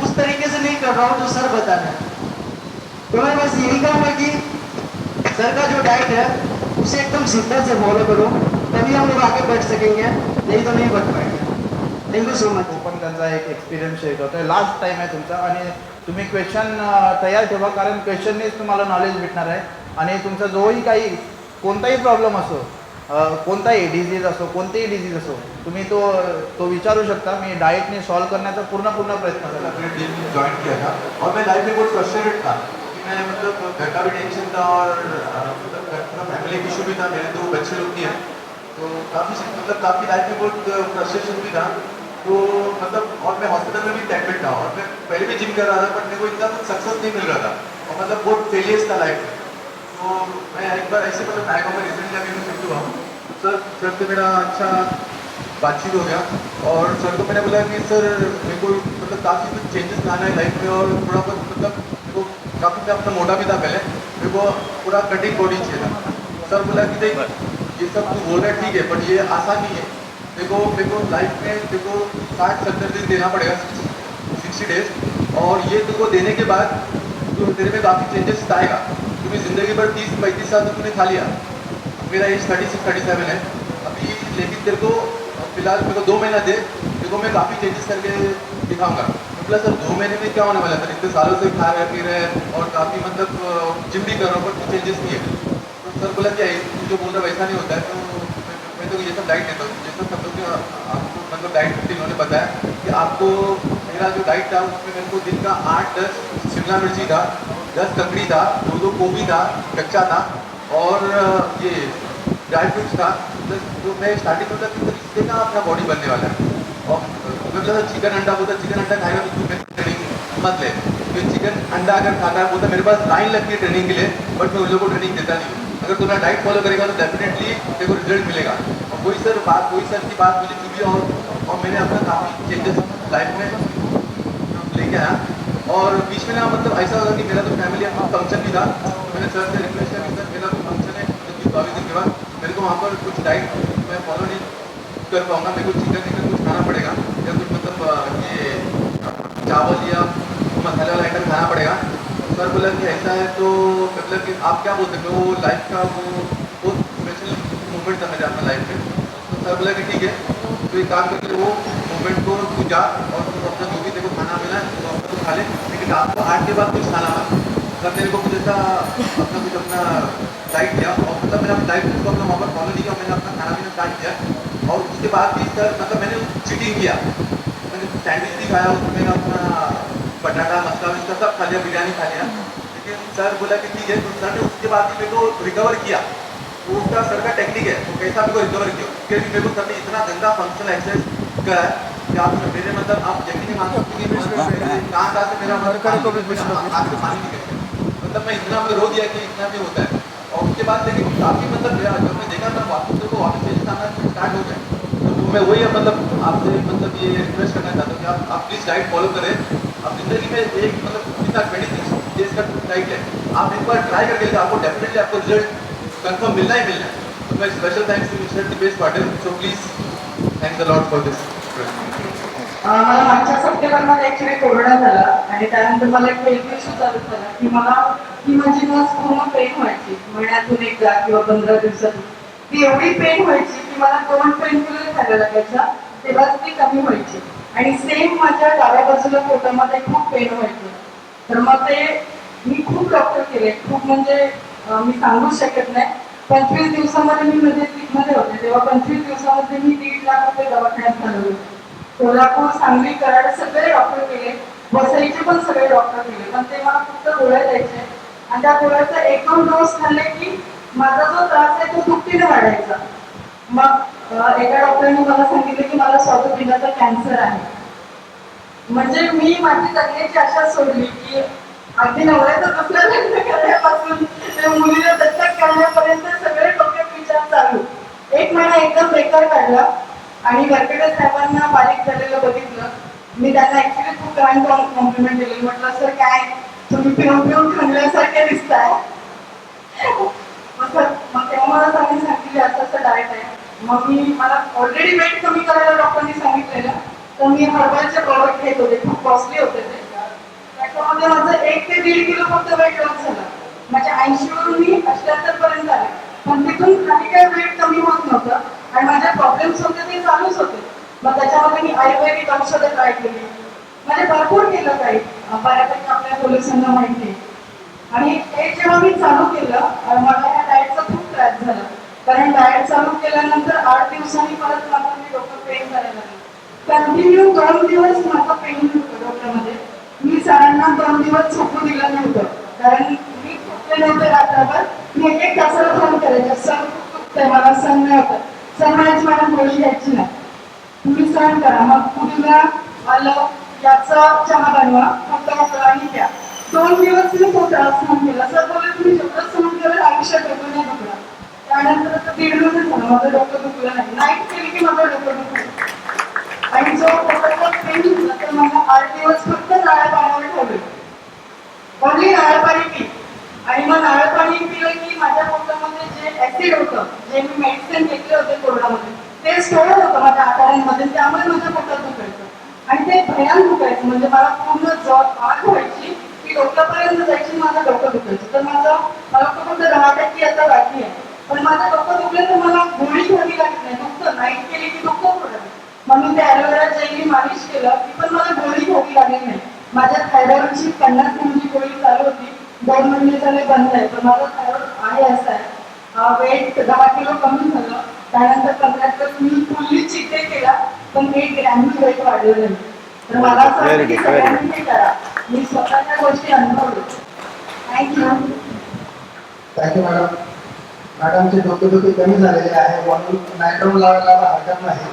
[SPEAKER 8] उस तरीके से नहीं कर रहा हूँ जो सर बता रहे हैं। तो मैं बस यही कहूँगा कि सर का जो डाइट है उसे एकदम शिद्दत से फॉलो करो, तभी हम लोग आगे बढ़ सकेंगे, नहीं तो नहीं बढ़ पाएंगे। Thank you so much.
[SPEAKER 2] पण त्यांचा एक एक्सपिरियन्स शेअर करतोय. लास्ट टाइम आहे तुमचा आणि तुम्ही क्वेश्चन तयार ठेवा, कारण क्वेश्चननीच तुम्हाला नॉलेज भेटणार आहे. आणि तुमचा जोही काही कोणताही प्रॉब्लेम असो, कोणताही डिझीज असो, कोणतेही डिझीज असो, तुम्ही तो विचारू शकता. मी डाएटने सॉल्व करण्याचा पूर्ण प्रयत्न केला.
[SPEAKER 10] ज्वाइन किया था और मैं लाइफ में बहुत फ्रस्ट्रेटेड था कि मैं मतलब घर का भी टेंशन था और मतलब घर का फैमिली इशू भी था, मेरे 2 बच्चे लोग भी हैं, तो काफ़ी लाइफ में बहुत फ्रस्ट्रेशन भी था. तो मतलब और मैं हॉस्पिटल में भी एडमिट था और मैं पहले भी जिम कर रहा था, बट मेरे को इतना सक्सेस नहीं मिल रहा था और मतलब बहुत फेलियर्स था लाइफ में. तो मैं एक बार ऐसे मतलब बैंक में रिसेंटली अभी मैं शिफ्ट हुआ हूँ. सर से मेरा अच्छा बातचीत हो गया और सर को मैंने बोला कि सर मेरे को मतलब काफ़ी कुछ चेंजेस लाना है लाइफ में और थोड़ा बहुत मतलब मेरे को काफ़ी मैं अपना मोटा भी था पहले, मेरे को पूरा कटिंग बॉडी चाहिए था. सर बोला कि देख ये सब तू बोल रहा है ठीक है, बट ये आसान नहीं है. मेरे को लाइफ में तेरे को 60-70 दिन देना पड़ेगा, 60 डेज, और ये तुमको देने के बाद तो तेरे में काफ़ी चेंजेस आएगा. तुम्हें ज़िंदगी भर 30-35 साल तो तूने खा लिया, मेरा एज 36-37 है अभी, लेकिन तेरे को फिलहाल मेरे को 2 महीना दे, तेरे को मैं काफ़ी चेंजेस करके दिखाऊंगा. मतलब सर 2 महीने में क्या होने वाला है, सर इतने सालों से खा रहे पी रहे और काफ़ी मतलब जिम भी कर रहा हूँ, बट कुछ चेंजेस नहीं है. तो सर बोला क्या तू जो बोल रहा वैसा नहीं होता है. तो मैं तो ये सब डाइट देता हूँ, ये सब लोग आपको मतलब डाइट इन्होंने बताया कि आपको मेरा जो डाइट था उसमें मेरे को दिन का 8-10 शिमला मिर्ची था, 10 ककड़ी था, 2 गोभी था कच्चा था, और ये ड्राई फ्रूट्स था. तो मैं स्टार्टिंग में मतलब इससे ना अपना बॉडी बनने वाला है. और मतलब चिकन अंडा बोलता, चिकन अंडा खाएगा तो मेरी ट्रेनिंग मत ले, तो चिकन अंडा अगर खाता है बोलता मेरे पास लाइन लगती है ट्रेनिंग के लिए, बट मैं उन लोगों को ट्रेनिंग देता नहीं हूँ. अगर तुम्हारा डाइट फॉलो करेगा तो डेफिनेटली तेरे को रिजल्ट मिलेगा. और वही सर की बात मुझे चुकी, और मैंने अपना काफ़ी चेंजेस लाइफ में लेके आया. और बीच में ना मतलब ऐसा होगा कि मेरा तो फैमिली फंक्शन भी था, तो मैंने सर से रिक्वेस्ट किया कि सर मेरा तो फंक्शन है 24 दिन के बाद, मेरे को वहाँ पर कुछ डाइट मैं फॉलो नहीं कर पाऊँगा, मेरे को चिकन कुछ खाना पड़ेगा या कुछ मतलब ये चावल या मसाले वाला आइटम खाना पड़ेगा. सर बोला कि ऐसा है तो मतलब कि आप क्या बोल सकते हो, वो लाइफ का वो बहुत स्पेशल मोमेंट था मेरे अपना लाइफ में. तो सर बोला कि ठीक है तो एक काम करके वो मोमेंट को तू जा और तू अपना जो भी तेरे को खाना मिला है तो अपना तो खा ले, लेकिन आपको 8 के बाद कुछ खाना मत. सर मेरे को कुछ ऐसा अपना डाइट दिया और मतलब मैंने अपना डाइट को अपना वहाँ पर फॉलो नहीं किया, मैंने अपना खाना पीना स्टार्ट किया. और उसके बाद भी सर मतलब मैंने चीटिंग किया, मैंने सैंडविच भी खाया, उसमें मैंने अपना बटाटा मसाला इसका सब खा लिया, बिरयानी खा लिया. लेकिन सर बोला कि ठीक है, तो सर ने उसके बाद भी मेरे को रिकवर किया. तो उसका सर का टेक्निक है, तो कैसा मेरे को रिकवर किया, क्योंकि मेरे को सर ने इतना गंदा फंक्शनल एक्सरसाइज करा है कि आप मेरे मतलब आप यकीन नहीं मान सकते कि कहाँ से मेरा आगे पानी निकल, मतलब मैं इतना रो दिया कि इतना भी होता है. और उसके बाद लेकिन काफ़ी मतलब जब मैं देखा था वापस को वापस चेंजेस आना स्टार्ट हो गया. तो मैं वही मतलब आपसे मतलब ये रिक्वेस्ट करना चाहता हूँ कि आप प्लीज़ डाइट फॉलो करें. आप जिंदगी में एक मतलब कितना 26 डेज का डाइट है, आप एक बार ट्राई करके आपको डेफिनेटली आपको रिजल्ट कंफर्म मिलना ही मिलना है. तो मैं special thanks to mister Dipesh Patil. So please thanks a lot for this.
[SPEAKER 11] मला मागच्या सप्टेंबरमध्ये ॲक्च्युली कोरोना झाला आणि त्यानंतर मला एक हेल्थ इश्यू चालू झाला की मला ही माझी नस पूर्ण पेन व्हायची, महिन्यातून एकदा किंवा 15 दिवसातून. ती एवढी पेन व्हायची की मला 2 पेन किलर खायला लागायचा तेव्हाच ती कमी व्हायची. आणि सेम माझ्या डाव्या बाजूला पोटामध्ये खूप पेन व्हायचं. तर मग ते मी खूप डॉक्टर केले, खूप म्हणजे मी सांगूच शकत नाही. 25 दिवसामध्ये मी मध्ये होते, तेव्हा 25 दिवसामध्ये मी 1.5 लाख रुपये दवाखान्यात घालवले. कोल्हापूर, सांगली, कराड सगळे डॉक्टर केले, वसईचे पण सगळे डॉक्टर केले, पण ते मला फक्त गोळ्या द्यायचे. आणि त्या गोळ्याचा 1-2 डोस खाल्ले की माझा जो त्रास आहे तो दुपटीने वाढायचा. मग एका डॉक्टरने मला सांगितलं की मला स्वादुपिंडाचा कॅन्सर आहे. म्हणजे मी माझी जगण्याची आशा सोडली की अगदी नवऱ्याचं दुसऱ्या लग्न करण्यापासून ते मुलीला दत्तक करण्यापर्यंत सगळे डोक्यात विचार चालू. 1 महिना एकदम बेकार काढला आणि वरकडे साहेबांना बारीक झालेलं बघितलं. मी त्यांना ऍक्च्युली खूप ग्रँड कॉम्प्लिमेंट दिली. म्हटलं सर काय तुम्ही पिऊन पिऊन खणल्यासारखे दिसताय. मग तेव्हा मला त्यांनी सांगितले असं असं डाएट आहे. मग मला ऑलरेडी वेट कमी करायला डॉक्टरांनी सांगितलेलं, तर मी हर्बलचे प्रोडक्ट घेत होते, खूप कॉस्टली होते ते. त्याच्यामध्ये माझं 1 ते 1.5 किलो फक्त वेट लॉस झालं. माझ्या 80 वरून मी 78 पर्यंत आले. पण तिथून खाली काही वेट कमी होत नव्हतं आणि माझे प्रॉब्लेम्स होते ते चालूच होते. मग त्याच्यामध्ये मी आयुर्वेदिक औषधं ट्राय केली, म्हणजे भरपूर केलं काही, बऱ्यापैकी आपल्या पोलिसांना माहिती आहे. आणि हे जेव्हा मी चालू केलं मला या डाएटचा खूप त्रास झाला. कारण डाएट चालू केल्यानंतर 8 दिवसांनी परत माझं मी डोकं पेन करायला लागलं. कंटिन्यू 2 दिवस माझं पेन होतं डोक्यामध्ये. मी सरांना 2 दिवस झोपू दिलं नव्हतं, कारण मी झोपले नव्हते रात्रभर. मी 1-1 तासाला फोन करायचे, सर खूप दुखतंय, मला सण नाही होतं. सर म्हणायची मॅडम गोळी घ्यायची नाही, तुम्ही सहन करा. मग पुदिना, आलं याचा चहा बनवा, फक्त वापरा आणि घ्या. 2 दिवस मी तो त्रास सहन केला. सर बोलले तुम्ही जेवढं सहन केलं आयुष्यात डोकं नाही दुखलं. त्यानंतर 1.5 महिने झालं माझं डोकं दुखलं नाही. नाईट केली की माझं डोकं दुखलं. आणि जो पोटाचा पेन होता तर मला 8 दिवस फक्त नारळ पाण्यावर ठेवले. ओन्ली नारळ पाणी पी. आणि मग नारळ पाणी पिलं की माझ्या पोटामध्ये जे ऍसिड होतं, जे मी मेडिसिन घेतले होते कोरोनामध्ये, ते स्टोअर होतं माझ्या आतड्यांमध्ये, त्यामुळे माझ्या पोटात दुखायचं. आणि ते भयान दुखायचं, म्हणजे मला पूर्ण आग व्हायची की डोक्यापर्यंत जायची, माझं डोकं दुखायचं. तर मला फक्त 10% आता बाकी आहे. पण माझं डोकं दुखलं तर मला गोळी घ्यावी लागत नाही, दुखतं. नाईट केली की दुखतं थोडं. मग मी ते ॲलोवेरा जेली मालिश केलं की पण मला गोळी घ्यावी लागली नाही. माझ्या थायरॉइडची 50 mg गोळी चालू होती, 2 महिने झाले बंद आहे. पण माझं थायरॉइड आहे असं आहे. वेट 10 किलो कमी झालं. त्यानंतर 15 दिवस मी फुल्ली चीट डे केला, पण 1 ग्रॅम वेट वाढलं नाही. तर मला असं वाटतं की सगळ्यांनी हे करा. मी स्वतःच्या गोष्टी अनुभवल्या. थँक्यू.
[SPEAKER 1] Thank you madam. मॅडमची डोकेदुखी कमी झालेली आहे म्हणून नायट्रोन लावायला हरकत नाही.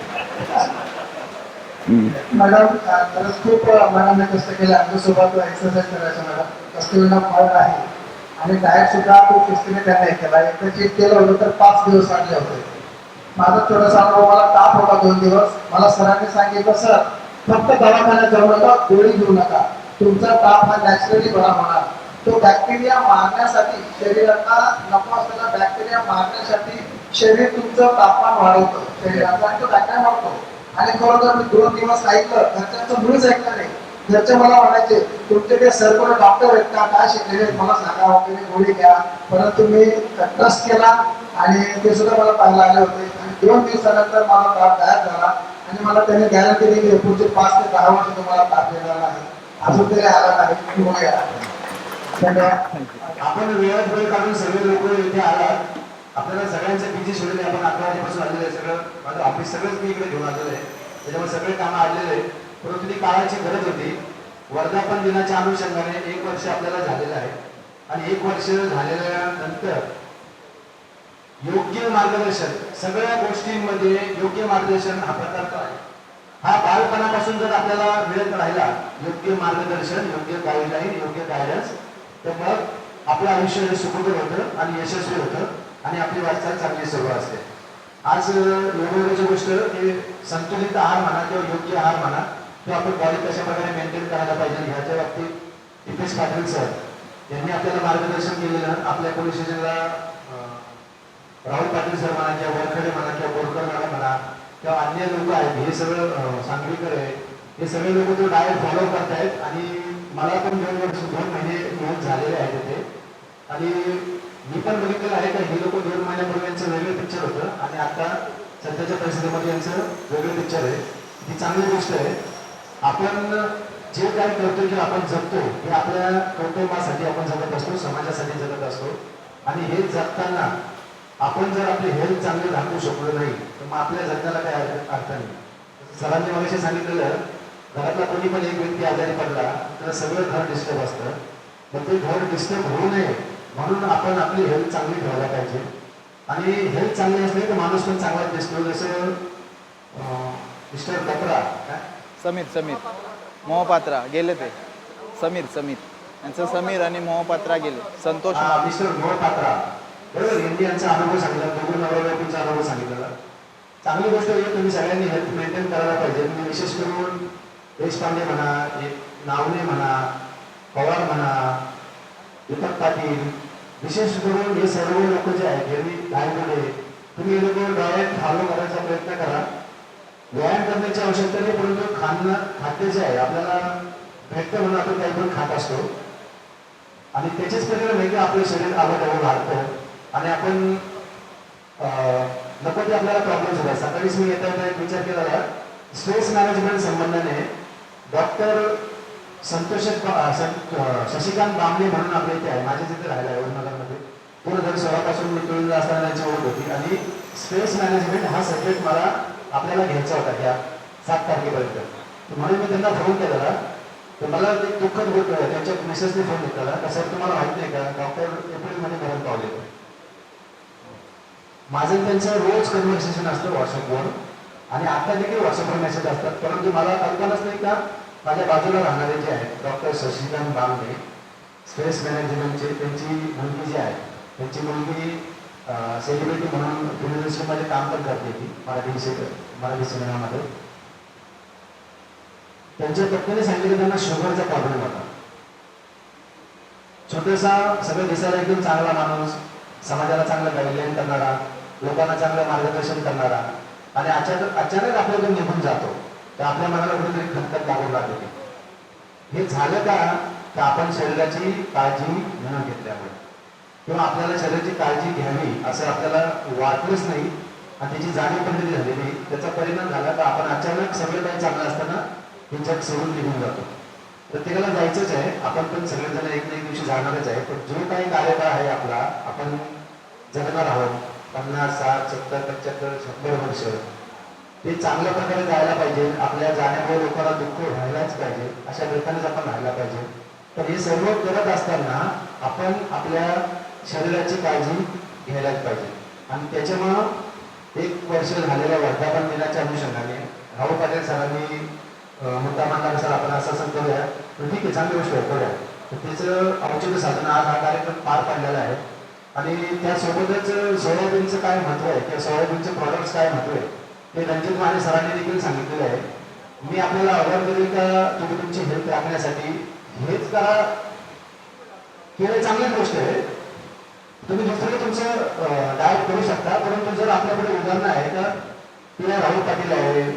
[SPEAKER 1] मॅडम खरंच खूप मॅडमने कष्ट केले आमच्यासोबत एक्सरसाइज करायचं मॅडम. कष्टीला फळ आहे आणि डाएट सुद्धा खूप शिस्तीने त्यांनी केला. एकदा चेक केलं होतं तर 5 दिवस वाढले होते. माझा थोडासा अनुभव, मला ताप होता 2 दिवस. मला सरांनी सांगितलं सर फक्त दवाखान्यात जाऊ नका, गोळी घेऊ नका, तुमचा ताप हा नॅचरली बरा होणार. तो बॅक्टेरिया मारण्यासाठी, शरीराला नको असलेला बॅक्टेरिया मारण्यासाठी शरीर तुमचं तापमान वाढवतं शरीराचं आणि तो बॅक्टेरिया मारतो. आणि खरोखर मी 2 दिवस ऐकलं, घरच्यांचं मुळीच ऐकलं नाही. घरचे मला म्हणायचे तुमचे ते सर कोण डॉक्टर आहेत का, काय शिकलेले आहेत मला सांगा वगैरे, गोळी घ्या. परंतु मी ट्रस्ट केला आणि ते सुद्धा मला पाहायला आले होते. आणि 2 दिवसानंतर माझा ताप गायब झाला आणि मला त्यांनी गॅरंटी दिली पुढचे 5 ते 10 वर्ष तुम्हाला ताप येणार नाही. अजून तरी आला नाही.
[SPEAKER 10] आपण वेळात वेळ काढून सगळे लोक इथे आलात. आपल्याला सगळ्यांचं बिझी शेड्यूल आहे. आपण 11 वाजेपासून आलेलं आहे. सगळं माझं ऑफिस सगळंच मी इकडे घेऊन आलेलं आहे. त्याच्यामुळे सगळे कामं आलेले आहे. परंतु ती काळाची गरज होती. वर्धापन दिनाच्या अनुषंगाने 1 वर्ष आपल्याला झालेलं आहे आणि 1 वर्ष झालेल्यानंतर योग्य मार्गदर्शन, सगळ्या गोष्टींमध्ये योग्य मार्गदर्शन हा प्रकार आहे. हा बालपणापासून जर आपल्याला मिळत राहिला योग्य मार्गदर्शन, योग्य गाईडलाईन, योग्य गायडन्स, तर मग आपलं आयुष्य सुखकर होतं आणि यशस्वी होतं आणि आपली वाटचाल चांगली सुरू असते. आज वेगवेगळ्याची गोष्ट की संतुलित आहार म्हणा किंवा योग्य आहार म्हणा, तो आपण बॉडी कशा प्रकारे मेंटेन करायला पाहिजे ह्याच्या बाबतीत दिपेश पाटील सर यांनी आपल्याला मार्गदर्शन केलेलं. आपल्या पोलीस स्टेशनला राहुल पाटील सर म्हणा किंवा वरखडे म्हणा किंवा बोरकर मॅडम म्हणा किंवा अन्य लोक आहेत, हे सगळं सांगलीकर आहे, हे सगळे लोक तो डाएट फॉलो करतायत. आणि मला पण 2 महिने मिळून झालेले आहेत तिथे. आणि मी पण बघितलेलं आहे का हे लोक 2 महिन्यापूर्वी यांचं वेगळं पिक्चर होतं आणि आता सध्याच्या परिस्थितीमध्ये यांचं वेगळं पिक्चर आहे.
[SPEAKER 12] ही चांगली गोष्ट आहे. आपण जे काय करतो की आपण जगतो हे आपल्या कुटुंबासाठी आपण जगत असतो, समाजासाठी जगत असतो. आणि हे जगताना आपण जर आपली हेल्थ चांगली राखू शकलो नाही तर मग आपल्या जगण्याला काही अर्थ नाही. सरांनी मगाशी सांगितलेलं, घरातला कोणी पण एक व्यक्ती आजारी पडला तर सगळं घर डिस्टर्ब असतं. मग ते घर डिस्टर्ब होऊ नये म्हणून आपण आपली हेल्थ चांगली ठेवायला पाहिजे. आणि हेल्थ चांगली असली तर माणूस पण चांगला दिसतो. जसं मिस्टर कपरा
[SPEAKER 2] समीर मोहपात्रा गेले ते समीर यांचं समीर आणि मोहपात्रा गेले. संतोष
[SPEAKER 12] मिस्टर मोहपात्रा बरोबर, इंडियनचा अनुभव सांगितला, दोघं नवरा अनुभव सांगितलेला. चांगली गोष्ट आहे, तुम्ही सगळ्यांनी हेल्थ मेंटेन करायला पाहिजे. तुम्ही विशेष करून देशपांडे म्हणा, नावणे म्हणा, पवार म्हणा, दीपक पाटील, विशेष करून हे सर्व लोक जे आहेत यांनी डायटमध्ये तुम्ही हे लोक डायट फॉलो करायचा प्रयत्न करा. व्यायाम करण्याची आवश्यकता नाही, परंतु खाद्य जे आहे आपल्याला भेटतं म्हणून आपण काही पण खात असतो आणि त्याचेच परिणाम आहे की आपलं शरीर आवड वाढतं आणि आपण नको ते आपल्याला प्रॉब्लेम्स होतात. सकाळीच मी येताना एक विचार केला, स्ट्रेस मॅनेजमेंट संबंधाने डॉक्टर शशिकांत बामणे म्हणून आपल्या इथे आहे, माझ्या तिथे राहिला आहे वडनगरमध्ये. पूर्ण 2016 मी टोळीला असताना त्यांची ओळख होती आणि स्ट्रेस मॅनेजमेंट हा सब्जेक्ट मला आपल्याला घ्यायचा होता या 7 तारखेपर्यंत. म्हणून मी त्यांना फोन केलेला. तर मला एक दुःखद गोष्ट आहे, त्यांच्या मिसेसने फोन घेतलेला का सर तुम्हाला माहित नाही का डॉक्टर एप्रिलमध्ये मरण पावले. माझं त्यांचं रोज कन्व्हर्सेशन असतं व्हॉट्सअपवर आणि आता देखील व्हॉट्सअपवर मेसेज असतात. परंतु मला कल्पनाच नाही का माझ्या बाजूला राहणारे जे आहेत डॉक्टर शशिकांत बामणे, स्ट्रेस मॅनेजमेंटचे, त्यांची मुलगी जी आहे, त्यांची मुलगी सेलिब्रिटी म्हणून युनिव्हर्सिटीमध्ये काम पण करते ती मराठी सिनेमामध्ये. त्यांच्या पत्नीने सांगितलं त्यांना शुगरचा प्रॉब्लेम होता. छोटासा सगळं दिसायला एकदम चांगला माणूस, समाजाला चांगलं गाईडलाईन करणारा, लोकांना चांगलं मार्गदर्शन करणारा आणि अचानक आपल्याकडून निघून जातो तर आपल्या मनाला कुठेतरी खतखत लागून राहते. हे झालं का आपण शरीराची काळजी न घेतल्यामुळे किंवा आपल्याला शरीराची काळजी घ्यावी असं आपल्याला वाटलंच नाही आणि त्याची जाणीव पण कधी झाली नाही. त्याचा परिणाम झाला का आपण अचानक सगळं काही चांगलं असताना हे जग सोडून निघून जातो. प्रत्येकाला जायचंच आहे, आपण पण सगळेजण एक ना एक दिवशी जाणारच आहे. पण जो काही कार्यकाळ आहे आपला, आपण जगणार आहोत 50, 60, 70, 75, 100 वर्ष, ते चांगल्या प्रकारे जायला पाहिजे. आपल्या जाण्यामुळे लोकांना दुःख व्हायलाच पाहिजे, अशा प्रकारेच आपण राहायला पाहिजे. तर हे सर्व करत असताना आपण आपल्या शरीराची काळजी घ्यायलाच पाहिजे. आणि त्याच्यामुळं 1 वर्ष झालेल्या वर्धापन दिनाच्या अनुषंगाने राहुल पाटील सरांनी मुद्दा मांडला, सर आपण असं करूया. तर ठीक आहे, चांगली गोष्ट आहे, करूया. तर त्याचं औचित्य साधन आज हा कार्यक्रम पार पाडलेला आहे. आणि त्यासोबतच सोयाबीनचं काय महत्त्व आहे किंवा सोयाबीनचे प्रॉडक्ट्स काय महत्त्व आहे ते रणजित माने सरांनी देखील सांगितलेलं आहे. मी आपल्याला आव्हान करेन का तुम्ही तुमची हेल्थ राखण्यासाठी हेच करा. केलं चांगली गोष्ट आहे, तुम्ही दुसरं तुमचं डाएट करू शकता. परंतु जर आपल्याकडे उदाहरणं आहे का तिला राहुल पाटील आहे,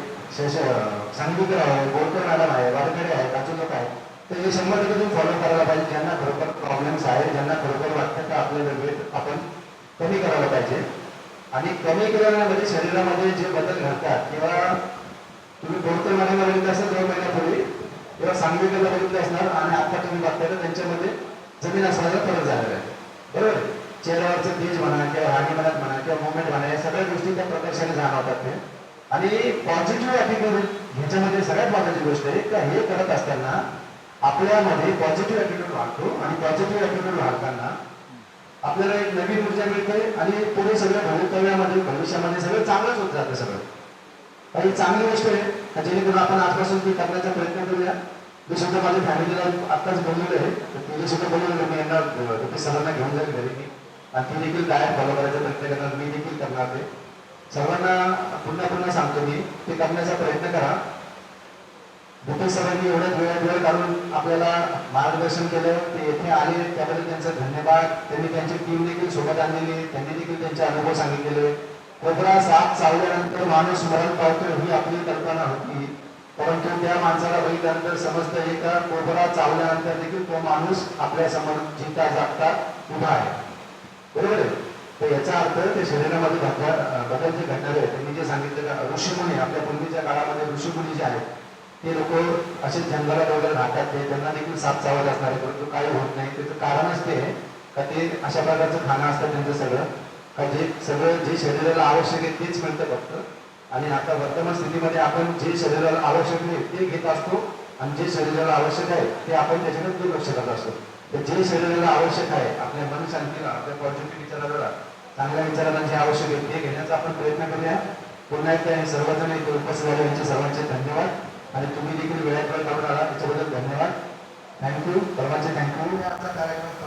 [SPEAKER 12] सांगलीकर आहे, गोळकर मॅडम आहे, वारकडे आहे, अजून लोक आहे, तर हे 100% तुम्ही फॉलो करायला पाहिजे. ज्यांना खरोखर प्रॉब्लेम्स आहे, ज्यांना खरोखर वाटतं का आपल्याला वेट आपण कमी करायला पाहिजे. आणि कमी केल्यामध्ये शरीरामध्ये जे बदल घडतात किंवा तुम्ही गोळकर मॅडमला बघितलं असेल 2 महिन्यापूर्वी किंवा सांगलीकरला बघितलं असणार आणि आता तुम्ही बघताय तर त्यांच्यामध्ये जमीन असल्याचा फरक झालेला आहे. बरोबर, चेहऱ्यावरचं तेज म्हणा किंवा राहणीमानात म्हणा किंवा मुवमेंट म्हणा, या सगळ्या गोष्टी त्या प्रकर्षाने जाणवतात ते. आणि पॉझिटिव्ह ॲटिट्यूड ह्याच्यामध्ये सगळ्यात महत्त्वाची गोष्ट आहे का हे करत असताना आपल्यामध्ये पॉझिटिव्ह ॲटिट्यूड वाढतो आणि पॉझिटिव्ह ॲटिट्यूड वाढताना आपल्याला एक नवीन ऊर्जा मिळते आणि पुढे सगळं भविष्यामध्ये सगळं चांगलंच होत जातं. सगळं काही चांगली गोष्ट आहे जेणेकरून आपण आजपासून ती करण्याचा प्रयत्न करूया. मी सुद्धा माझ्या फॅमिलीला आत्ताच बोललेलं आहे, तर तिने सुद्धा बोललेलं मी यांना ते सरांना घेऊन जाईल घरी मी आणि ती देखील डाएट फॉलो करायचा प्रयत्न करणार, मी देखील करणार. ते सर्वांना पुन्हा सांगतो मी ते करण्याचा प्रयत्न करा. भूपेश सरांनी एवढ्याच वेळ काढून आपल्याला मार्गदर्शन केलं, ते येथे आले त्याबद्दल त्यांचं धन्यवाद. त्यांनी त्यांची टीम देखील सोबत आणलेली, त्यांनी देखील त्यांचे अनुभव सांगितलेले. कोबरा साप चावल्यानंतर माणूस मरण पावतो ही आपली कल्पना होती, परंतु त्या माणसाला बघितल्यानंतर समजतं आहे का कोबरा चावल्यानंतर देखील तो माणूस आपल्या समोर जिता जागता उभा आहे. बरोबर आहे. तर याचा अर्थ ते शरीरामध्ये बदल जे घडणारे आहेत त्यांनी जे सांगितलं का ऋषीमुनी आपल्या पूर्वीच्या काळामध्ये ऋषीमुनी जे आहेत ते लोक असे जंगलात वगैरे राहतात ते त्यांना देखील साप चावत असणार आहे परंतु काही होत नाही त्याचं कारणच ते आहे का ते अशा प्रकारचं खाणं असतं त्यांचं सगळं का जे सगळं जे शरीराला आवश्यक आहे तेच मिळतं फक्त आणि आता वर्तमान स्थितीमध्ये आपण जे शरीराला आवश्यक नाही ते घेत असतो आणि जे शरीराला आवश्यक आहे ते आपण त्याच्याकडे दुर्लक्ष करत असतो तर जे शरीराला आवश्यक आहे आपल्या मन शांतीला आपल्या पॉझिटिव्ह विचाराला चांगल्या विचारांना जे आवश्यक आहे ते घेण्याचा आपण प्रयत्न करूया पुन्हा एकदा हे सर्वजण इथे उपस्थित झाले यांचे सर्वांचे धन्यवाद आणि तुम्ही देखील वेळात वेळ काढून आला त्याच्याबद्दल धन्यवाद थँक्यू सर्वांचे थँक्यू
[SPEAKER 1] आपला कार्यक्रम